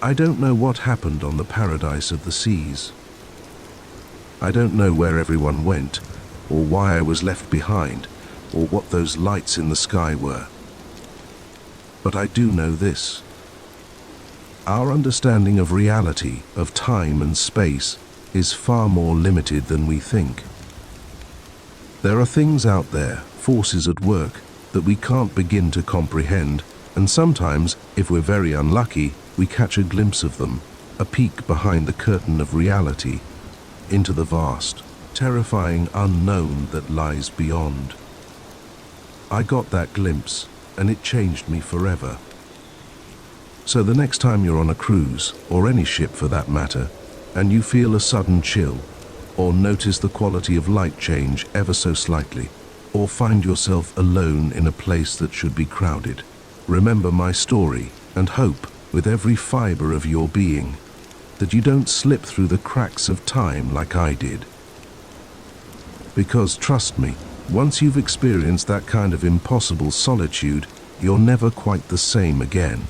[SPEAKER 1] I don't know what happened on the paradise of the seas. I don't know where everyone went, or why I was left behind, or what those lights in the sky were. But I do know this. Our understanding of reality, of time and space, is far more limited than we think. There are things out there, forces at work, that we can't begin to comprehend, and sometimes, if we're very unlucky, we catch a glimpse of them, a peek behind the curtain of reality, into the vast, terrifying unknown that lies beyond. I got that glimpse, and it changed me forever. So the next time you're on a cruise, or any ship for that matter, and you feel a sudden chill, or notice the quality of light change ever so slightly, or find yourself alone in a place that should be crowded, remember my story and hope with every fiber of your being that you don't slip through the cracks of time like I did. Because trust me, once you've experienced that kind of impossible solitude, you're never quite the same again.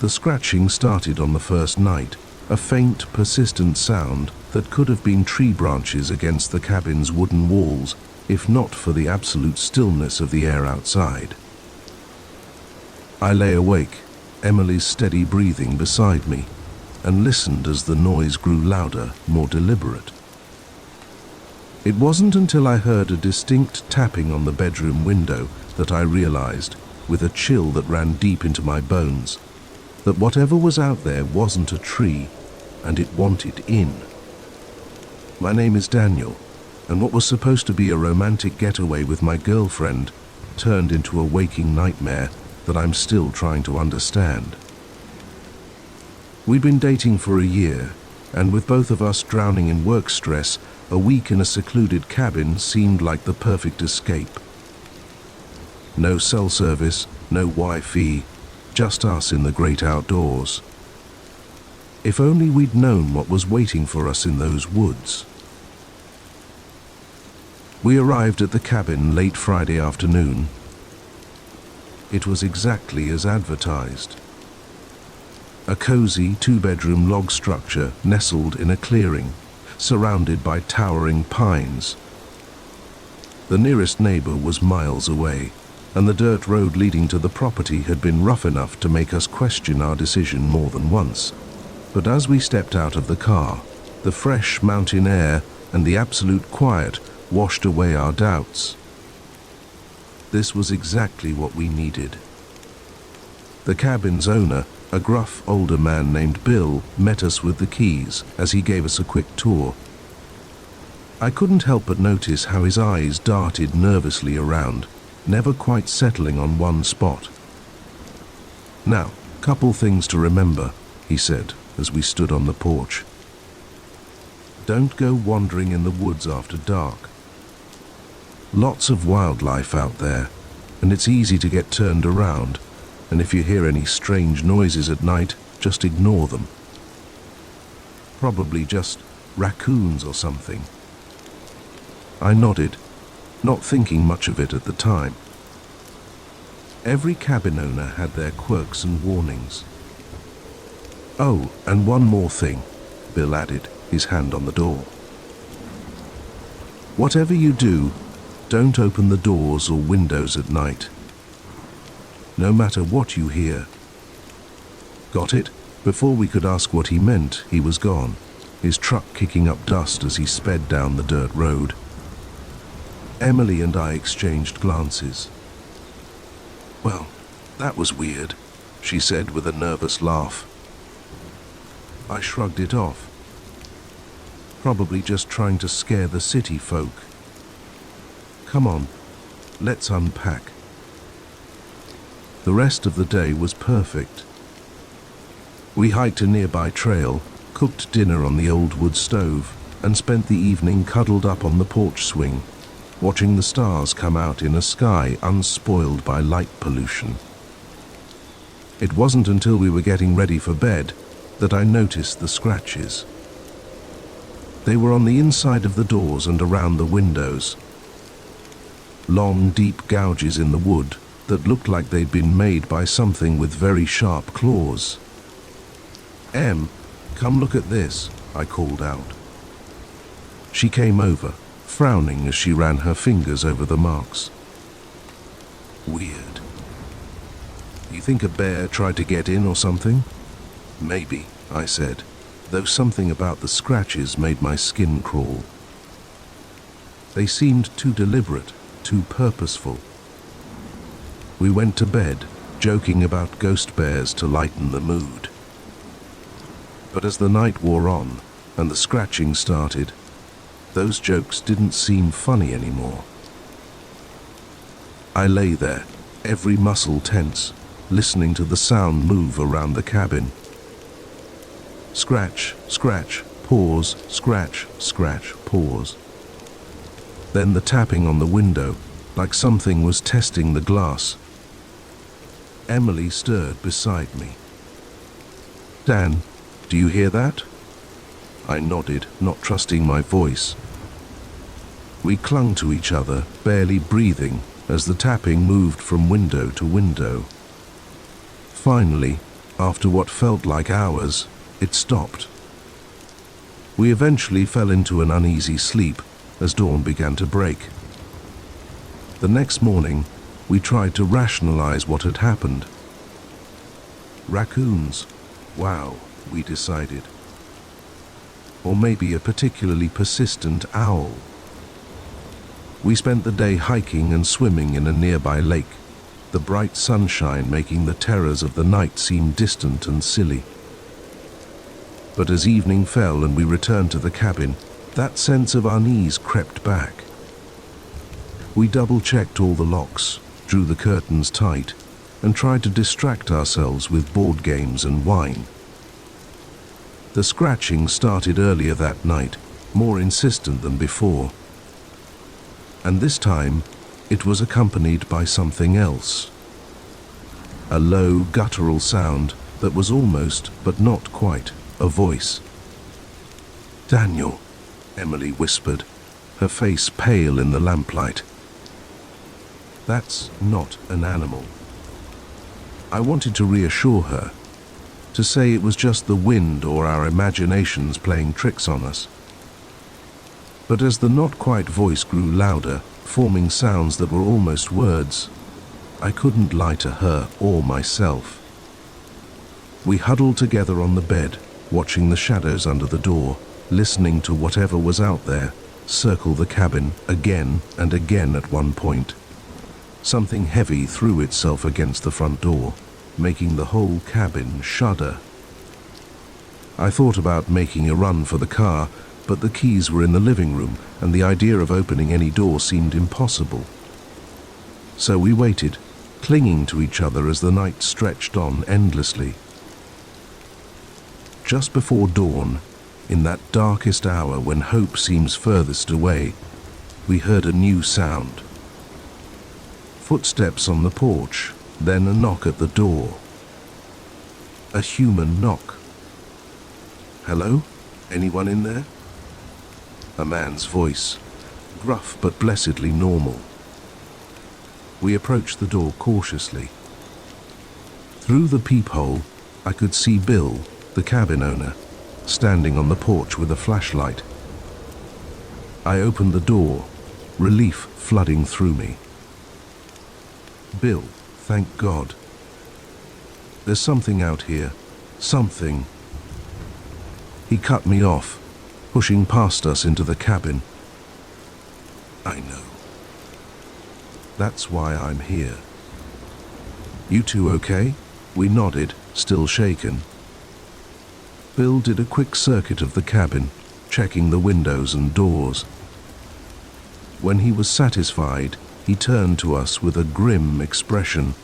[SPEAKER 1] The scratching started on the first night, a faint, persistent sound that could have been tree branches against the cabin's wooden walls, if not for the absolute stillness of the air outside. I lay awake, Emily's steady breathing beside me, and listened as the noise grew louder, more deliberate. It wasn't until I heard a distinct tapping on the bedroom window that I realized, with a chill that ran deep into my bones, that whatever was out there wasn't a tree, and it wanted in. My name is Daniel, and what was supposed to be a romantic getaway with my girlfriend turned into a waking nightmare that I'm still trying to understand. We'd been dating for a year, and with both of us drowning in work stress, a week in a secluded cabin seemed like the perfect escape. No cell service, no Wi-Fi, just us in the great outdoors. If only we'd known what was waiting for us in those woods. We arrived at the cabin late Friday afternoon. It was exactly as advertised. A cozy two-bedroom log structure nestled in a clearing, surrounded by towering pines. The nearest neighbor was miles away, and the dirt road leading to the property had been rough enough to make us question our decision more than once. But as we stepped out of the car, the fresh mountain air and the absolute quiet washed away our doubts. This was exactly what we needed. The cabin's owner, a gruff older man named Bill, met us with the keys as he gave us a quick tour. I couldn't help but notice how his eyes darted nervously around, never quite settling on one spot. "Now, couple things to remember," he said as we stood on the porch. "Don't go wandering in the woods after dark. Lots of wildlife out there, and it's easy to get turned around, and if you hear any strange noises at night, just ignore them. Probably just raccoons or something." I nodded, not thinking much of it at the time. Every cabin owner had their quirks and warnings. "Oh, and one more thing," Bill added, his hand on the door. "Whatever you do, don't open the doors or windows at night. No matter what you hear." Got it? Before we could ask what he meant, he was gone, his truck kicking up dust as he sped down the dirt road. Emily and I exchanged glances. "Well, that was weird," she said with a nervous laugh. I shrugged it off. Probably just trying to scare the city folk. "Come on, let's unpack." The rest of the day was perfect. We hiked a nearby trail, cooked dinner on the old wood stove, and spent the evening cuddled up on the porch swing, watching the stars come out in a sky unspoiled by light pollution. It wasn't until we were getting ready for bed that I noticed the scratches. They were on the inside of the doors and around the windows. Long, deep gouges in the wood, that looked like they'd been made by something with very sharp claws. "Em, come look at this," I called out. She came over, frowning as she ran her fingers over the marks. "Weird. You think a bear tried to get in or something?" "Maybe," I said, though something about the scratches made my skin crawl. They seemed too deliberate, too purposeful. We went to bed, joking about ghost bears to lighten the mood. But as the night wore on and the scratching started, those jokes didn't seem funny anymore. I lay there, every muscle tense, listening to the sound move around the cabin. Scratch, scratch, pause, scratch, scratch, pause. Then the tapping on the window, like something was testing the glass. Emily stirred beside me. "Dan, do you hear that?" I nodded, not trusting my voice. We clung to each other, barely breathing, as the tapping moved from window to window. Finally, after what felt like hours, it stopped. We eventually fell into an uneasy sleep as dawn began to break. The next morning, we tried to rationalize what had happened. Raccoons. Wow, we decided. Or maybe a particularly persistent owl. We spent the day hiking and swimming in a nearby lake, the bright sunshine making the terrors of the night seem distant and silly. But as evening fell and we returned to the cabin, that sense of unease crept back. We double-checked all the locks, drew the curtains tight, and tried to distract ourselves with board games and wine. The scratching started earlier that night, more insistent than before. And this time, it was accompanied by something else. A low, guttural sound that was almost, but not quite, a voice. "Daniel," Emily whispered, her face pale in the lamplight. "That's not an animal." I wanted to reassure her, to say it was just the wind or our imaginations playing tricks on us. But as the not-quite voice grew louder, forming sounds that were almost words, I couldn't lie to her or myself. We huddled together on the bed, watching the shadows under the door, listening to whatever was out there circle the cabin again and again at one point. Something heavy threw itself against the front door, making the whole cabin shudder. I thought about making a run for the car, but the keys were in the living room, and the idea of opening any door seemed impossible. So we waited, clinging to each other as the night stretched on endlessly. Just before dawn, in that darkest hour when hope seems furthest away, we heard a new sound. Footsteps on the porch, then a knock at the door. A human knock. "Hello? Anyone in there?" A man's voice, gruff but blessedly normal. We approached the door cautiously. Through the peephole, I could see Bill, the cabin owner, standing on the porch with a flashlight. I opened the door, relief flooding through me. "Bill, thank God. There's something out here. Something." He cut me off, pushing past us into the cabin. "I know. That's why I'm here." "You two okay?" We nodded, still shaken. Bill did a quick circuit of the cabin, checking the windows and doors. When he was satisfied, he turned to us with a grim expression.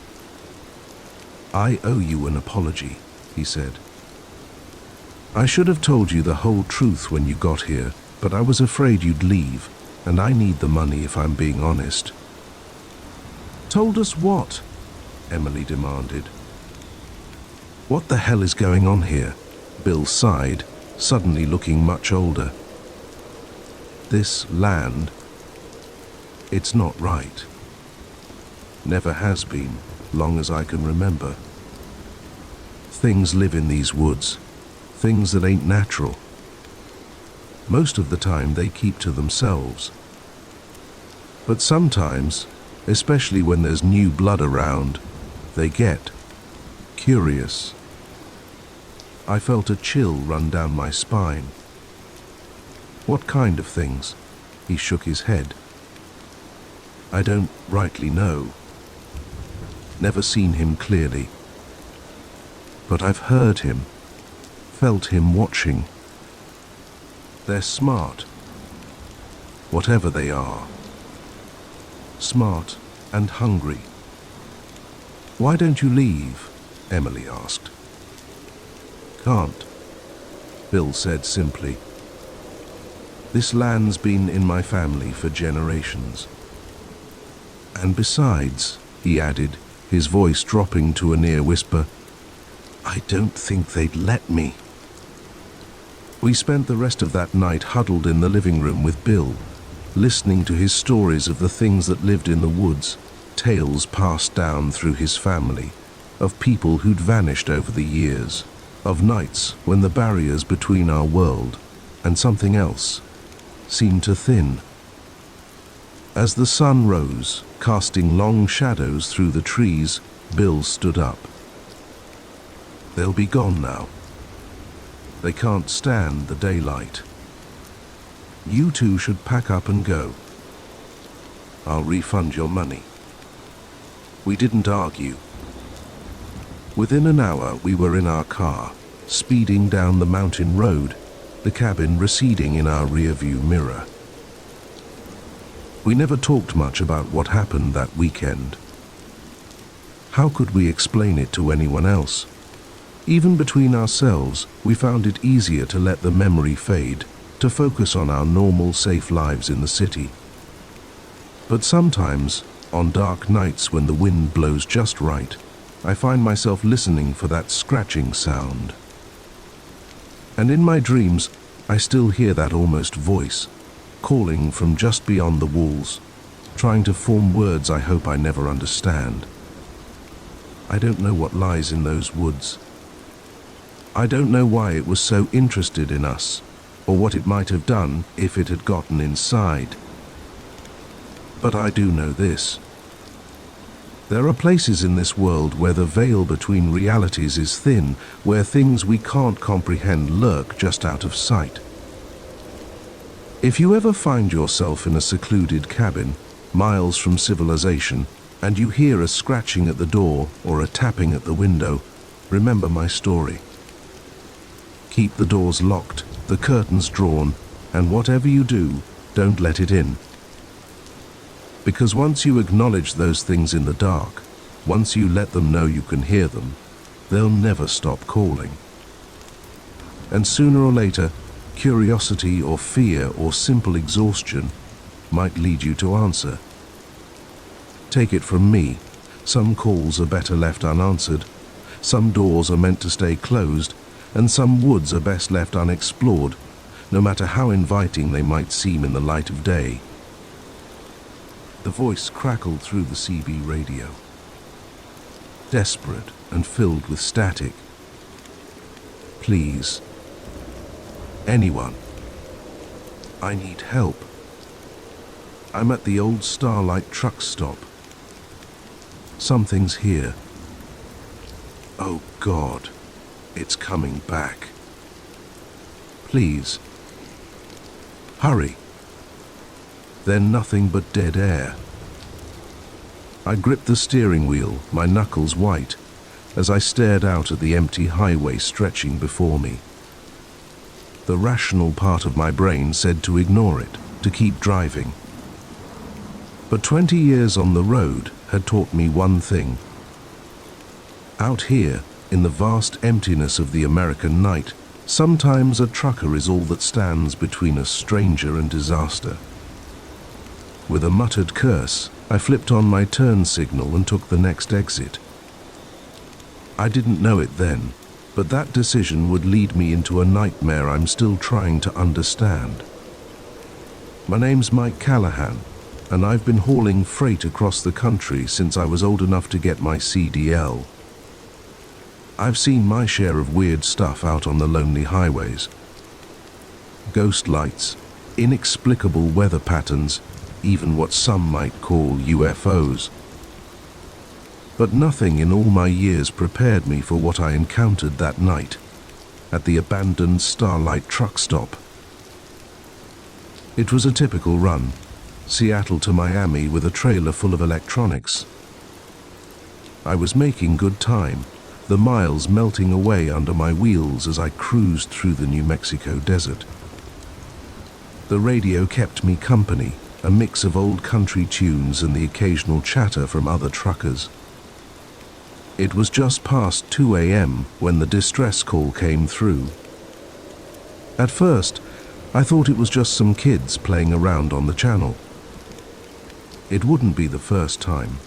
[SPEAKER 1] "I owe you an apology," he said. "I should have told you the whole truth when you got here, but I was afraid you'd leave, and I need the money if I'm being honest." "Told us what?" Emily demanded. "What the hell is going on here?" Bill sighed, suddenly looking much older. "This land, it's not right." Never has been, long as I can remember. Things live in these woods, things that ain't natural. Most of the time they keep to themselves. But sometimes, especially when there's new blood around, they get curious. I felt a chill run down my spine. What kind of things? He shook his head. I don't rightly know. Never seen him clearly. But I've heard him, felt him watching. They're smart, whatever they are. Smart and hungry. Why don't you leave? Emily asked. Can't, Bill said simply. This land's been in my family for generations. And besides, he added, his voice dropping to a near whisper, I don't think they'd let me. We spent the rest of that night huddled in the living room with Bill, listening to his stories of the things that lived in the woods, tales passed down through his family, of people who'd vanished over the years, of nights when the barriers between our world and something else seemed to thin. As the sun rose, casting long shadows through the trees, Bill stood up. They'll be gone now. They can't stand the daylight. You two should pack up and go. I'll refund your money. We didn't argue. Within an hour we were in our car, speeding down the mountain road, the cabin receding in our rearview mirror. We never talked much about what happened that weekend. How could we explain it to anyone else? Even between ourselves, we found it easier to let the memory fade, to focus on our normal, safe lives in the city. But sometimes, on dark nights when the wind blows just right, I find myself listening for that scratching sound. And in my dreams, I still hear that almost voice, calling from just beyond the walls, trying to form words I hope I never understand. I don't know what lies in those woods. I don't know why it was so interested in us, or what it might have done if it had gotten inside. But I do know this. There are places in this world where the veil between realities is thin, where things we can't comprehend lurk just out of sight. If you ever find yourself in a secluded cabin, miles from civilization, and you hear a scratching at the door or a tapping at the window, remember my story. Keep the doors locked, the curtains drawn, and whatever you do, don't let it in. Because once you acknowledge those things in the dark, once you let them know you can hear them, they'll never stop calling. And sooner or later, curiosity or fear or simple exhaustion might lead you to answer. Take it from me, some calls are better left unanswered, some doors are meant to stay closed, and some woods are best left unexplored, no matter how inviting they might seem in the light of day. The voice crackled through the CB radio, desperate and filled with static. Please. Anyone. I need help. I'm at the old Starlight truck stop. Something's here. Oh God, it's coming back. Please. Hurry. Then nothing but dead air. I gripped the steering wheel, my knuckles white, as I stared out at the empty highway stretching before me. The rational part of my brain said to ignore it, to keep driving. But 20 years on the road had taught me one thing. Out here, in the vast emptiness of the American night, sometimes a trucker is all that stands between a stranger and disaster. With a muttered curse, I flipped on my turn signal and took the next exit. I didn't know it then, but that decision would lead me into a nightmare I'm still trying to understand. My name's Mike Callahan, and I've been hauling freight across the country since I was old enough to get my CDL. I've seen my share of weird stuff out on the lonely highways. Ghost lights, inexplicable weather patterns, even what some might call UFOs. But nothing in all my years prepared me for what I encountered that night at the abandoned Starlight truck stop. It was a typical run, Seattle to Miami with a trailer full of electronics. I was making good time, the miles melting away under my wheels as I cruised through the New Mexico desert. The radio kept me company, a mix of old country tunes and the occasional chatter from other truckers. It was just past 2 a.m. when the distress call came through. At first, I thought it was just some kids playing around on the channel. It wouldn't be the first time.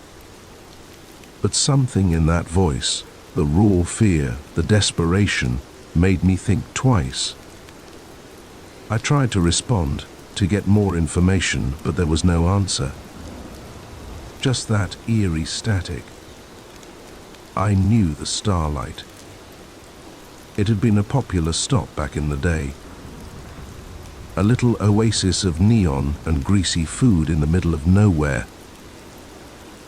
[SPEAKER 1] But something in that voice, the raw fear, the desperation, made me think twice. I tried to respond, to get more information, but there was no answer. Just that eerie static. I knew the Starlight. It had been a popular stop back in the day. A little oasis of neon and greasy food in the middle of nowhere.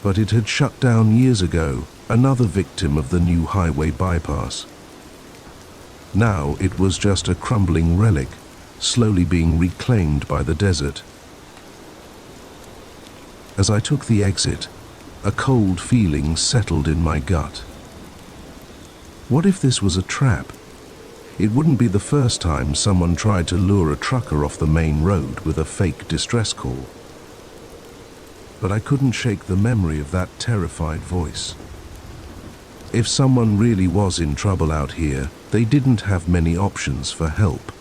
[SPEAKER 1] But it had shut down years ago, another victim of the new highway bypass. Now it was just a crumbling relic, slowly being reclaimed by the desert. As I took the exit, a cold feeling settled in my gut. What if this was a trap? It wouldn't be the first time someone tried to lure a trucker off the main road with a fake distress call. But I couldn't shake the memory of that terrified voice. If someone really was in trouble out here, they didn't have many options for help.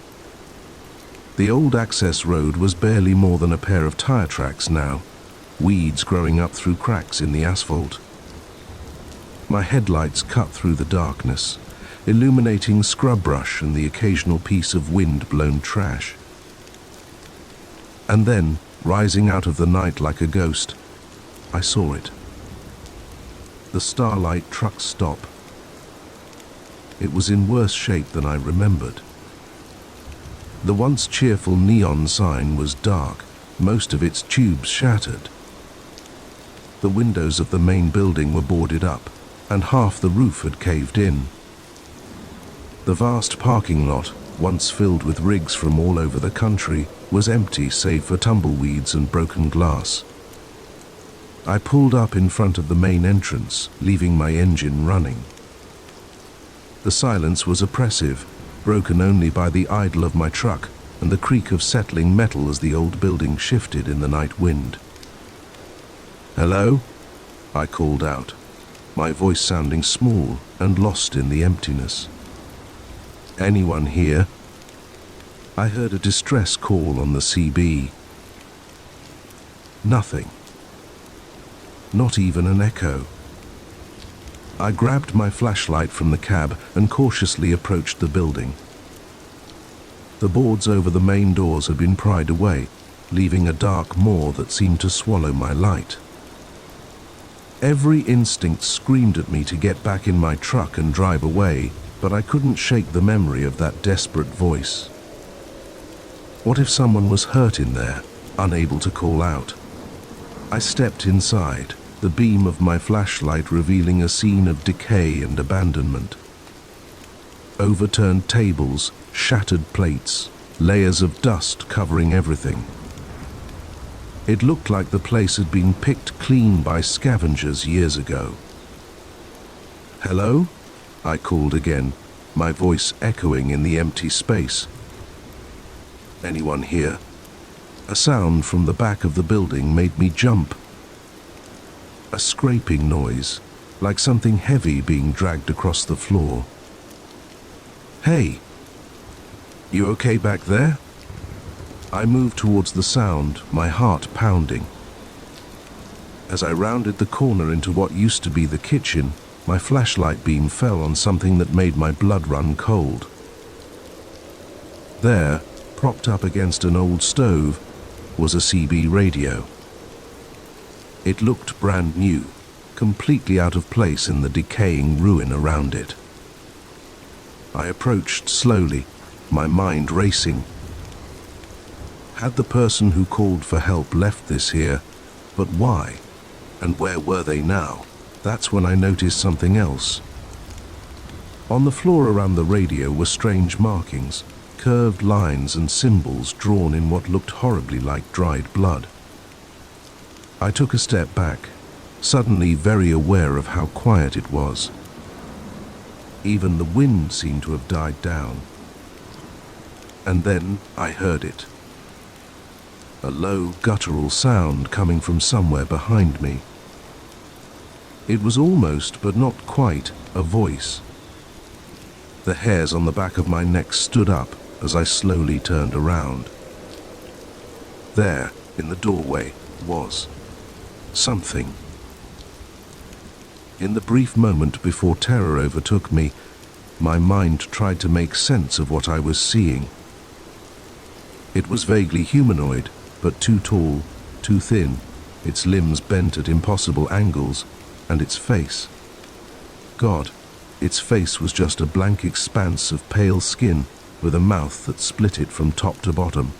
[SPEAKER 1] The old access road was barely more than a pair of tire tracks now, weeds growing up through cracks in the asphalt. My headlights cut through the darkness, illuminating scrub brush and the occasional piece of wind-blown trash. And then, rising out of the night like a ghost, I saw it. The Starlight truck stop. It was in worse shape than I remembered. The once cheerful neon sign was dark, most of its tubes shattered. The windows of the main building were boarded up, and half the roof had caved in. The vast parking lot, once filled with rigs from all over the country, was empty save for tumbleweeds and broken glass. I pulled up in front of the main entrance, leaving my engine running. The silence was oppressive, broken only by the idle of my truck and the creak of settling metal as the old building shifted in the night wind. "Hello?" I called out, my voice sounding small and lost in the emptiness. "Anyone here?" I heard a distress call on the CB. Nothing. Not even an echo. I grabbed my flashlight from the cab and cautiously approached the building. The boards over the main doors had been pried away, leaving a dark maw that seemed to swallow my light. Every instinct screamed at me to get back in my truck and drive away, but I couldn't shake the memory of that desperate voice. What if someone was hurt in there, unable to call out? I stepped inside, the beam of my flashlight revealing a scene of decay and abandonment. Overturned tables, shattered plates, layers of dust covering everything. It looked like the place had been picked clean by scavengers years ago. "Hello?" I called again, my voice echoing in the empty space. "Anyone here?" A sound from the back of the building made me jump. A scraping noise, like something heavy being dragged across the floor. "Hey, you okay back there?" I moved towards the sound, my heart pounding. As I rounded the corner into what used to be the kitchen, my flashlight beam fell on something that made my blood run cold. There, propped up against an old stove, was a CB radio. It looked brand new, completely out of place in the decaying ruin around it. I approached slowly, my mind racing. Had the person who called for help left this here? But why? And where were they now? That's when I noticed something else. On the floor around the radio were strange markings, curved lines and symbols drawn in what looked horribly like dried blood. I took a step back, suddenly very aware of how quiet it was. Even the wind seemed to have died down. And then I heard it. A low, guttural sound coming from somewhere behind me. It was almost, but not quite, a voice. The hairs on the back of my neck stood up as I slowly turned around. There, in the doorway, was something. In the brief moment before terror overtook me, my mind tried to make sense of what I was seeing. It was vaguely humanoid, but too tall, too thin, its limbs bent at impossible angles, and its face. God, its face was just a blank expanse of pale skin with a mouth that split it from top to bottom.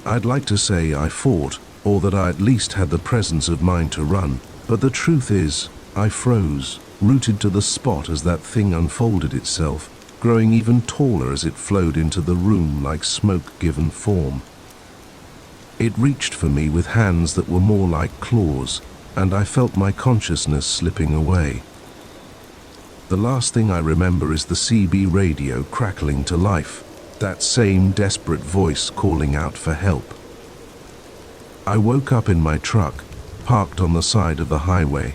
[SPEAKER 1] I'd like to say I fought, or that I at least had the presence of mind to run, but the truth is, I froze, rooted to the spot as that thing unfolded itself, growing even taller as it flowed into the room like smoke given form. It reached for me with hands that were more like claws, and I felt my consciousness slipping away. The last thing I remember is the CB radio crackling to life, that same desperate voice calling out for help. I woke up in my truck, parked on the side of the highway.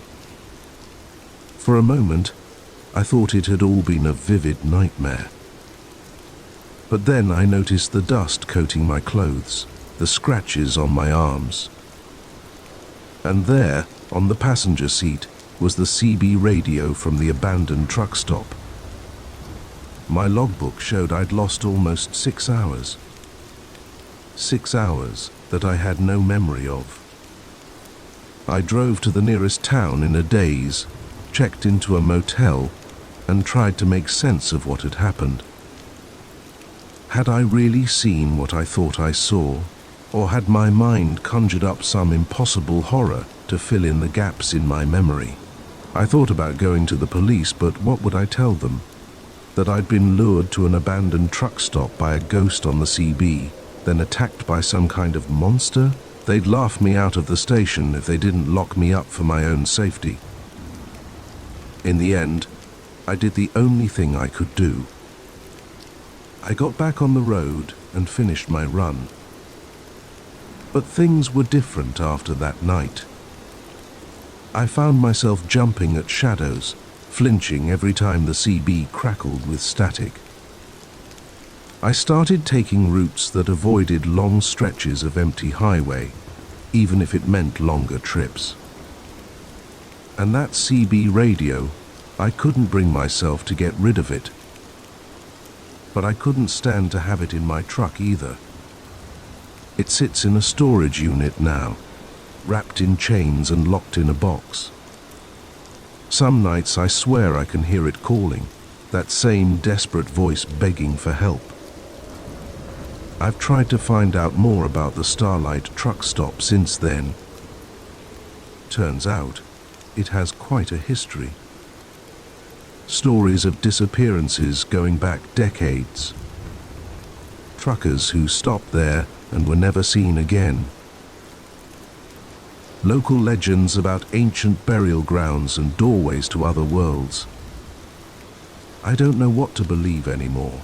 [SPEAKER 1] For a moment, I thought it had all been a vivid nightmare. But then I noticed the dust coating my clothes, the scratches on my arms. And there, on the passenger seat, was the CB radio from the abandoned truck stop. My logbook showed I'd lost almost 6 hours. 6 hours that I had no memory of. I drove to the nearest town in a daze, checked into a motel, and tried to make sense of what had happened. Had I really seen what I thought I saw, or had my mind conjured up some impossible horror to fill in the gaps in my memory? I thought about going to the police, but what would I tell them? That I'd been lured to an abandoned truck stop by a ghost on the CB, then attacked by some kind of monster? They'd laugh me out of the station if they didn't lock me up for my own safety. In the end, I did the only thing I could do. I got back on the road and finished my run. But things were different after that night. I found myself jumping at shadows, flinching every time the CB crackled with static. I started taking routes that avoided long stretches of empty highway, even if it meant longer trips. And that CB radio, I couldn't bring myself to get rid of it. But I couldn't stand to have it in my truck either. It sits in a storage unit now, wrapped in chains and locked in a box. Some nights I swear I can hear it calling, that same desperate voice begging for help. I've tried to find out more about the Starlight truck stop since then. Turns out, it has quite a history. Stories of disappearances going back decades. Truckers who stopped there and were never seen again. Local legends about ancient burial grounds and doorways to other worlds. I don't know what to believe anymore.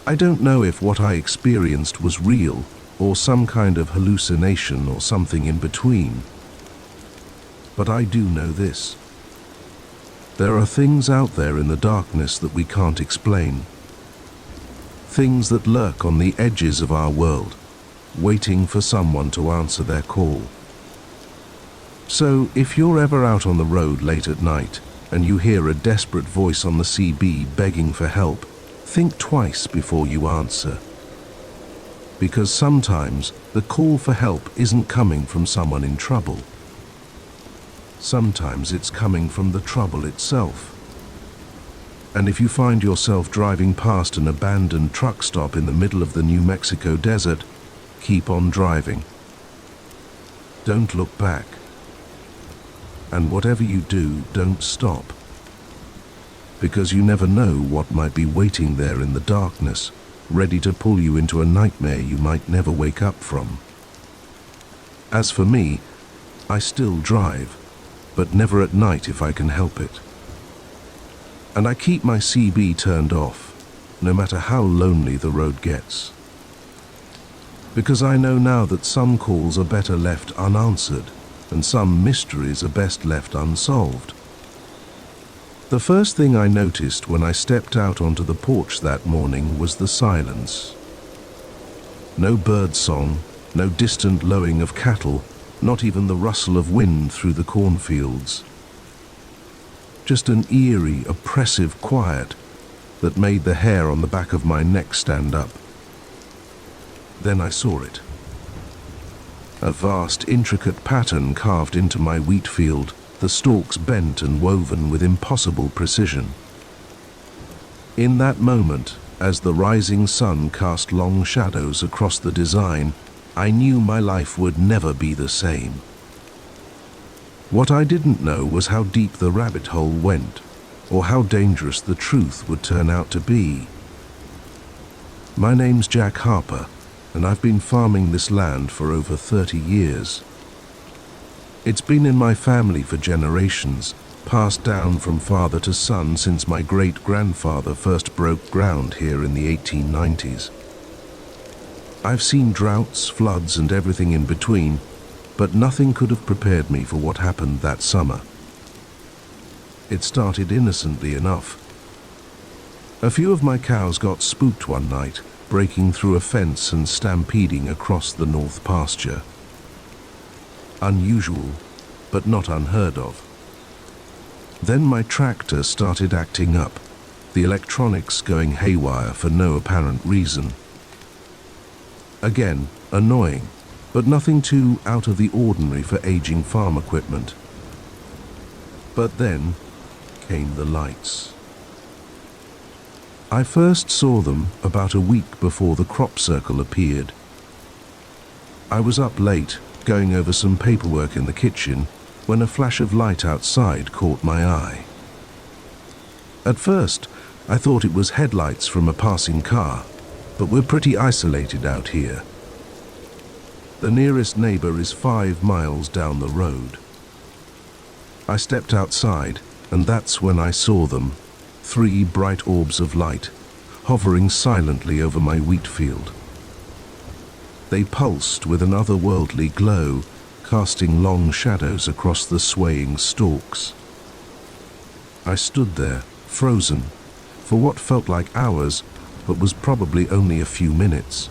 [SPEAKER 1] I don't know if what I experienced was real, or some kind of hallucination, or something in between. But I do know this. There are things out there in the darkness that we can't explain. Things that lurk on the edges of our world, waiting for someone to answer their call. So, if you're ever out on the road late at night, and you hear a desperate voice on the CB begging for help, think twice before you answer. Because sometimes the call for help isn't coming from someone in trouble. Sometimes it's coming from the trouble itself. And if you find yourself driving past an abandoned truck stop in the middle of the New Mexico desert, keep on driving. Don't look back. And whatever you do, don't stop. Because you never know what might be waiting there in the darkness, ready to pull you into a nightmare you might never wake up from. As for me, I still drive, but never at night if I can help it. And I keep my CB turned off, no matter how lonely the road gets. Because I know now that some calls are better left unanswered, and some mysteries are best left unsolved. The first thing I noticed when I stepped out onto the porch that morning was the silence. No bird song, no distant lowing of cattle, not even the rustle of wind through the cornfields. Just an eerie, oppressive quiet that made the hair on the back of my neck stand up. Then I saw it. A vast, intricate pattern carved into my wheat field, the stalks bent and woven with impossible precision. In that moment, as the rising sun cast long shadows across the design, I knew my life would never be the same. What I didn't know was how deep the rabbit hole went, or how dangerous the truth would turn out to be. My name's Jack Harper, and I've been farming this land for over 30 years. It's been in my family for generations, passed down from father to son since my great-grandfather first broke ground here in the 1890s. I've seen droughts, floods, and everything in between, but nothing could have prepared me for what happened that summer. It started innocently enough. A few of my cows got spooked one night, breaking through a fence and stampeding across the north pasture. Unusual, but not unheard of. Then my tractor started acting up, the electronics going haywire for no apparent reason. Again, annoying, but nothing too out of the ordinary for aging farm equipment. But then came the lights. I first saw them about a week before the crop circle appeared. I was up late, going over some paperwork in the kitchen, when a flash of light outside caught my eye. At first, I thought it was headlights from a passing car, but we're pretty isolated out here. The nearest neighbor is 5 miles down the road. I stepped outside, and that's when I saw them, 3 bright orbs of light, hovering silently over my wheat field. They pulsed with an otherworldly glow, casting long shadows across the swaying stalks. I stood there, frozen, for what felt like hours, but was probably only a few minutes.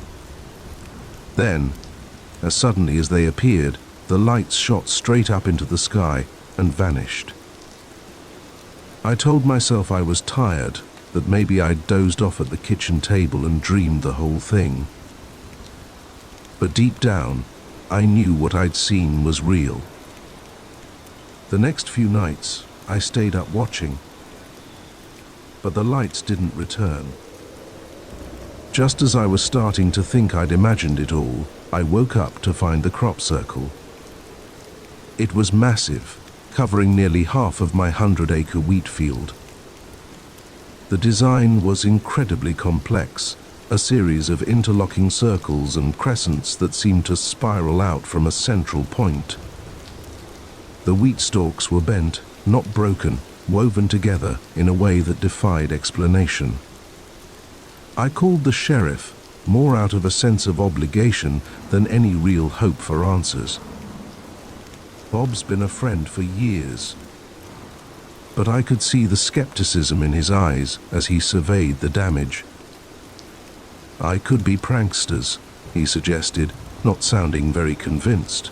[SPEAKER 1] Then, as suddenly as they appeared, the lights shot straight up into the sky and vanished. I told myself I was tired, that maybe I'd dozed off at the kitchen table and dreamed the whole thing. But deep down, I knew what I'd seen was real. The next few nights, I stayed up watching, but the lights didn't return. Just as I was starting to think I'd imagined it all, I woke up to find the crop circle. It was massive, covering nearly half of my 100-acre wheat field. The design was incredibly complex, a series of interlocking circles and crescents that seemed to spiral out from a central point. The wheat stalks were bent, not broken, woven together in a way that defied explanation. I called the sheriff, more out of a sense of obligation than any real hope for answers. Bob's been a friend for years, but I could see the skepticism in his eyes as he surveyed the damage. I could be pranksters, he suggested, not sounding very convinced.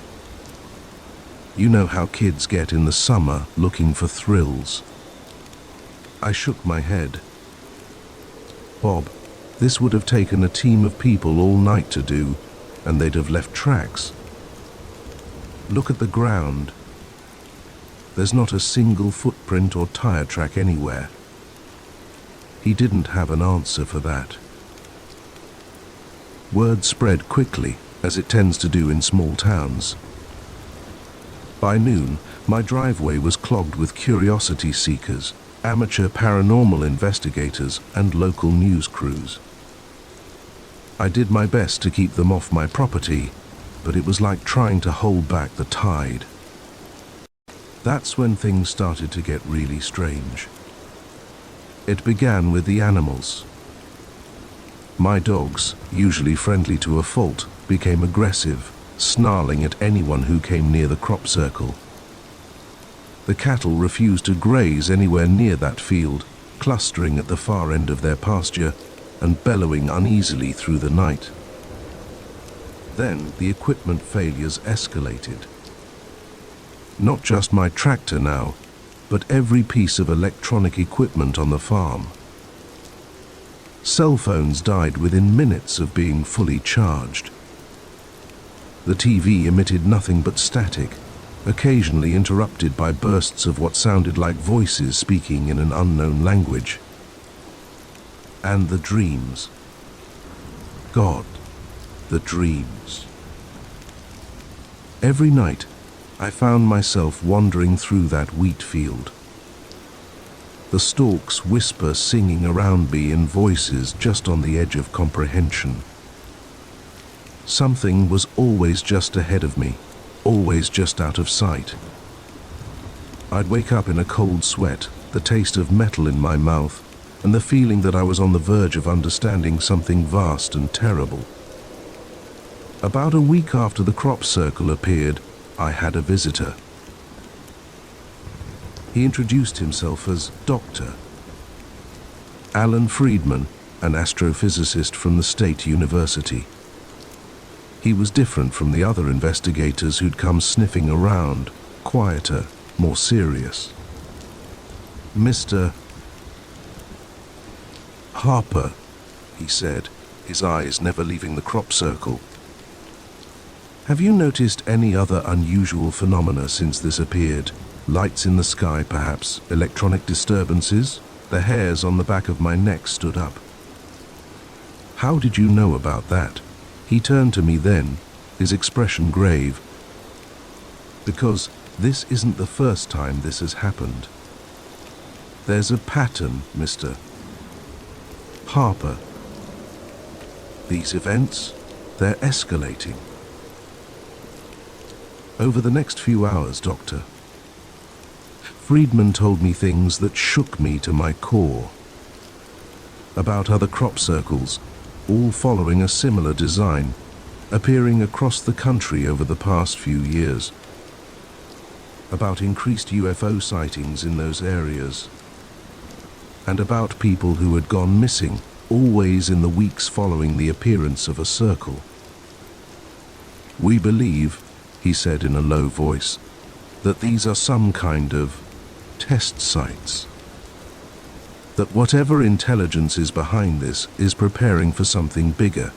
[SPEAKER 1] You know how kids get in the summer looking for thrills. I shook my head. Bob, This would have taken a team of people all night to do, and they'd have left tracks. Look at the ground. There's not a single footprint or tire track anywhere. He didn't have an answer for that. Word spread quickly, as it tends to do in small towns. By noon, my driveway was clogged with curiosity seekers, amateur paranormal investigators, and local news crews. I did my best to keep them off my property, but it was like trying to hold back the tide. That's when things started to get really strange. It began with the animals. My dogs, usually friendly to a fault, became aggressive, snarling at anyone who came near the crop circle. The cattle refused to graze anywhere near that field, clustering at the far end of their pasture and bellowing uneasily through the night. Then the equipment failures escalated. Not just my tractor now, but every piece of electronic equipment on the farm. Cell phones died within minutes of being fully charged. The TV emitted nothing but static, occasionally interrupted by bursts of what sounded like voices speaking in an unknown language. And the dreams. God, the dreams. Every night, I found myself wandering through that wheat field. The stalks whisper singing around me in voices just on the edge of comprehension. Something was always just ahead of me, always just out of sight. I'd wake up in a cold sweat, the taste of metal in my mouth, and the feeling that I was on the verge of understanding something vast and terrible. About a week after the crop circle appeared, I had a visitor. He introduced himself as Dr. Alan Friedman, an astrophysicist from the State University. He was different from the other investigators who'd come sniffing around, quieter, more serious. Mr. Harper, he said, his eyes never leaving the crop circle. Have you noticed any other unusual phenomena since this appeared? Lights in the sky, perhaps? Electronic disturbances? The hairs on the back of my neck stood up. How did you know about that? He turned to me then, his expression grave. Because this isn't the first time this has happened. There's a pattern, Mr. Harper. These events, they're escalating. Over the next few hours, Doctor, Friedman told me things that shook me to my core. About other crop circles, all following a similar design, appearing across the country over the past few years. About increased UFO sightings in those areas. And about people who had gone missing, always in the weeks following the appearance of a circle. We believe, he said in a low voice, that these are some kind of test sites. That whatever intelligence is behind this is preparing for something bigger.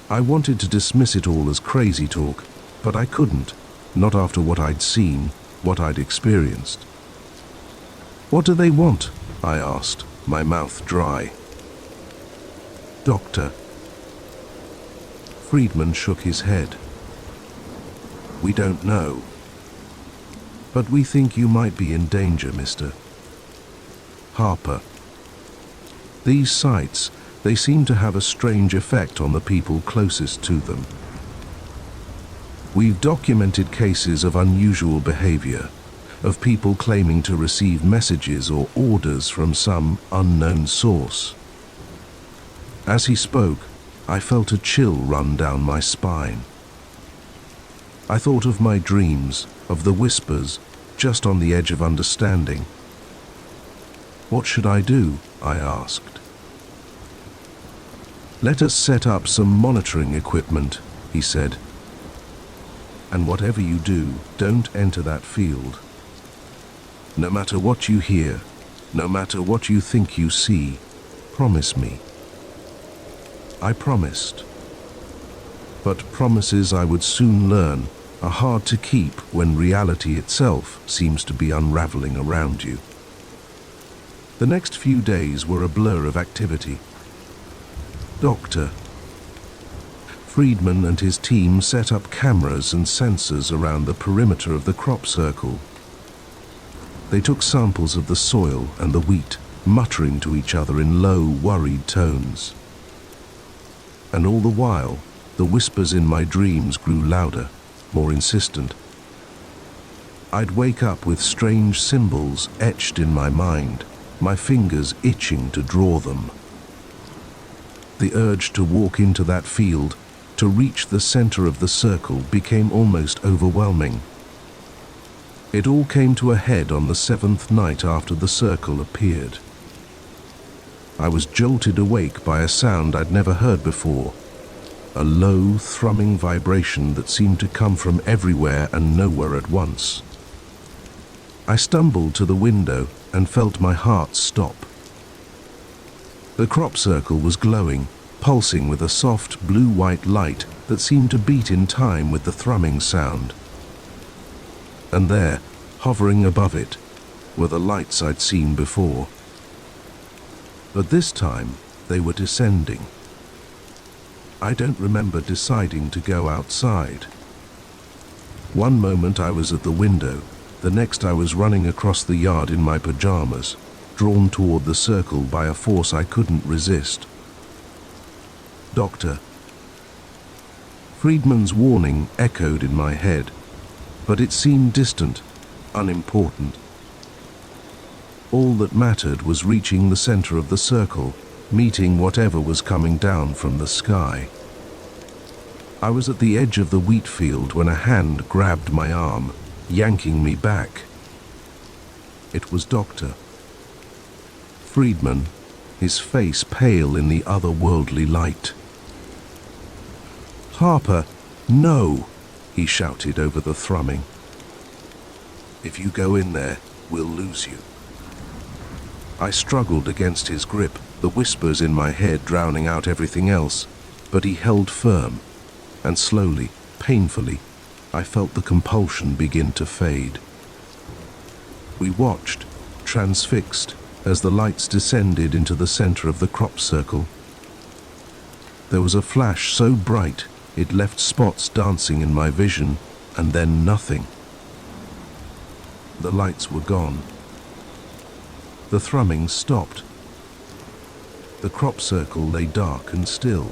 [SPEAKER 1] I wanted to dismiss it all as crazy talk, but I couldn't, not after what I'd seen, what I'd experienced. What do they want? I asked, my mouth dry. Doctor. Friedman shook his head. We don't know. But we think you might be in danger, Mr. Harper. These sights, they seem to have a strange effect on the people closest to them. We've documented cases of unusual behavior, of people claiming to receive messages or orders from some unknown source. As he spoke, I felt a chill run down my spine. I thought of my dreams, of the whispers, just on the edge of understanding. What should I do? I asked. Let us set up some monitoring equipment, he said. And whatever you do, don't enter that field. No matter what you hear, no matter what you think you see, promise me, I promised. But promises, I would soon learn, are hard to keep when reality itself seems to be unraveling around you. The next few days were a blur of activity. Dr. Friedman and his team set up cameras and sensors around the perimeter of the crop circle. They took samples of the soil and the wheat, muttering to each other in low, worried tones. And all the while, the whispers in my dreams grew louder, more insistent. I'd wake up with strange symbols etched in my mind, my fingers itching to draw them. The urge to walk into that field, to reach the center of the circle, became almost overwhelming. It all came to a head on the 7th night after the circle appeared. I was jolted awake by a sound I'd never heard before, a low, thrumming vibration that seemed to come from everywhere and nowhere at once. I stumbled to the window and felt my heart stop. The crop circle was glowing, pulsing with a soft blue-white light that seemed to beat in time with the thrumming sound. And there, hovering above it, were the lights I'd seen before. But this time, they were descending. I don't remember deciding to go outside. One moment I was at the window, the next I was running across the yard in my pajamas, drawn toward the circle by a force I couldn't resist. Doctor. Friedman's warning echoed in my head, but it seemed distant, unimportant. All that mattered was reaching the center of the circle, meeting whatever was coming down from the sky. I was at the edge of the wheat field when a hand grabbed my arm, yanking me back. It was Dr. Friedman, his face pale in the otherworldly light. "Harper, no!" he shouted over the thrumming. "If you go in there, we'll lose you." I struggled against his grip, the whispers in my head drowning out everything else, but he held firm, and slowly, painfully, I felt the compulsion begin to fade. We watched, transfixed, as the lights descended into the center of the crop circle. There was a flash so bright it left spots dancing in my vision, and then nothing. The lights were gone. The thrumming stopped. The crop circle lay dark and still.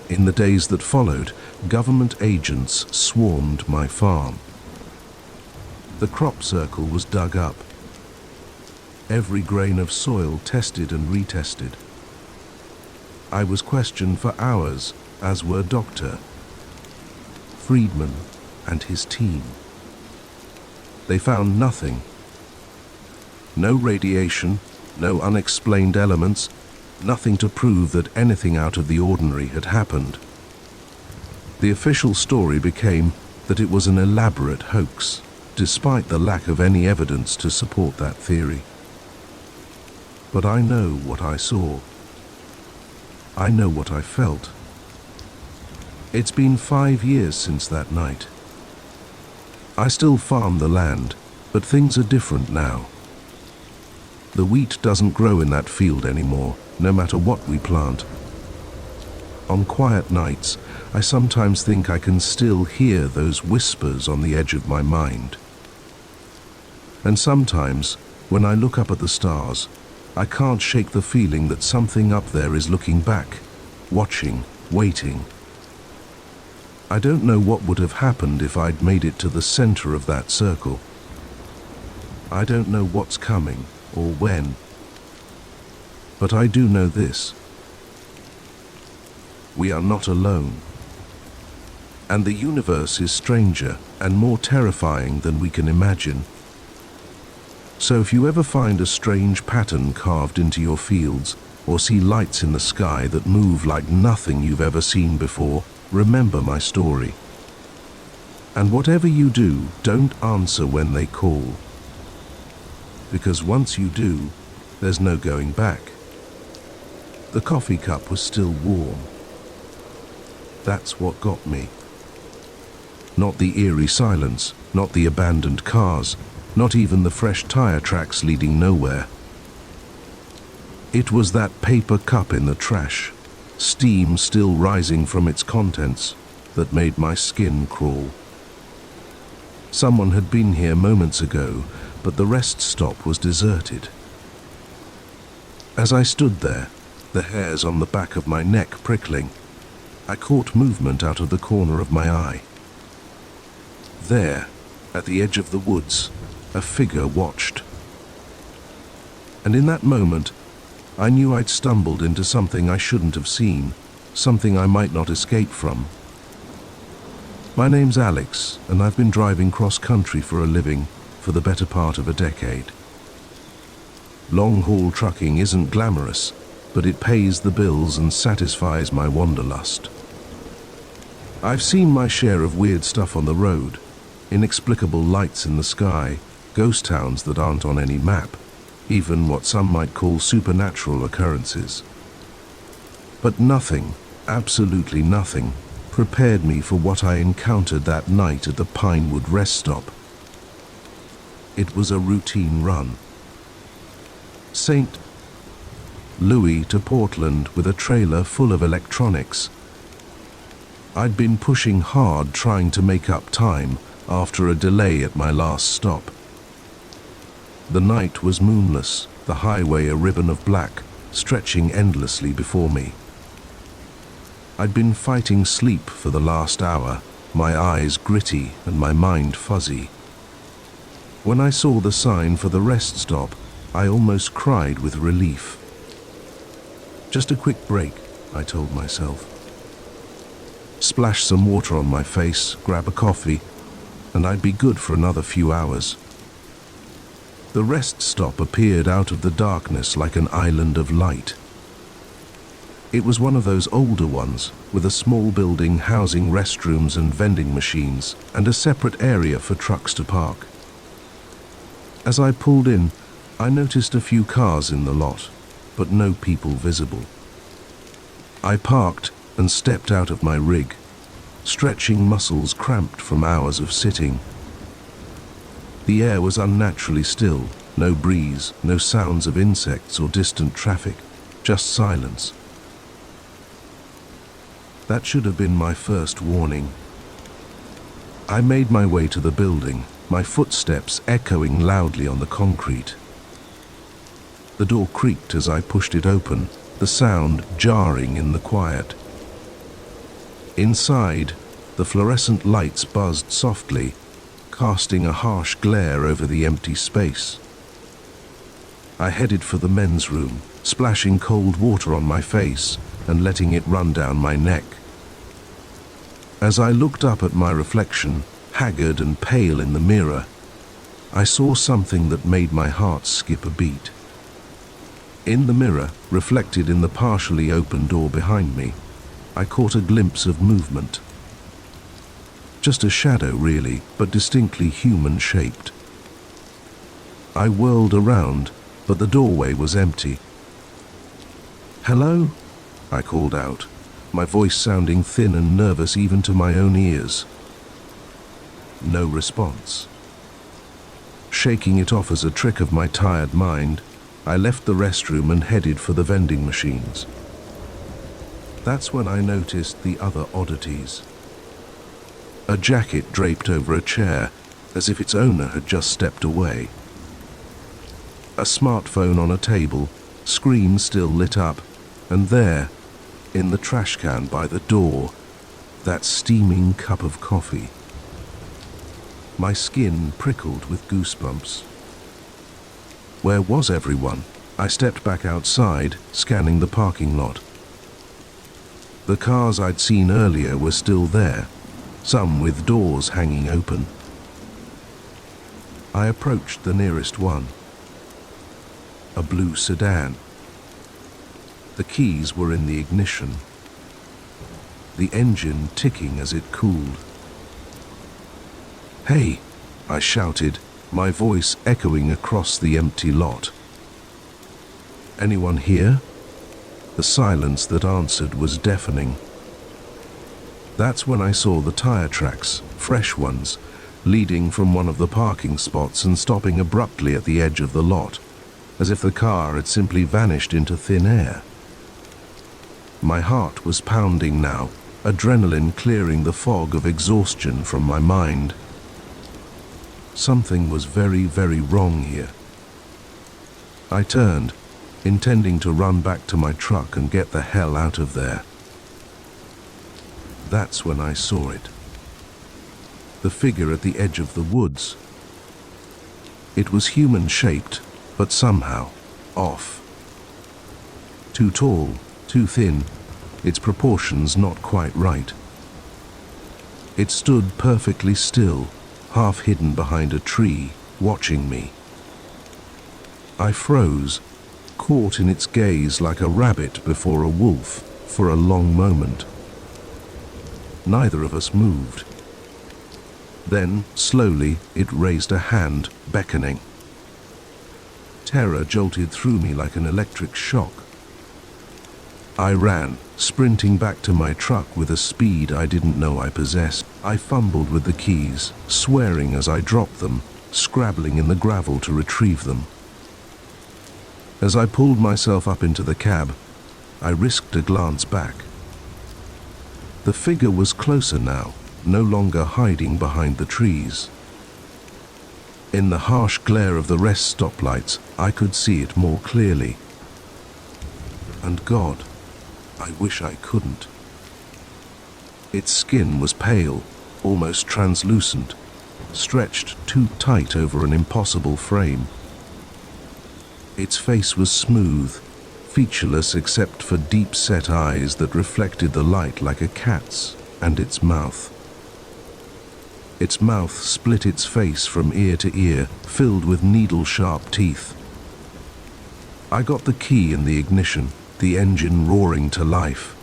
[SPEAKER 1] In the days that followed, government agents swarmed my farm. The crop circle was dug up. Every grain of soil tested and retested. I was questioned for hours, as were Dr. Friedman and his team. They found nothing. No radiation, no unexplained elements, nothing to prove that anything out of the ordinary had happened. The official story became that it was an elaborate hoax, despite the lack of any evidence to support that theory. But I know what I saw. I know what I felt. It's been 5 years since that night. I still farm the land, but things are different now. The wheat doesn't grow in that field anymore, no matter what we plant. On quiet nights, I sometimes think I can still hear those whispers on the edge of my mind. And sometimes, when I look up at the stars, I can't shake the feeling that something up there is looking back, watching, waiting. I don't know what would have happened if I'd made it to the center of that circle. I don't know what's coming or when. But I do know this. We are not alone. And the universe is stranger and more terrifying than we can imagine. So if you ever find a strange pattern carved into your fields, or see lights in the sky that move like nothing you've ever seen before, remember my story. And whatever you do, don't answer when they call. Because once you do, there's no going back. The coffee cup was still warm. That's what got me. Not the eerie silence, not the abandoned cars, not even the fresh tire tracks leading nowhere. It was that paper cup in the trash, steam still rising from its contents, that made my skin crawl. Someone had been here moments ago, but the rest stop was deserted. As I stood there, the hairs on the back of my neck prickling, I caught movement out of the corner of my eye. There, at the edge of the woods, a figure watched. And in that moment, I knew I'd stumbled into something I shouldn't have seen, something I might not escape from. My name's Alex, and I've been driving cross-country for a living for the better part of a decade. Long-haul trucking isn't glamorous, but it pays the bills and satisfies my wanderlust. I've seen my share of weird stuff on the road, inexplicable lights in the sky, ghost towns that aren't on any map, even what some might call supernatural occurrences. But nothing, absolutely nothing, prepared me for what I encountered that night at the Pinewood rest stop. It was a routine run. St. Louis to Portland with a trailer full of electronics. I'd been pushing hard trying to make up time after a delay at my last stop. The night was moonless, the highway a ribbon of black, stretching endlessly before me. I'd been fighting sleep for the last hour, my eyes gritty and my mind fuzzy. When I saw the sign for the rest stop, I almost cried with relief. Just a quick break, I told myself. Splash some water on my face, grab a coffee, and I'd be good for another few hours. The rest stop appeared out of the darkness like an island of light. It was one of those older ones, with a small building housing restrooms and vending machines, and a separate area for trucks to park. As I pulled in, I noticed a few cars in the lot, but no people visible. I parked and stepped out of my rig, stretching muscles cramped from hours of sitting. The air was unnaturally still, no breeze, no sounds of insects or distant traffic, just silence. That should have been my first warning. I made my way to the building, my footsteps echoing loudly on the concrete. The door creaked as I pushed it open, the sound jarring in the quiet. Inside, the fluorescent lights buzzed softly, casting a harsh glare over the empty space. I headed for the men's room, splashing cold water on my face and letting it run down my neck. As I looked up at my reflection, haggard and pale in the mirror, I saw something that made my heart skip a beat. In the mirror, reflected in the partially open door behind me, I caught a glimpse of movement. Just a shadow, really, but distinctly human-shaped. I whirled around, but the doorway was empty. "Hello?" I called out, my voice sounding thin and nervous even to my own ears. No response. Shaking it off as a trick of my tired mind, I left the restroom and headed for the vending machines. That's when I noticed the other oddities. A jacket draped over a chair, as if its owner had just stepped away. A smartphone on a table, screen still lit up, and there, in the trash can by the door, that steaming cup of coffee. My skin prickled with goosebumps. Where was everyone? I stepped back outside, scanning the parking lot. The cars I'd seen earlier were still there, some with doors hanging open. I approached the nearest one. A blue sedan. The keys were in the ignition, the engine ticking as it cooled. "Hey!" I shouted, my voice echoing across the empty lot. "Anyone here?" The silence that answered was deafening. That's when I saw the tire tracks, fresh ones, leading from one of the parking spots and stopping abruptly at the edge of the lot, as if the car had simply vanished into thin air. My heart was pounding now, adrenaline clearing the fog of exhaustion from my mind. Something was very, very wrong here. I turned, intending to run back to my truck and get the hell out of there. That's when I saw it. The figure at the edge of the woods. It was human-shaped, but somehow off. Too tall, too thin, its proportions not quite right. It stood perfectly still, half hidden behind a tree, watching me. I froze, caught in its gaze like a rabbit before a wolf, for a long moment. Neither of us moved. Then, slowly, it raised a hand, beckoning. Terror jolted through me like an electric shock. I ran, sprinting back to my truck with a speed I didn't know I possessed. I fumbled with the keys, swearing as I dropped them, scrabbling in the gravel to retrieve them. As I pulled myself up into the cab, I risked a glance back. The figure was closer now, no longer hiding behind the trees. In the harsh glare of the rest stoplights, I could see it more clearly. And God, I wish I couldn't. Its skin was pale, almost translucent, stretched too tight over an impossible frame. Its face was smooth, featureless except for deep-set eyes that reflected the light like a cat's, and its mouth. Its mouth split its face from ear to ear, filled with needle-sharp teeth. I got the key in the ignition, the engine roaring to life.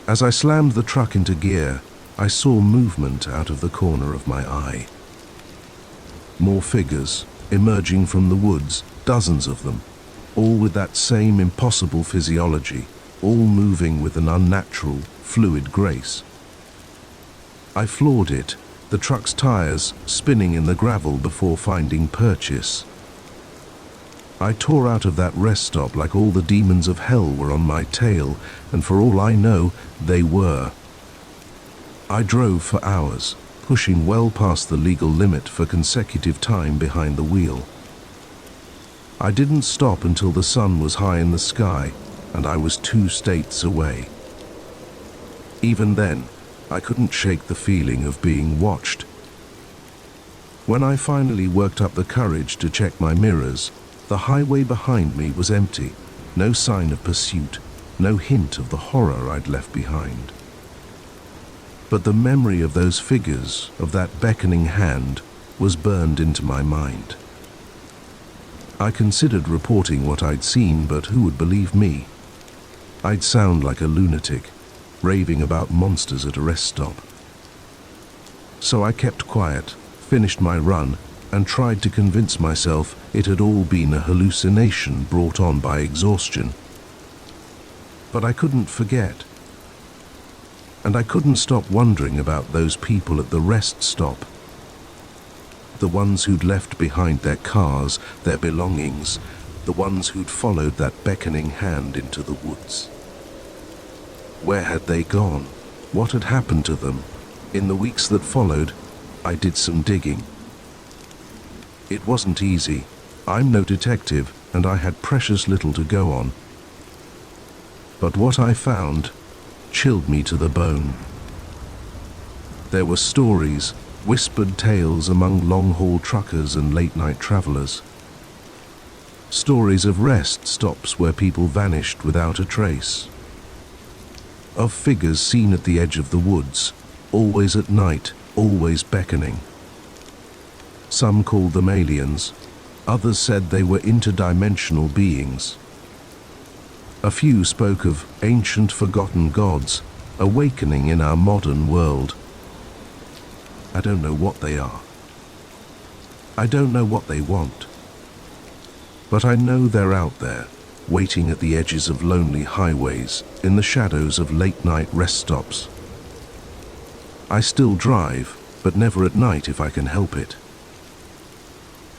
[SPEAKER 1] As I slammed the truck into gear, I saw movement out of the corner of my eye. More figures, emerging from the woods, dozens of them, all with that same impossible physiology, all moving with an unnatural, fluid grace. I floored it, the truck's tires spinning in the gravel before finding purchase. I tore out of that rest stop like all the demons of hell were on my tail, and for all I know, they were. I drove for hours, pushing well past the legal limit for consecutive time behind the wheel. I didn't stop until the sun was high in the sky, and I was 2 states away. Even then, I couldn't shake the feeling of being watched. When I finally worked up the courage to check my mirrors, the highway behind me was empty, no sign of pursuit, no hint of the horror I'd left behind. But the memory of those figures, of that beckoning hand, was burned into my mind. I considered reporting what I'd seen, but who would believe me? I'd sound like a lunatic, raving about monsters at a rest stop. So I kept quiet, finished my run, and tried to convince myself it had all been a hallucination brought on by exhaustion. But I couldn't forget. And I couldn't stop wondering about those people at the rest stop. The ones who'd left behind their cars, their belongings, the ones who'd followed that beckoning hand into the woods. Where had they gone? What had happened to them? In the weeks that followed, I did some digging. It wasn't easy. I'm no detective, and I had precious little to go on. But what I found chilled me to the bone. There were stories, whispered tales among long-haul truckers and late-night travelers. Stories of rest stops where people vanished without a trace. Of figures seen at the edge of the woods, always at night, always beckoning. Some called them aliens, others said they were interdimensional beings. A few spoke of ancient forgotten gods awakening in our modern world. I don't know what they are. I don't know what they want. But I know they're out there, waiting at the edges of lonely highways, in the shadows of late-night rest stops. I still drive, but never at night if I can help it.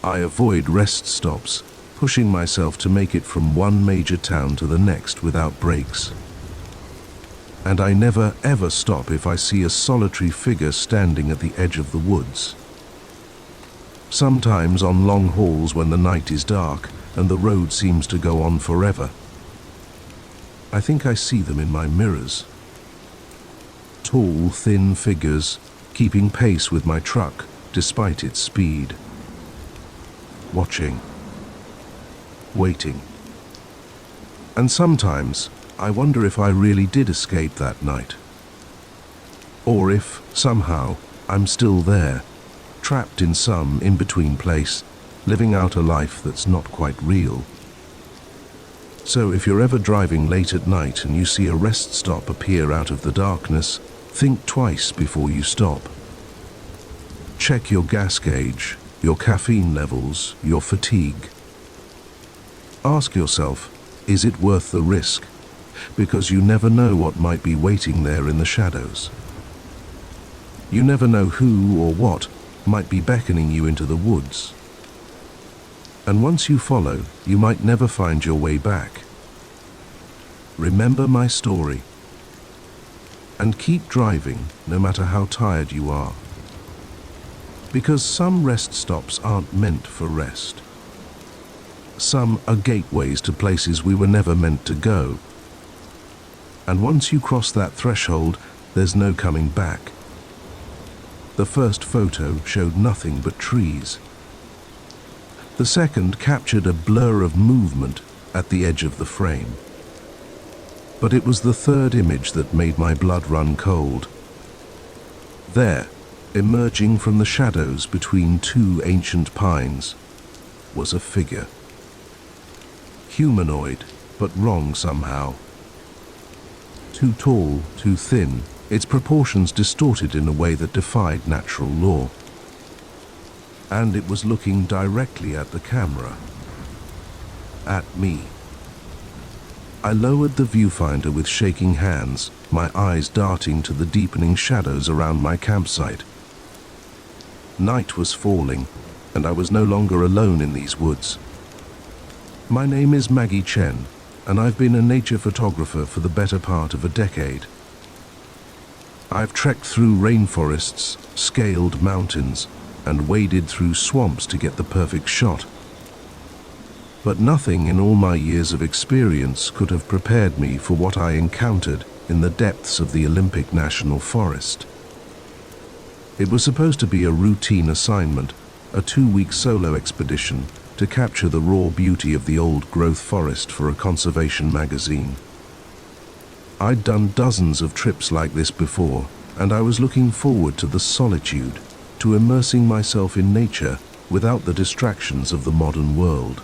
[SPEAKER 1] I avoid rest stops, pushing myself to make it from one major town to the next without breaks. And I never ever stop if I see a solitary figure standing at the edge of the woods. Sometimes on long hauls when the night is dark and the road seems to go on forever. I think I see them in my mirrors. Tall, thin figures, keeping pace with my truck despite its speed. Watching. Waiting. And sometimes I wonder if I really did escape that night. Or if, somehow, I'm still there, trapped in some in-between place, living out a life that's not quite real. So if you're ever driving late at night and you see a rest stop appear out of the darkness, think twice before you stop. Check your gas gauge, your caffeine levels, your fatigue. Ask yourself, is it worth the risk? Because you never know what might be waiting there in the shadows. You never know who or what might be beckoning you into the woods. And once you follow, you might never find your way back. Remember my story. And keep driving, no matter how tired you are. Because some rest stops aren't meant for rest. Some are gateways to places we were never meant to go. And once you cross that threshold, there's no coming back. The first photo showed nothing but trees. The second captured a blur of movement at the edge of the frame. But it was the third image that made my blood run cold. There, emerging from the shadows between two ancient pines, was a figure. Humanoid, but wrong somehow. Too tall, too thin, its proportions distorted in a way that defied natural law. And it was looking directly at the camera. At me. I lowered the viewfinder with shaking hands, my eyes darting to the deepening shadows around my campsite. Night was falling, and I was no longer alone in these woods. My name is Maggie Chen, and I've been a nature photographer for the better part of a decade. I've trekked through rainforests, scaled mountains, and waded through swamps to get the perfect shot. But nothing in all my years of experience could have prepared me for what I encountered in the depths of the Olympic National Forest. It was supposed to be a routine assignment, a 2-week solo expedition to capture the raw beauty of the old-growth forest for a conservation magazine. I'd done dozens of trips like this before, and I was looking forward to the solitude, to immersing myself in nature without the distractions of the modern world.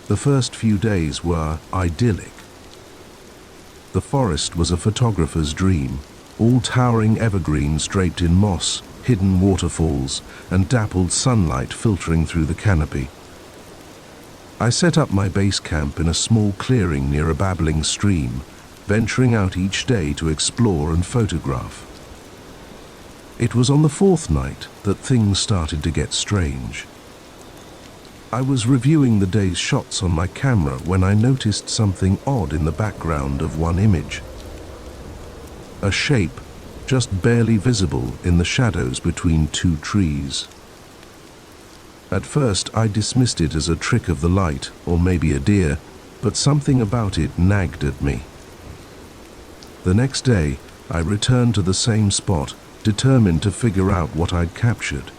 [SPEAKER 1] The first few days were idyllic. The forest was a photographer's dream, all towering evergreens draped in moss, hidden waterfalls, and dappled sunlight filtering through the canopy. I set up my base camp in a small clearing near a babbling stream, venturing out each day to explore and photograph. It was on the 4th night that things started to get strange. I was reviewing the day's shots on my camera when I noticed something odd in the background of one image. A shape, just barely visible in the shadows between two trees. At first, I dismissed it as a trick of the light, or maybe a deer, but something about it nagged at me. The next day, I returned to the same spot, determined to figure out what I'd captured.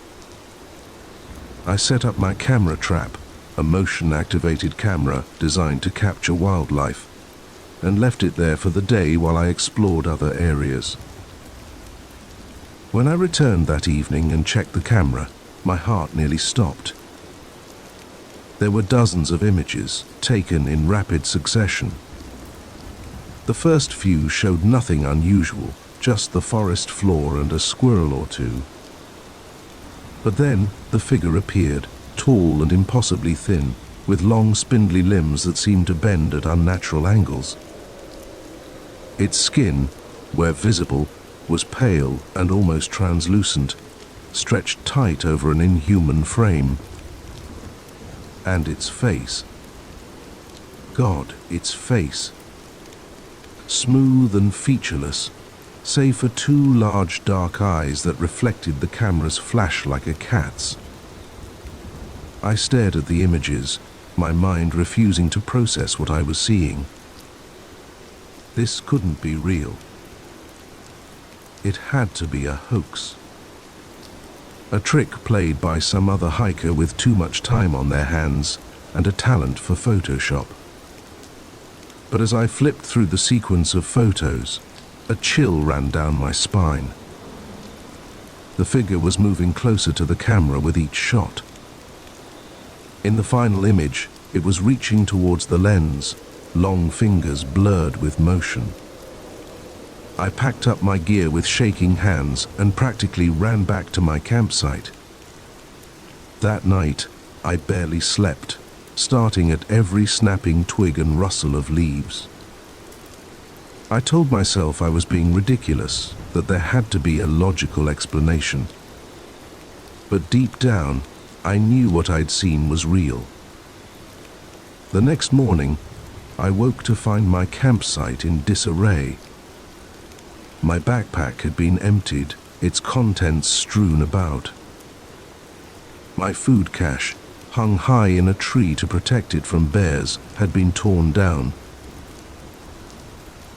[SPEAKER 1] I set up my camera trap, a motion-activated camera designed to capture wildlife, and left it there for the day while I explored other areas. When I returned that evening and checked the camera, my heart nearly stopped. There were dozens of images, taken in rapid succession. The first few showed nothing unusual, just the forest floor and a squirrel or two. But then the figure appeared, tall and impossibly thin, with long spindly limbs that seemed to bend at unnatural angles. Its skin, where visible, was pale and almost translucent, stretched tight over an inhuman frame. And its face. God, its face. Smooth and featureless, save for two large dark eyes that reflected the camera's flash like a cat's. I stared at the images, my mind refusing to process what I was seeing. This couldn't be real. It had to be a hoax. A trick played by some other hiker with too much time on their hands and a talent for Photoshop. But as I flipped through the sequence of photos, a chill ran down my spine. The figure was moving closer to the camera with each shot. In the final image, it was reaching towards the lens, long fingers blurred with motion. I packed up my gear with shaking hands and practically ran back to my campsite. That night, I barely slept, starting at every snapping twig and rustle of leaves. I told myself I was being ridiculous, that there had to be a logical explanation. But deep down, I knew what I'd seen was real. The next morning, I woke to find my campsite in disarray. My backpack had been emptied, its contents strewn about. My food cache, hung high in a tree to protect it from bears, had been torn down.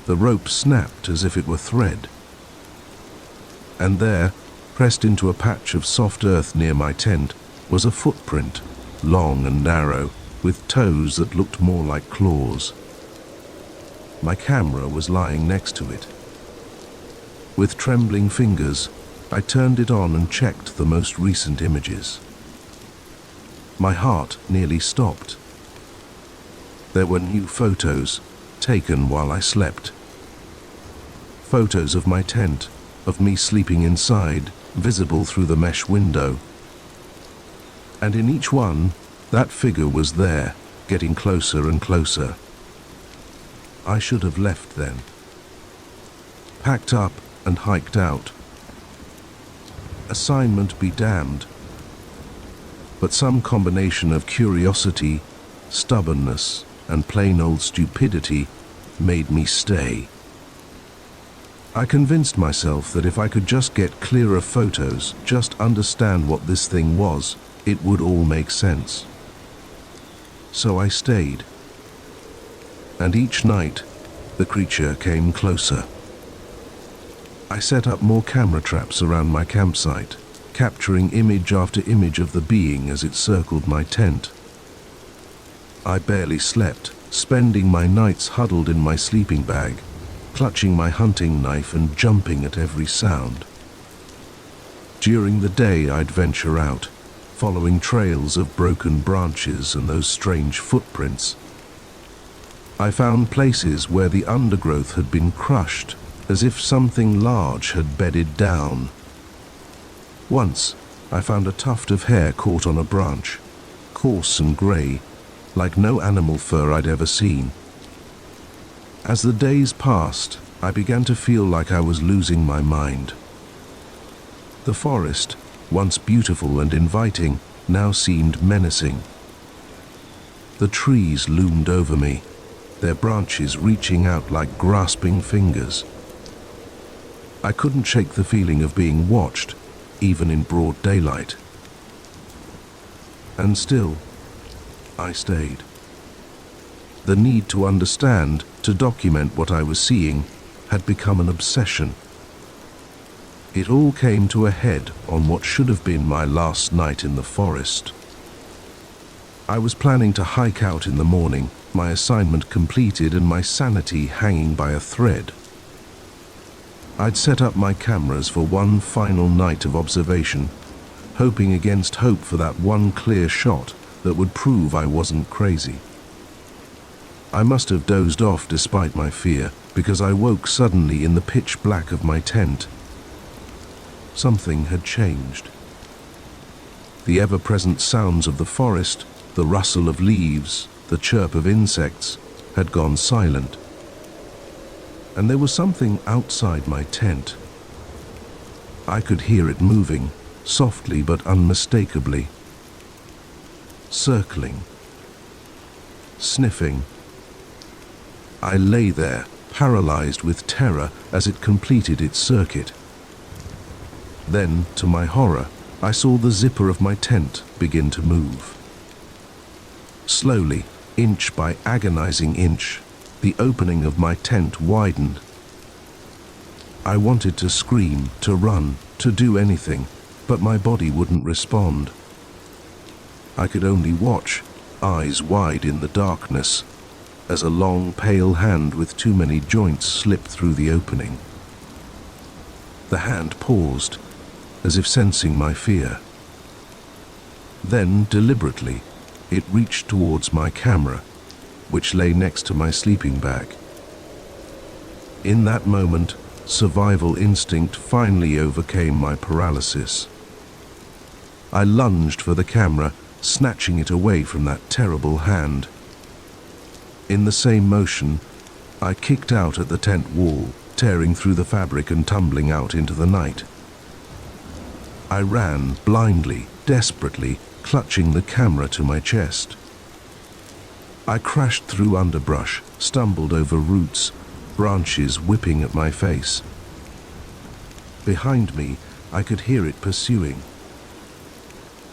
[SPEAKER 1] The rope snapped as if it were thread. And there, pressed into a patch of soft earth near my tent, was a footprint, long and narrow, with toes that looked more like claws. My camera was lying next to it. With trembling fingers, I turned it on and checked the most recent images. My heart nearly stopped. There were new photos, taken while I slept. Photos of my tent, of me sleeping inside, visible through the mesh window. And in each one, that figure was there, getting closer and closer. I should have left then. Packed up and hiked out. Assignment be damned. But some combination of curiosity, stubbornness, and plain old stupidity made me stay. I convinced myself that if I could just get clearer photos, just understand what this thing was, it would all make sense. So I stayed. And each night, the creature came closer. I set up more camera traps around my campsite, capturing image after image of the being as it circled my tent. I barely slept, spending my nights huddled in my sleeping bag, clutching my hunting knife and jumping at every sound. During the day, I'd venture out, following trails of broken branches and those strange footprints. I found places where the undergrowth had been crushed, as if something large had bedded down. Once, I found a tuft of hair caught on a branch, coarse and grey, like no animal fur I'd ever seen. As the days passed, I began to feel like I was losing my mind. The forest, once beautiful and inviting, now seemed menacing. The trees loomed over me, their branches reaching out like grasping fingers. I couldn't shake the feeling of being watched, even in broad daylight. And still, I stayed. The need to understand, to document what I was seeing, had become an obsession. It all came to a head on what should have been my last night in the forest. I was planning to hike out in the morning, my assignment completed and my sanity hanging by a thread. I'd set up my cameras for one final night of observation, hoping against hope for that one clear shot that would prove I wasn't crazy. I must have dozed off despite my fear, because I woke suddenly in the pitch black of my tent. Something had changed. The ever-present sounds of the forest The rustle of leaves, the chirp of insects, had gone silent. And there was something outside my tent. I could hear it moving, softly but unmistakably. Circling. Sniffing. I lay there, paralyzed with terror as it completed its circuit. Then, to my horror, I saw the zipper of my tent begin to move. Slowly, inch by agonizing inch, the opening of my tent widened. I wanted to scream, to run, to do anything, but my body wouldn't respond. I could only watch, eyes wide in the darkness, as a long, pale hand with too many joints slipped through the opening. The hand paused, as if sensing my fear. Then, deliberately, it reached towards my camera, which lay next to my sleeping bag. In that moment, survival instinct finally overcame my paralysis. I lunged for the camera, snatching it away from that terrible hand. In the same motion, I kicked out at the tent wall, tearing through the fabric and tumbling out into the night. I ran blindly, desperately, clutching the camera to my chest. I crashed through underbrush, stumbled over roots, branches whipping at my face. Behind me, I could hear it pursuing.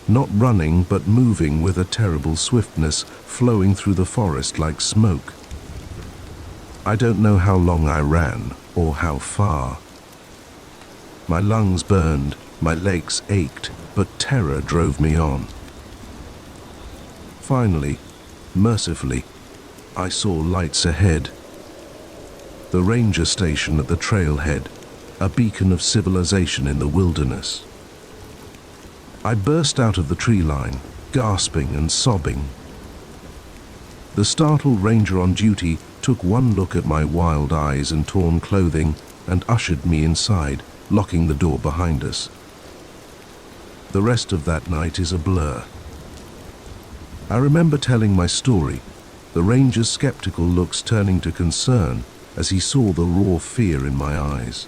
[SPEAKER 1] Not running, but moving with a terrible swiftness, flowing through the forest like smoke. I don't know how long I ran, or how far. My lungs burned, my legs ached, but terror drove me on. Finally, mercifully, I saw lights ahead. The ranger station at the trailhead, a beacon of civilization in the wilderness. I burst out of the tree line, gasping and sobbing. The startled ranger on duty took one look at my wild eyes and torn clothing and ushered me inside, locking the door behind us. The rest of that night is a blur. I remember telling my story, the ranger's skeptical looks turning to concern as he saw the raw fear in my eyes.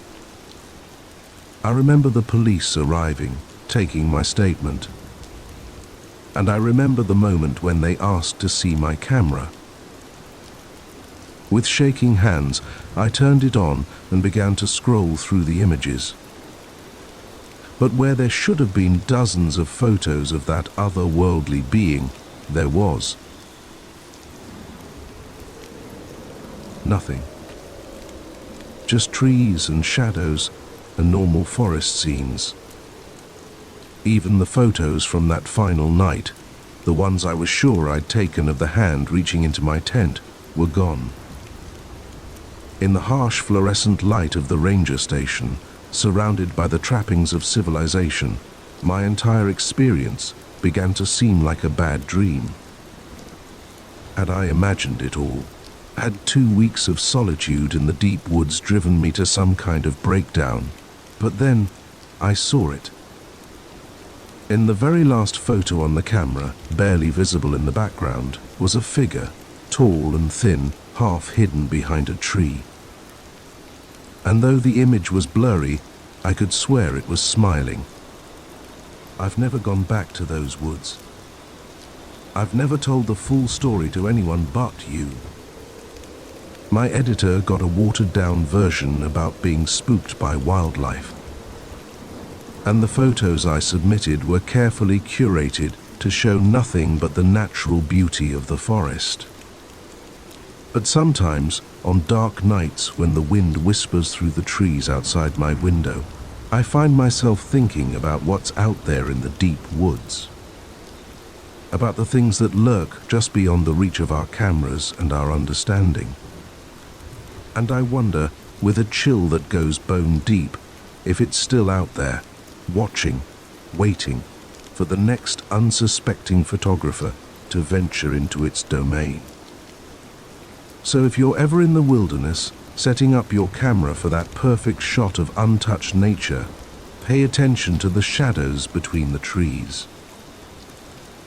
[SPEAKER 1] I remember the police arriving, taking my statement. And I remember the moment when they asked to see my camera. With shaking hands, I turned it on and began to scroll through the images. But where there should have been dozens of photos of that otherworldly being, there was nothing. Just trees and shadows and normal forest scenes. Even the photos from that final night, the ones I was sure I'd taken of the hand reaching into my tent, were gone. In the harsh fluorescent light of the ranger station, surrounded by the trappings of civilization, my entire experience began to seem like a bad dream. Had I imagined it all? Had 2 weeks of solitude in the deep woods driven me to some kind of breakdown? But then, I saw it. In the very last photo on the camera, barely visible in the background, was a figure, tall and thin, half hidden behind a tree. And though the image was blurry, I could swear it was smiling. I've never gone back to those woods. I've never told the full story to anyone but you. My editor got a watered-down version about being spooked by wildlife. And the photos I submitted were carefully curated to show nothing but the natural beauty of the forest. But sometimes, on dark nights when the wind whispers through the trees outside my window, I find myself thinking about what's out there in the deep woods. About the things that lurk just beyond the reach of our cameras and our understanding. And I wonder, with a chill that goes bone deep, if it's still out there, watching, waiting for the next unsuspecting photographer to venture into its domain. So if you're ever in the wilderness, setting up your camera for that perfect shot of untouched nature, pay attention to the shadows between the trees.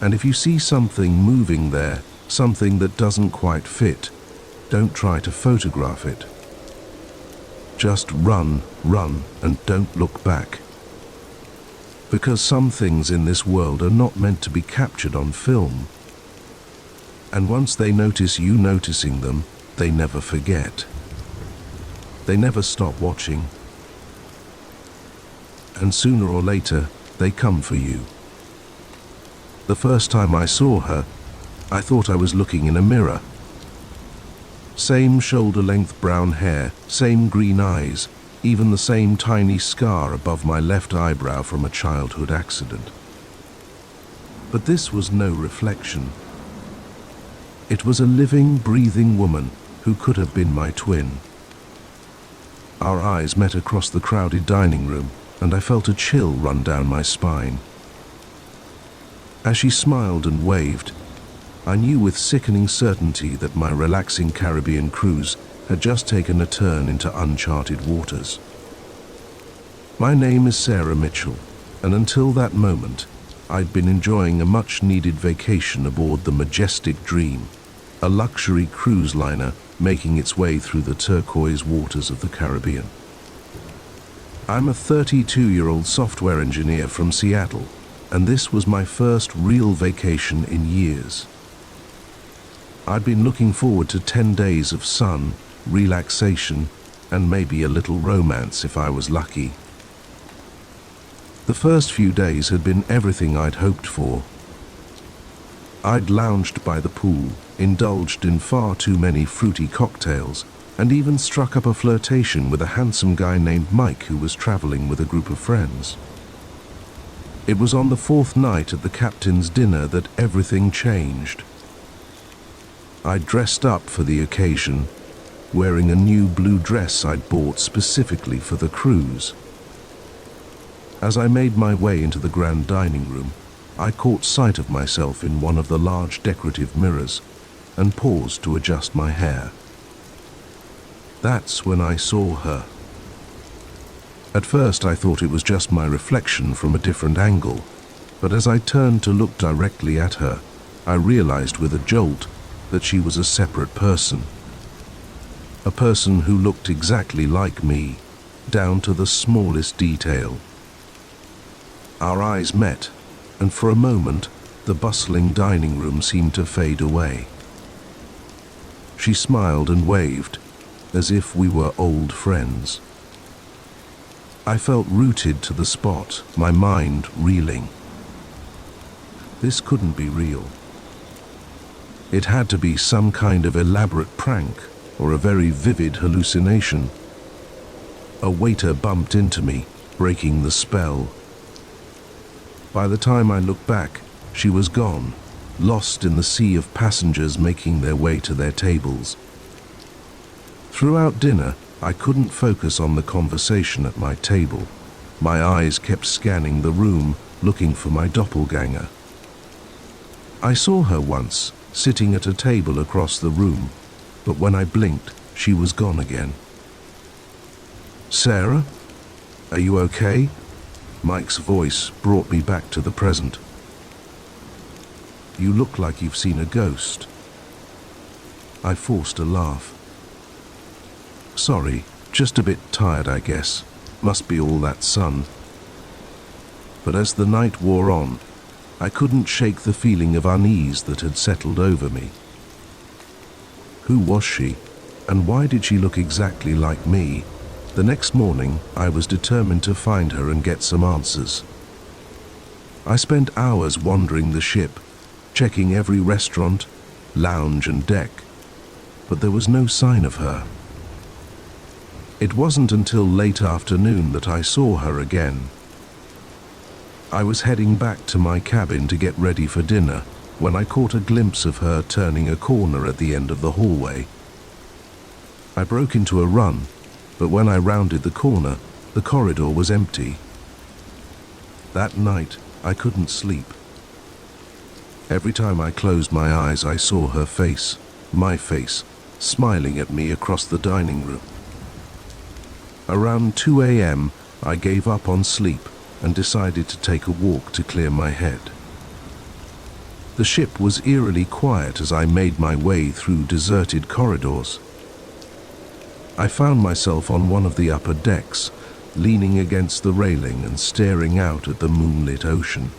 [SPEAKER 1] And if you see something moving there, something that doesn't quite fit, don't try to photograph it. Just run, and don't look back. Because some things in this world are not meant to be captured on film. And once they notice you noticing them, they never forget. They never stop watching. And sooner or later, they come for you. The first time I saw her, I thought I was looking in a mirror. Same shoulder-length brown hair, same green eyes, even the same tiny scar above my left eyebrow from a childhood accident. But this was no reflection. It was a living, breathing woman who could have been my twin. Our eyes met across the crowded dining room, and I felt a chill run down my spine. As she smiled and waved, I knew with sickening certainty that my relaxing Caribbean cruise had just taken a turn into uncharted waters. My name is Sarah Mitchell, and until that moment, I'd been enjoying a much-needed vacation aboard the Majestic Dream, a luxury cruise liner making its way through the turquoise waters of the Caribbean. I'm a 32-year-old software engineer from Seattle, and this was my first real vacation in years. I'd been looking forward to 10 days of sun, relaxation, and maybe a little romance if I was lucky. The first few days had been everything I'd hoped for. I'd lounged by the pool, indulged in far too many fruity cocktails, and even struck up a flirtation with a handsome guy named Mike who was traveling with a group of friends. It was on the fourth night at the captain's dinner that everything changed. I dressed up for the occasion, wearing a new blue dress I'd bought specifically for the cruise. As I made my way into the grand dining room, I caught sight of myself in one of the large decorative mirrors and paused to adjust my hair. That's when I saw her. At first I thought it was just my reflection from a different angle, but as I turned to look directly at her, I realized with a jolt that she was a separate person. A person who looked exactly like me, down to the smallest detail. Our eyes met, and for a moment, the bustling dining room seemed to fade away. She smiled and waved, as if we were old friends. I felt rooted to the spot, my mind reeling. This couldn't be real. It had to be some kind of elaborate prank or a very vivid hallucination. A waiter bumped into me, breaking the spell. By the time I looked back, she was gone, lost in the sea of passengers making their way to their tables. Throughout dinner, I couldn't focus on the conversation at my table. My eyes kept scanning the room, looking for my doppelganger. I saw her once, sitting at a table across the room, but when I blinked, she was gone again. "Sarah? Are you okay?" Mike's voice brought me back to the present. "You look like you've seen a ghost." I forced a laugh. "Sorry, just a bit tired, I guess. Must be all that sun." But as the night wore on, I couldn't shake the feeling of unease that had settled over me. Who was she, and why did she look exactly like me? The next morning, I was determined to find her and get some answers. I spent hours wandering the ship, checking every restaurant, lounge and deck, but there was no sign of her. It wasn't until late afternoon that I saw her again. I was heading back to my cabin to get ready for dinner when I caught a glimpse of her turning a corner at the end of the hallway. I broke into a run, but when I rounded the corner, the corridor was empty. That night, I couldn't sleep. Every time I closed my eyes, I saw her face, my face, smiling at me across the dining room. Around 2 a.m., I gave up on sleep and decided to take a walk to clear my head. The ship was eerily quiet as I made my way through deserted corridors. I found myself on one of the upper decks, leaning against the railing and staring out at the moonlit ocean.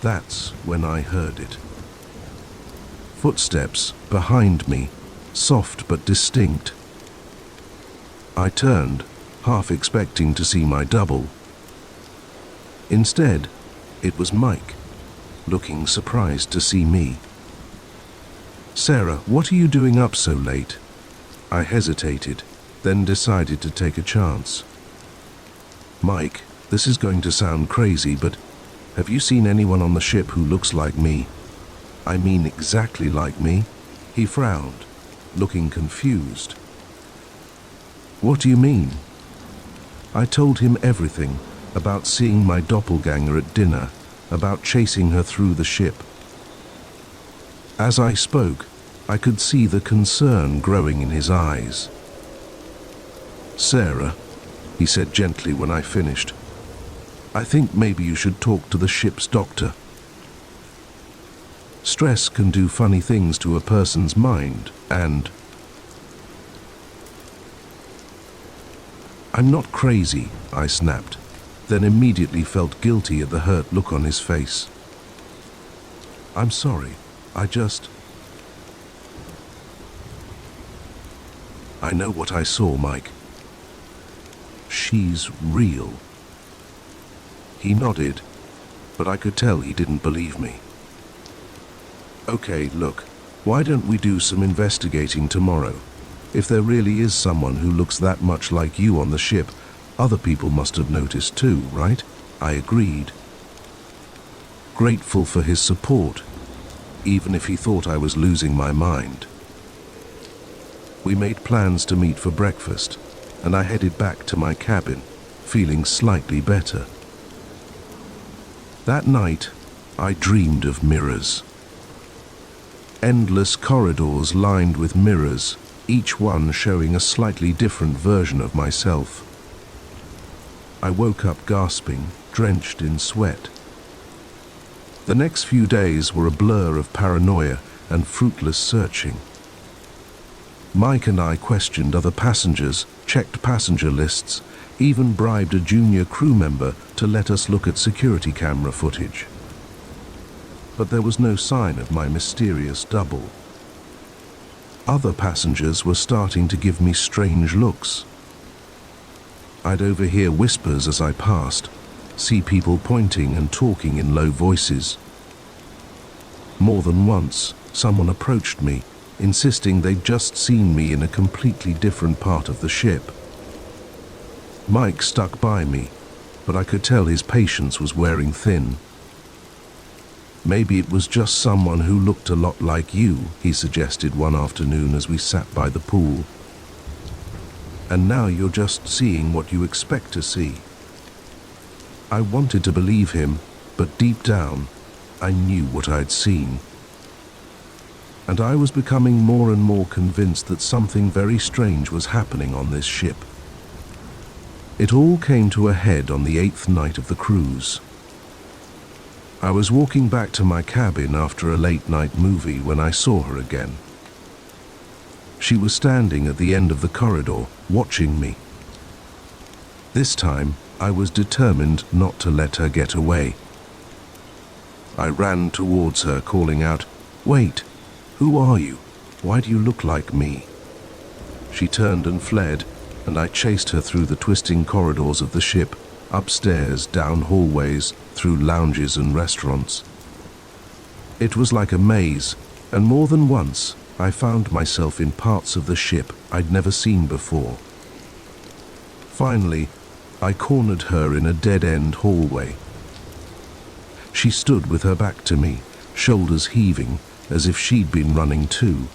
[SPEAKER 1] That's when I heard it. Footsteps behind me, soft but distinct. I turned, half expecting to see my double. Instead, it was Mike, looking surprised to see me. "Sarah, what are you doing up so late?" I hesitated, then decided to take a chance. "Mike, this is going to sound crazy, but have you seen anyone on the ship who looks like me? I mean exactly like me?" He frowned, looking confused. "What do you mean?" I told him everything, about seeing my doppelganger at dinner, about chasing her through the ship. As I spoke, I could see the concern growing in his eyes. "Sarah," he said gently when I finished, "I think maybe you should talk to the ship's doctor. Stress can do funny things to a person's mind, and..." "I'm not crazy," I snapped, then immediately felt guilty at the hurt look on his face. "I'm sorry, I know what I saw, Mike. She's real." He nodded, but I could tell he didn't believe me. "Okay, look, why don't we do some investigating tomorrow? If there really is someone who looks that much like you on the ship, other people must have noticed too, right?" I agreed, grateful for his support, even if he thought I was losing my mind. We made plans to meet for breakfast, and I headed back to my cabin, feeling slightly better. That night, I dreamed of mirrors. Endless corridors lined with mirrors, each one showing a slightly different version of myself. I woke up gasping, drenched in sweat. The next few days were a blur of paranoia and fruitless searching. Mike and I questioned other passengers, checked passenger lists, even bribed a junior crew member to let us look at security camera footage. But there was no sign of my mysterious double. Other passengers were starting to give me strange looks. I'd overhear whispers as I passed, see people pointing and talking in low voices. More than once, someone approached me, insisting they'd just seen me in a completely different part of the ship. Mike stuck by me, but I could tell his patience was wearing thin. "Maybe it was just someone who looked a lot like you," he suggested one afternoon as we sat by the pool. "And now you're just seeing what you expect to see." I wanted to believe him, but deep down, I knew what I'd seen. And I was becoming more and more convinced that something very strange was happening on this ship. It all came to a head on the 8th night of the cruise. I was walking back to my cabin after a late-night movie when I saw her again. She was standing at the end of the corridor, watching me. This time, I was determined not to let her get away. I ran towards her, calling out, "Wait! Who are you? Why do you look like me?" She turned and fled, and I chased her through the twisting corridors of the ship, upstairs, down hallways, through lounges and restaurants. It was like a maze, and more than once, I found myself in parts of the ship I'd never seen before. Finally, I cornered her in a dead-end hallway. She stood with her back to me, shoulders heaving, as if she'd been running too.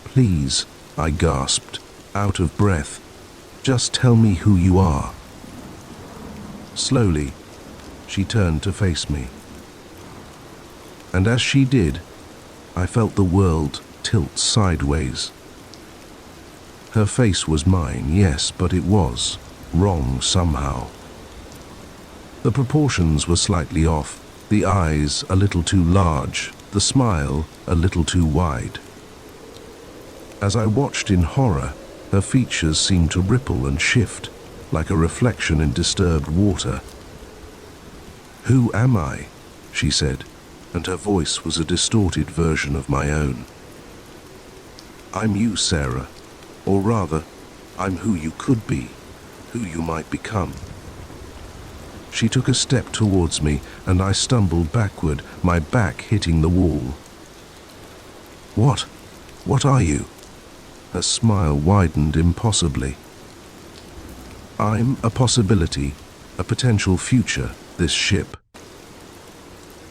[SPEAKER 1] "Please," I gasped, out of breath, "just tell me who you are." Slowly, she turned to face me. And as she did, I felt the world tilt sideways. Her face was mine, yes, but it was wrong somehow. The proportions were slightly off, The eyes a little too large, the smile a little too wide. As I watched in horror, her features seemed to ripple and shift, like a reflection in disturbed water. "Who am I?" she said, and her voice was a distorted version of my own. "I'm you, Sarah. Or rather, I'm who you could be, who you might become." She took a step towards me, and I stumbled backward, my back hitting the wall. "What? What are you?" Her smile widened impossibly. "I'm a possibility, a potential future, this ship.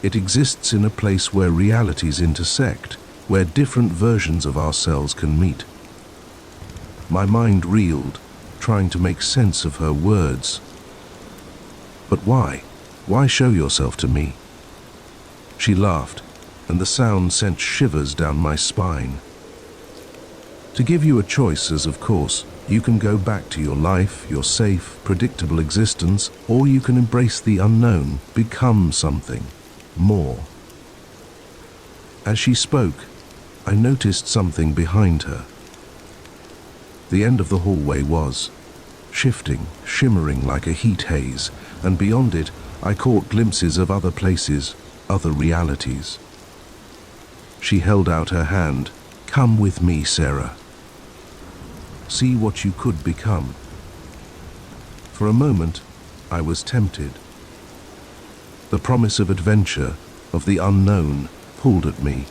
[SPEAKER 1] It exists in a place where realities intersect, where different versions of ourselves can meet." My mind reeled, trying to make sense of her words. "But why? Why show yourself to me?" She laughed, and the sound sent shivers down my spine. "To give you a choice, as of course, you can go back to your life, your safe, predictable existence, or you can embrace the unknown, become something more." As she spoke, I noticed something behind her. The end of the hallway was shifting, shimmering like a heat haze, and beyond it I caught glimpses of other places, other realities. She held out her hand. "Come with me, Sarah. See what you could become." For a moment, I was tempted. The promise of adventure, of the unknown, pulled at me.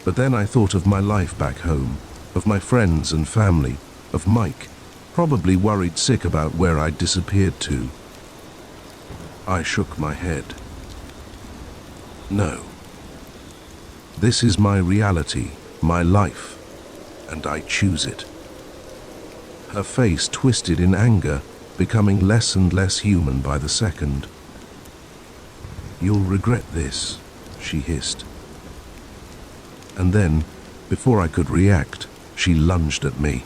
[SPEAKER 1] But then I thought of my life back home, of my friends and family, of Mike, probably worried sick about where I'd disappeared to. I shook my head. No. This is my reality, my life, and I choose it. Her face twisted in anger, becoming less and less human by the second. "You'll regret this," she hissed. And then, before I could react, she lunged at me.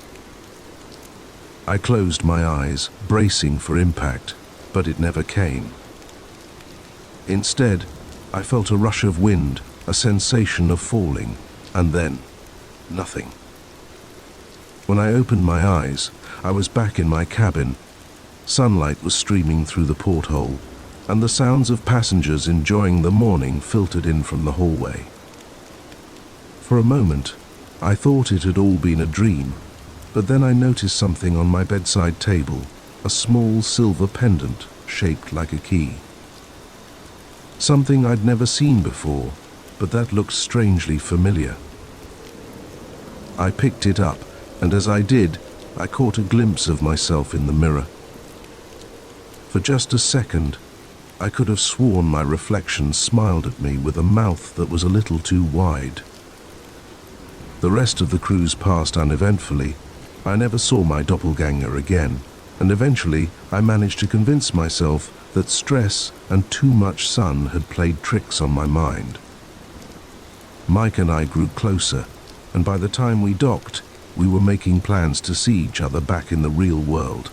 [SPEAKER 1] I closed my eyes, bracing for impact, but it never came. Instead, I felt a rush of wind, a sensation of falling, and then nothing. When I opened my eyes, I was back in my cabin. Sunlight was streaming through the porthole, and the sounds of passengers enjoying the morning filtered in from the hallway. For a moment, I thought it had all been a dream, but then I noticed something on my bedside table, a small silver pendant shaped like a key. Something I'd never seen before, but that looked strangely familiar. I picked it up, and as I did, I caught a glimpse of myself in the mirror. For just a second, I could have sworn my reflection smiled at me with a mouth that was a little too wide. The rest of the cruise passed uneventfully. I never saw my doppelganger again, and eventually I managed to convince myself that stress and too much sun had played tricks on my mind. Mike and I grew closer, and by the time we docked, we were making plans to see each other back in the real world.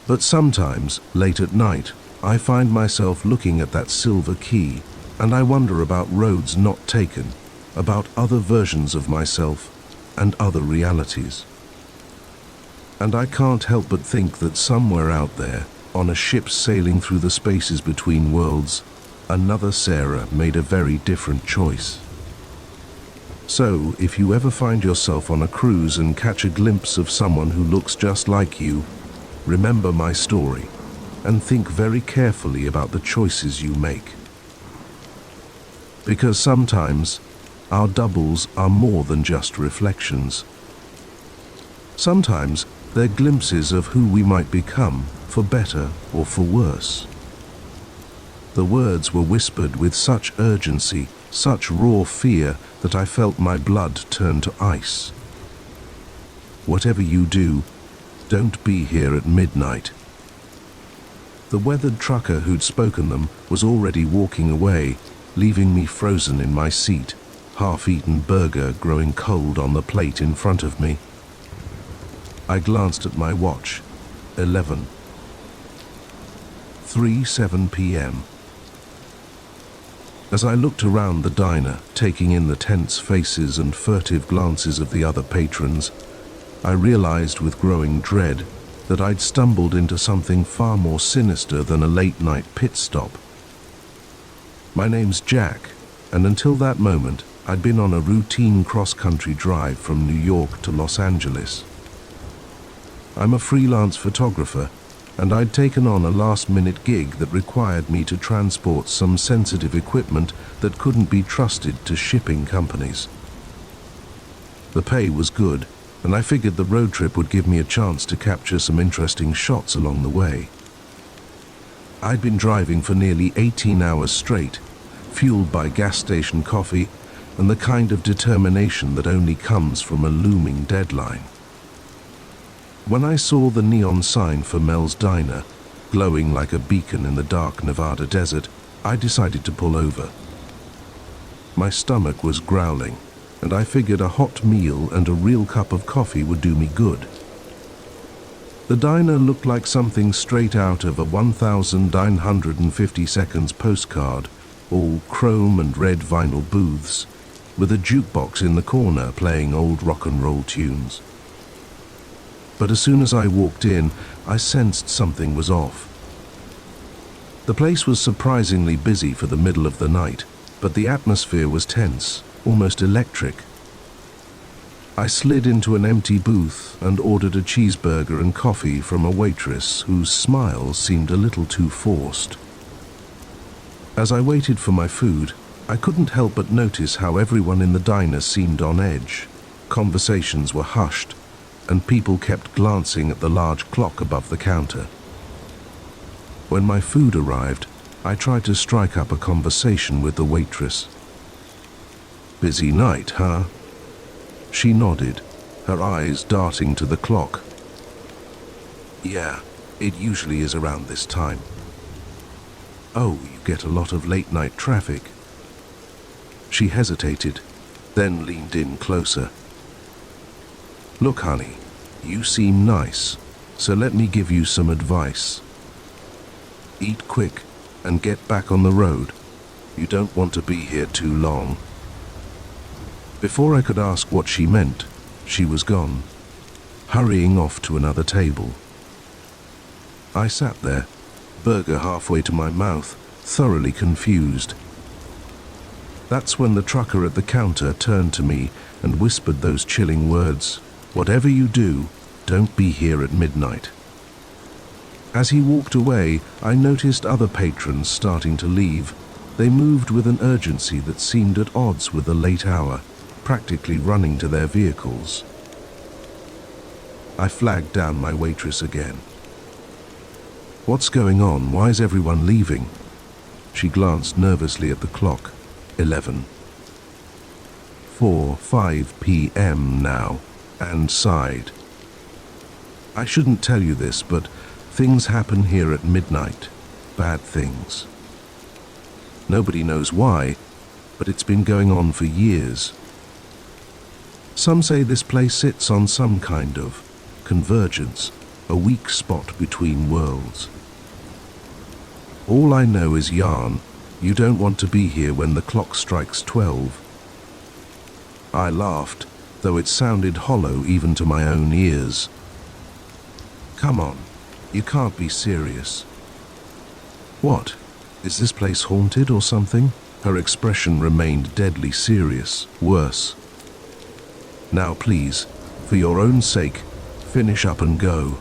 [SPEAKER 1] But sometimes, late at night, I find myself looking at that silver key, and I wonder about roads not taken, about other versions of myself and other realities. And I can't help but think that somewhere out there, on a ship sailing through the spaces between worlds, another Sarah made a very different choice. So, if you ever find yourself on a cruise and catch a glimpse of someone who looks just like you, remember my story and think very carefully about the choices you make. Because sometimes, our doubles are more than just reflections. Sometimes, they're glimpses of who we might become, for better or for worse. The words were whispered with such urgency, such raw fear, that I felt my blood turn to ice. Whatever you do, don't be here at midnight. The weathered trucker who'd spoken them was already walking away, leaving me frozen in my seat, half-eaten burger growing cold on the plate in front of me. I glanced at my watch. 11:37 p.m. As I looked around the diner, taking in the tense faces and furtive glances of the other patrons, I realized with growing dread that I'd stumbled into something far more sinister than a late-night pit stop. My name's Jack, and until that moment, I'd been on a routine cross-country drive from New York to Los Angeles. I'm a freelance photographer, and I'd taken on a last-minute gig that required me to transport some sensitive equipment that couldn't be trusted to shipping companies. The pay was good, and I figured the road trip would give me a chance to capture some interesting shots along the way. I'd been driving for nearly 18 hours straight, fueled by gas station coffee and the kind of determination that only comes from a looming deadline. When I saw the neon sign for Mel's Diner, glowing like a beacon in the dark Nevada desert, I decided to pull over. My stomach was growling, and I figured a hot meal and a real cup of coffee would do me good. The diner looked like something straight out of a 1950 seconds postcard, all chrome and red vinyl booths, with a jukebox in the corner playing old rock and roll tunes. But as soon as I walked in, I sensed something was off. The place was surprisingly busy for the middle of the night, but the atmosphere was tense, almost electric. I slid into an empty booth and ordered a cheeseburger and coffee from a waitress whose smile seemed a little too forced. As I waited for my food, I couldn't help but notice how everyone in the diner seemed on edge. Conversations were hushed, and people kept glancing at the large clock above the counter. When my food arrived, I tried to strike up a conversation with the waitress. "Busy night, huh?" She nodded, her eyes darting to the clock. "Yeah, it usually is around this time." "Oh, you get a lot of late-night traffic?" She hesitated, then leaned in closer. "Look, honey, you seem nice, so let me give you some advice. Eat quick and get back on the road. You don't want to be here too long." Before I could ask what she meant, she was gone, hurrying off to another table. I sat there, burger halfway to my mouth, thoroughly confused. That's when the trucker at the counter turned to me and whispered those chilling words, "Whatever you do, don't be here at midnight." As he walked away, I noticed other patrons starting to leave. They moved with an urgency that seemed at odds with the late hour, practically running to their vehicles. I flagged down my waitress again. "What's going on? Why is everyone leaving?" She glanced nervously at the clock. 11:45 p.m. now, and sighed. "I shouldn't tell you this, but things happen here at midnight. Bad things. Nobody knows why, but it's been going on for years. Some say this place sits on some kind of convergence, a weak spot between worlds. All I know is yarn. You don't want to be here when the clock strikes 12. I laughed, though it sounded hollow even to my own ears. "Come on, you can't be serious." "What? Is this place haunted or something?" Her expression remained deadly serious, worse. "Now please, for your own sake, finish up and go."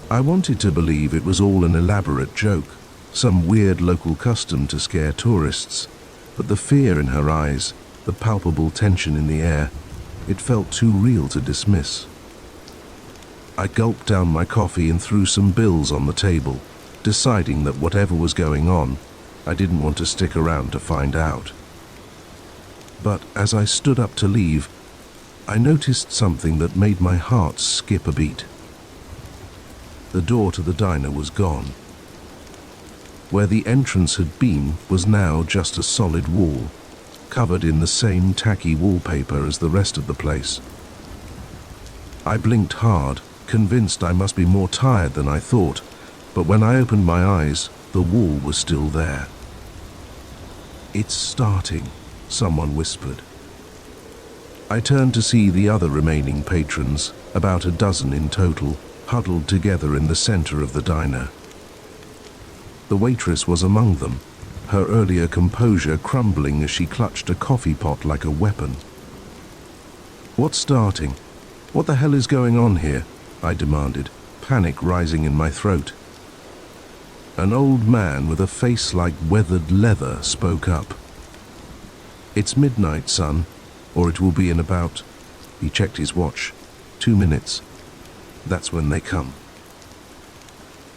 [SPEAKER 1] I wanted to believe it was all an elaborate joke, some weird local custom to scare tourists, but the fear in her eyes, the palpable tension in the air, it felt too real to dismiss. I gulped down my coffee and threw some bills on the table, deciding that whatever was going on, I didn't want to stick around to find out. But as I stood up to leave, I noticed something that made my heart skip a beat. The door to the diner was gone. Where the entrance had been was now just a solid wall, covered in the same tacky wallpaper as the rest of the place. I blinked hard, convinced I must be more tired than I thought, but when I opened my eyes, the wall was still there. "It's starting," someone whispered. I turned to see the other remaining patrons, about a dozen in total, huddled together in the center of the diner. The waitress was among them, her earlier composure crumbling as she clutched a coffee pot like a weapon. "What's starting? What the hell is going on here?" I demanded, panic rising in my throat. An old man with a face like weathered leather spoke up. "It's midnight, son, or it will be in about..." He checked his watch. 2 minutes. "That's when they come."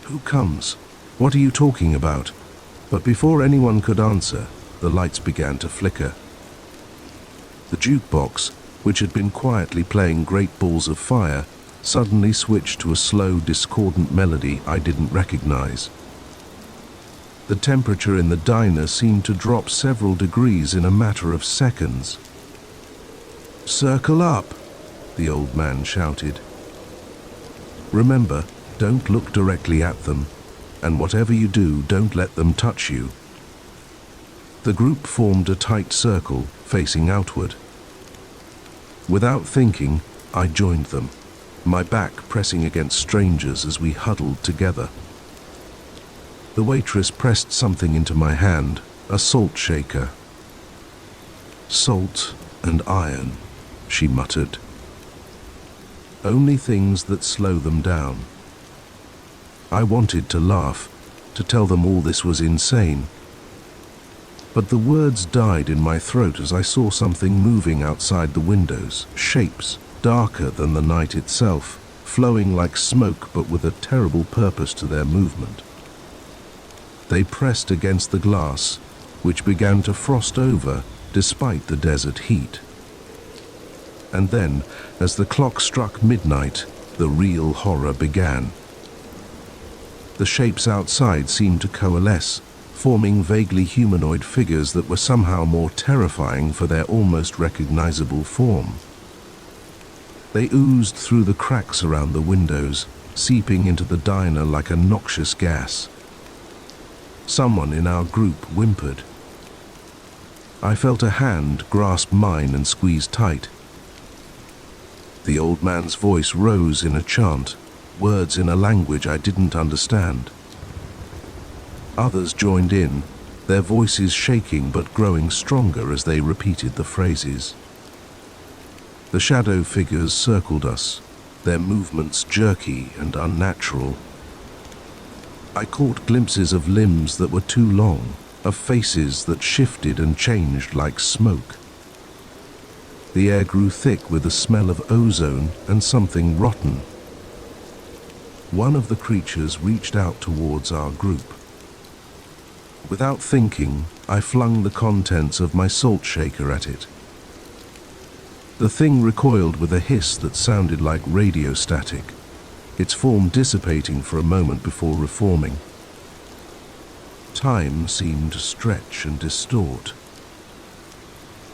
[SPEAKER 1] "Who comes? What are you talking about?" But before anyone could answer, the lights began to flicker. The jukebox, which had been quietly playing Great Balls of Fire, suddenly switched to a slow, discordant melody I didn't recognize. The temperature in the diner seemed to drop several degrees in a matter of seconds. "Circle up," the old man shouted. "Remember, don't look directly at them, and whatever you do, don't let them touch you." The group formed a tight circle, facing outward. Without thinking, I joined them, my back pressing against strangers as we huddled together. The waitress pressed something into my hand, a salt shaker. "Salt and iron," she muttered. "Only things that slow them down." I wanted to laugh, to tell them all this was insane. But the words died in my throat as I saw something moving outside the windows, shapes darker than the night itself, flowing like smoke but with a terrible purpose to their movement. They pressed against the glass, which began to frost over despite the desert heat. And then, as the clock struck midnight, the real horror began. The shapes outside seemed to coalesce, forming vaguely humanoid figures that were somehow more terrifying for their almost recognizable form. They oozed through the cracks around the windows, seeping into the diner like a noxious gas. Someone in our group whimpered. I felt a hand grasp mine and squeeze tight. The old man's voice rose in a chant, words in a language I didn't understand. Others joined in, their voices shaking but growing stronger as they repeated the phrases. The shadow figures circled us, their movements jerky and unnatural. I caught glimpses of limbs that were too long, of faces that shifted and changed like smoke. The air grew thick with the smell of ozone and something rotten. One of the creatures reached out towards our group. Without thinking, I flung the contents of my salt shaker at it. The thing recoiled with a hiss that sounded like radio static, its form dissipating for a moment before reforming. Time seemed to stretch and distort.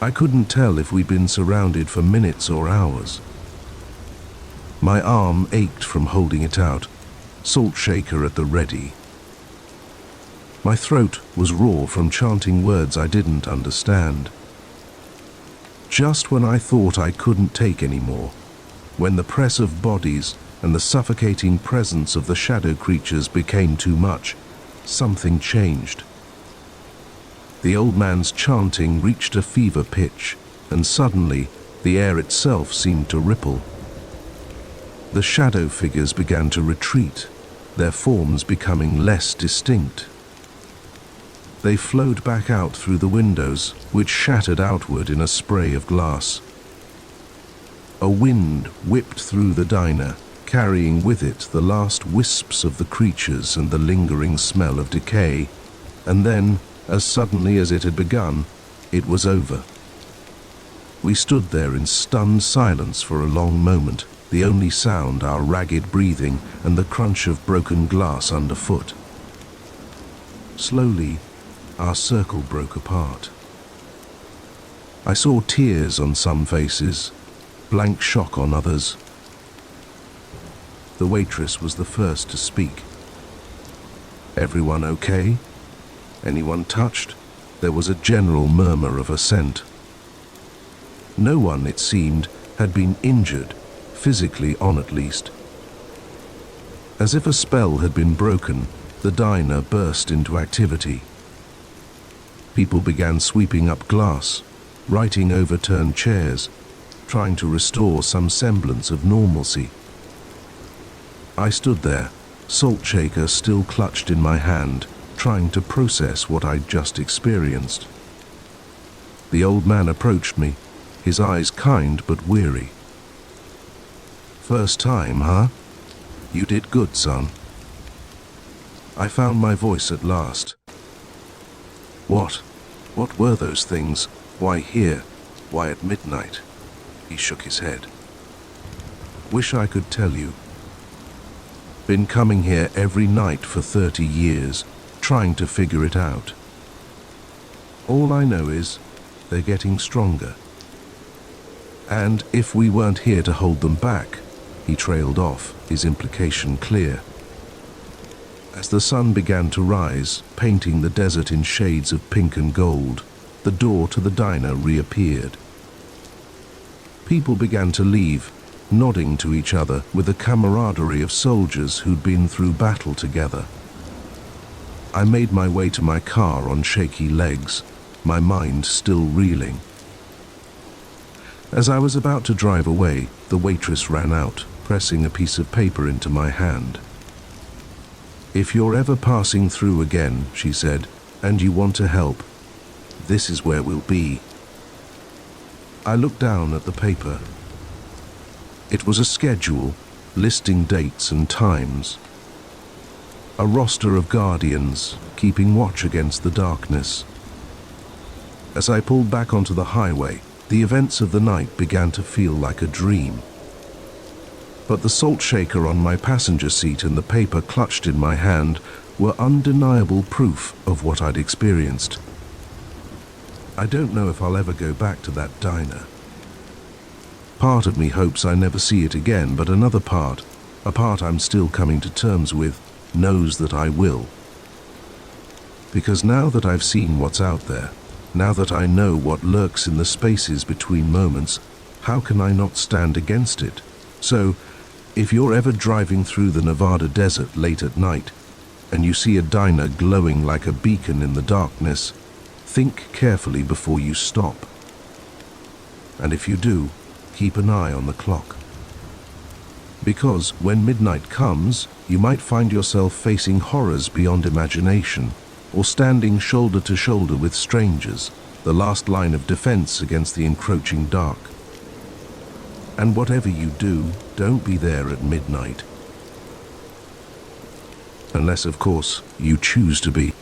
[SPEAKER 1] I couldn't tell if we'd been surrounded for minutes or hours. My arm ached from holding it out, salt shaker at the ready. My throat was raw from chanting words I didn't understand. Just when I thought I couldn't take any more, when the press of bodies and the suffocating presence of the shadow creatures became too much, something changed. The old man's chanting reached a fever pitch, and suddenly the air itself seemed to ripple. The shadow figures began to retreat, their forms becoming less distinct. They flowed back out through the windows, which shattered outward in a spray of glass. A wind whipped through the diner, carrying with it the last wisps of the creatures and the lingering smell of decay, and then, as suddenly as it had begun, it was over. We stood there in stunned silence for a long moment, the only sound our ragged breathing and the crunch of broken glass underfoot. Slowly, our circle broke apart. I saw tears on some faces, blank shock on others. The waitress was the first to speak. "Everyone okay? Anyone touched?" There was a general murmur of assent. No one, it seemed, had been injured, physically on at least. As if a spell had been broken, the diner burst into activity. People began sweeping up glass, righting overturned chairs, trying to restore some semblance of normalcy. I stood there, salt shaker still clutched in my hand, trying to process what I'd just experienced. The old man approached me, his eyes kind but weary. "First time, huh? You did good, son." I found my voice at last. What were those things? Why here? Why at midnight?" He shook his head. "Wish I could tell you. Been coming here every night for 30 years, trying to figure it out. All I know is they're getting stronger. And if we weren't here to hold them back," he trailed off, his implication clear. As the sun began to rise, painting the desert in shades of pink and gold, the door to the diner reappeared. People began to leave, nodding to each other with the camaraderie of soldiers who'd been through battle together. I made my way to my car on shaky legs, my mind still reeling. As I was about to drive away, the waitress ran out, pressing a piece of paper into my hand. "If you're ever passing through again," she said, "and you want to help, this is where we'll be." I looked down at the paper. It was a schedule, listing dates and times. A roster of guardians, keeping watch against the darkness. As I pulled back onto the highway, the events of the night began to feel like a dream. But the salt shaker on my passenger seat and the paper clutched in my hand were undeniable proof of what I'd experienced. I don't know if I'll ever go back to that diner. Part of me hopes I never see it again, but another part, a part I'm still coming to terms with, knows that I will. Because now that I've seen what's out there, now that I know what lurks in the spaces between moments, how can I not stand against it? So, if you're ever driving through the Nevada desert late at night, and you see a diner glowing like a beacon in the darkness, think carefully before you stop. And if you do, keep an eye on the clock. Because when midnight comes, you might find yourself facing horrors beyond imagination, or standing shoulder to shoulder with strangers, the last line of defense against the encroaching dark. And whatever you do, don't be there at midnight. Unless, of course, you choose to be.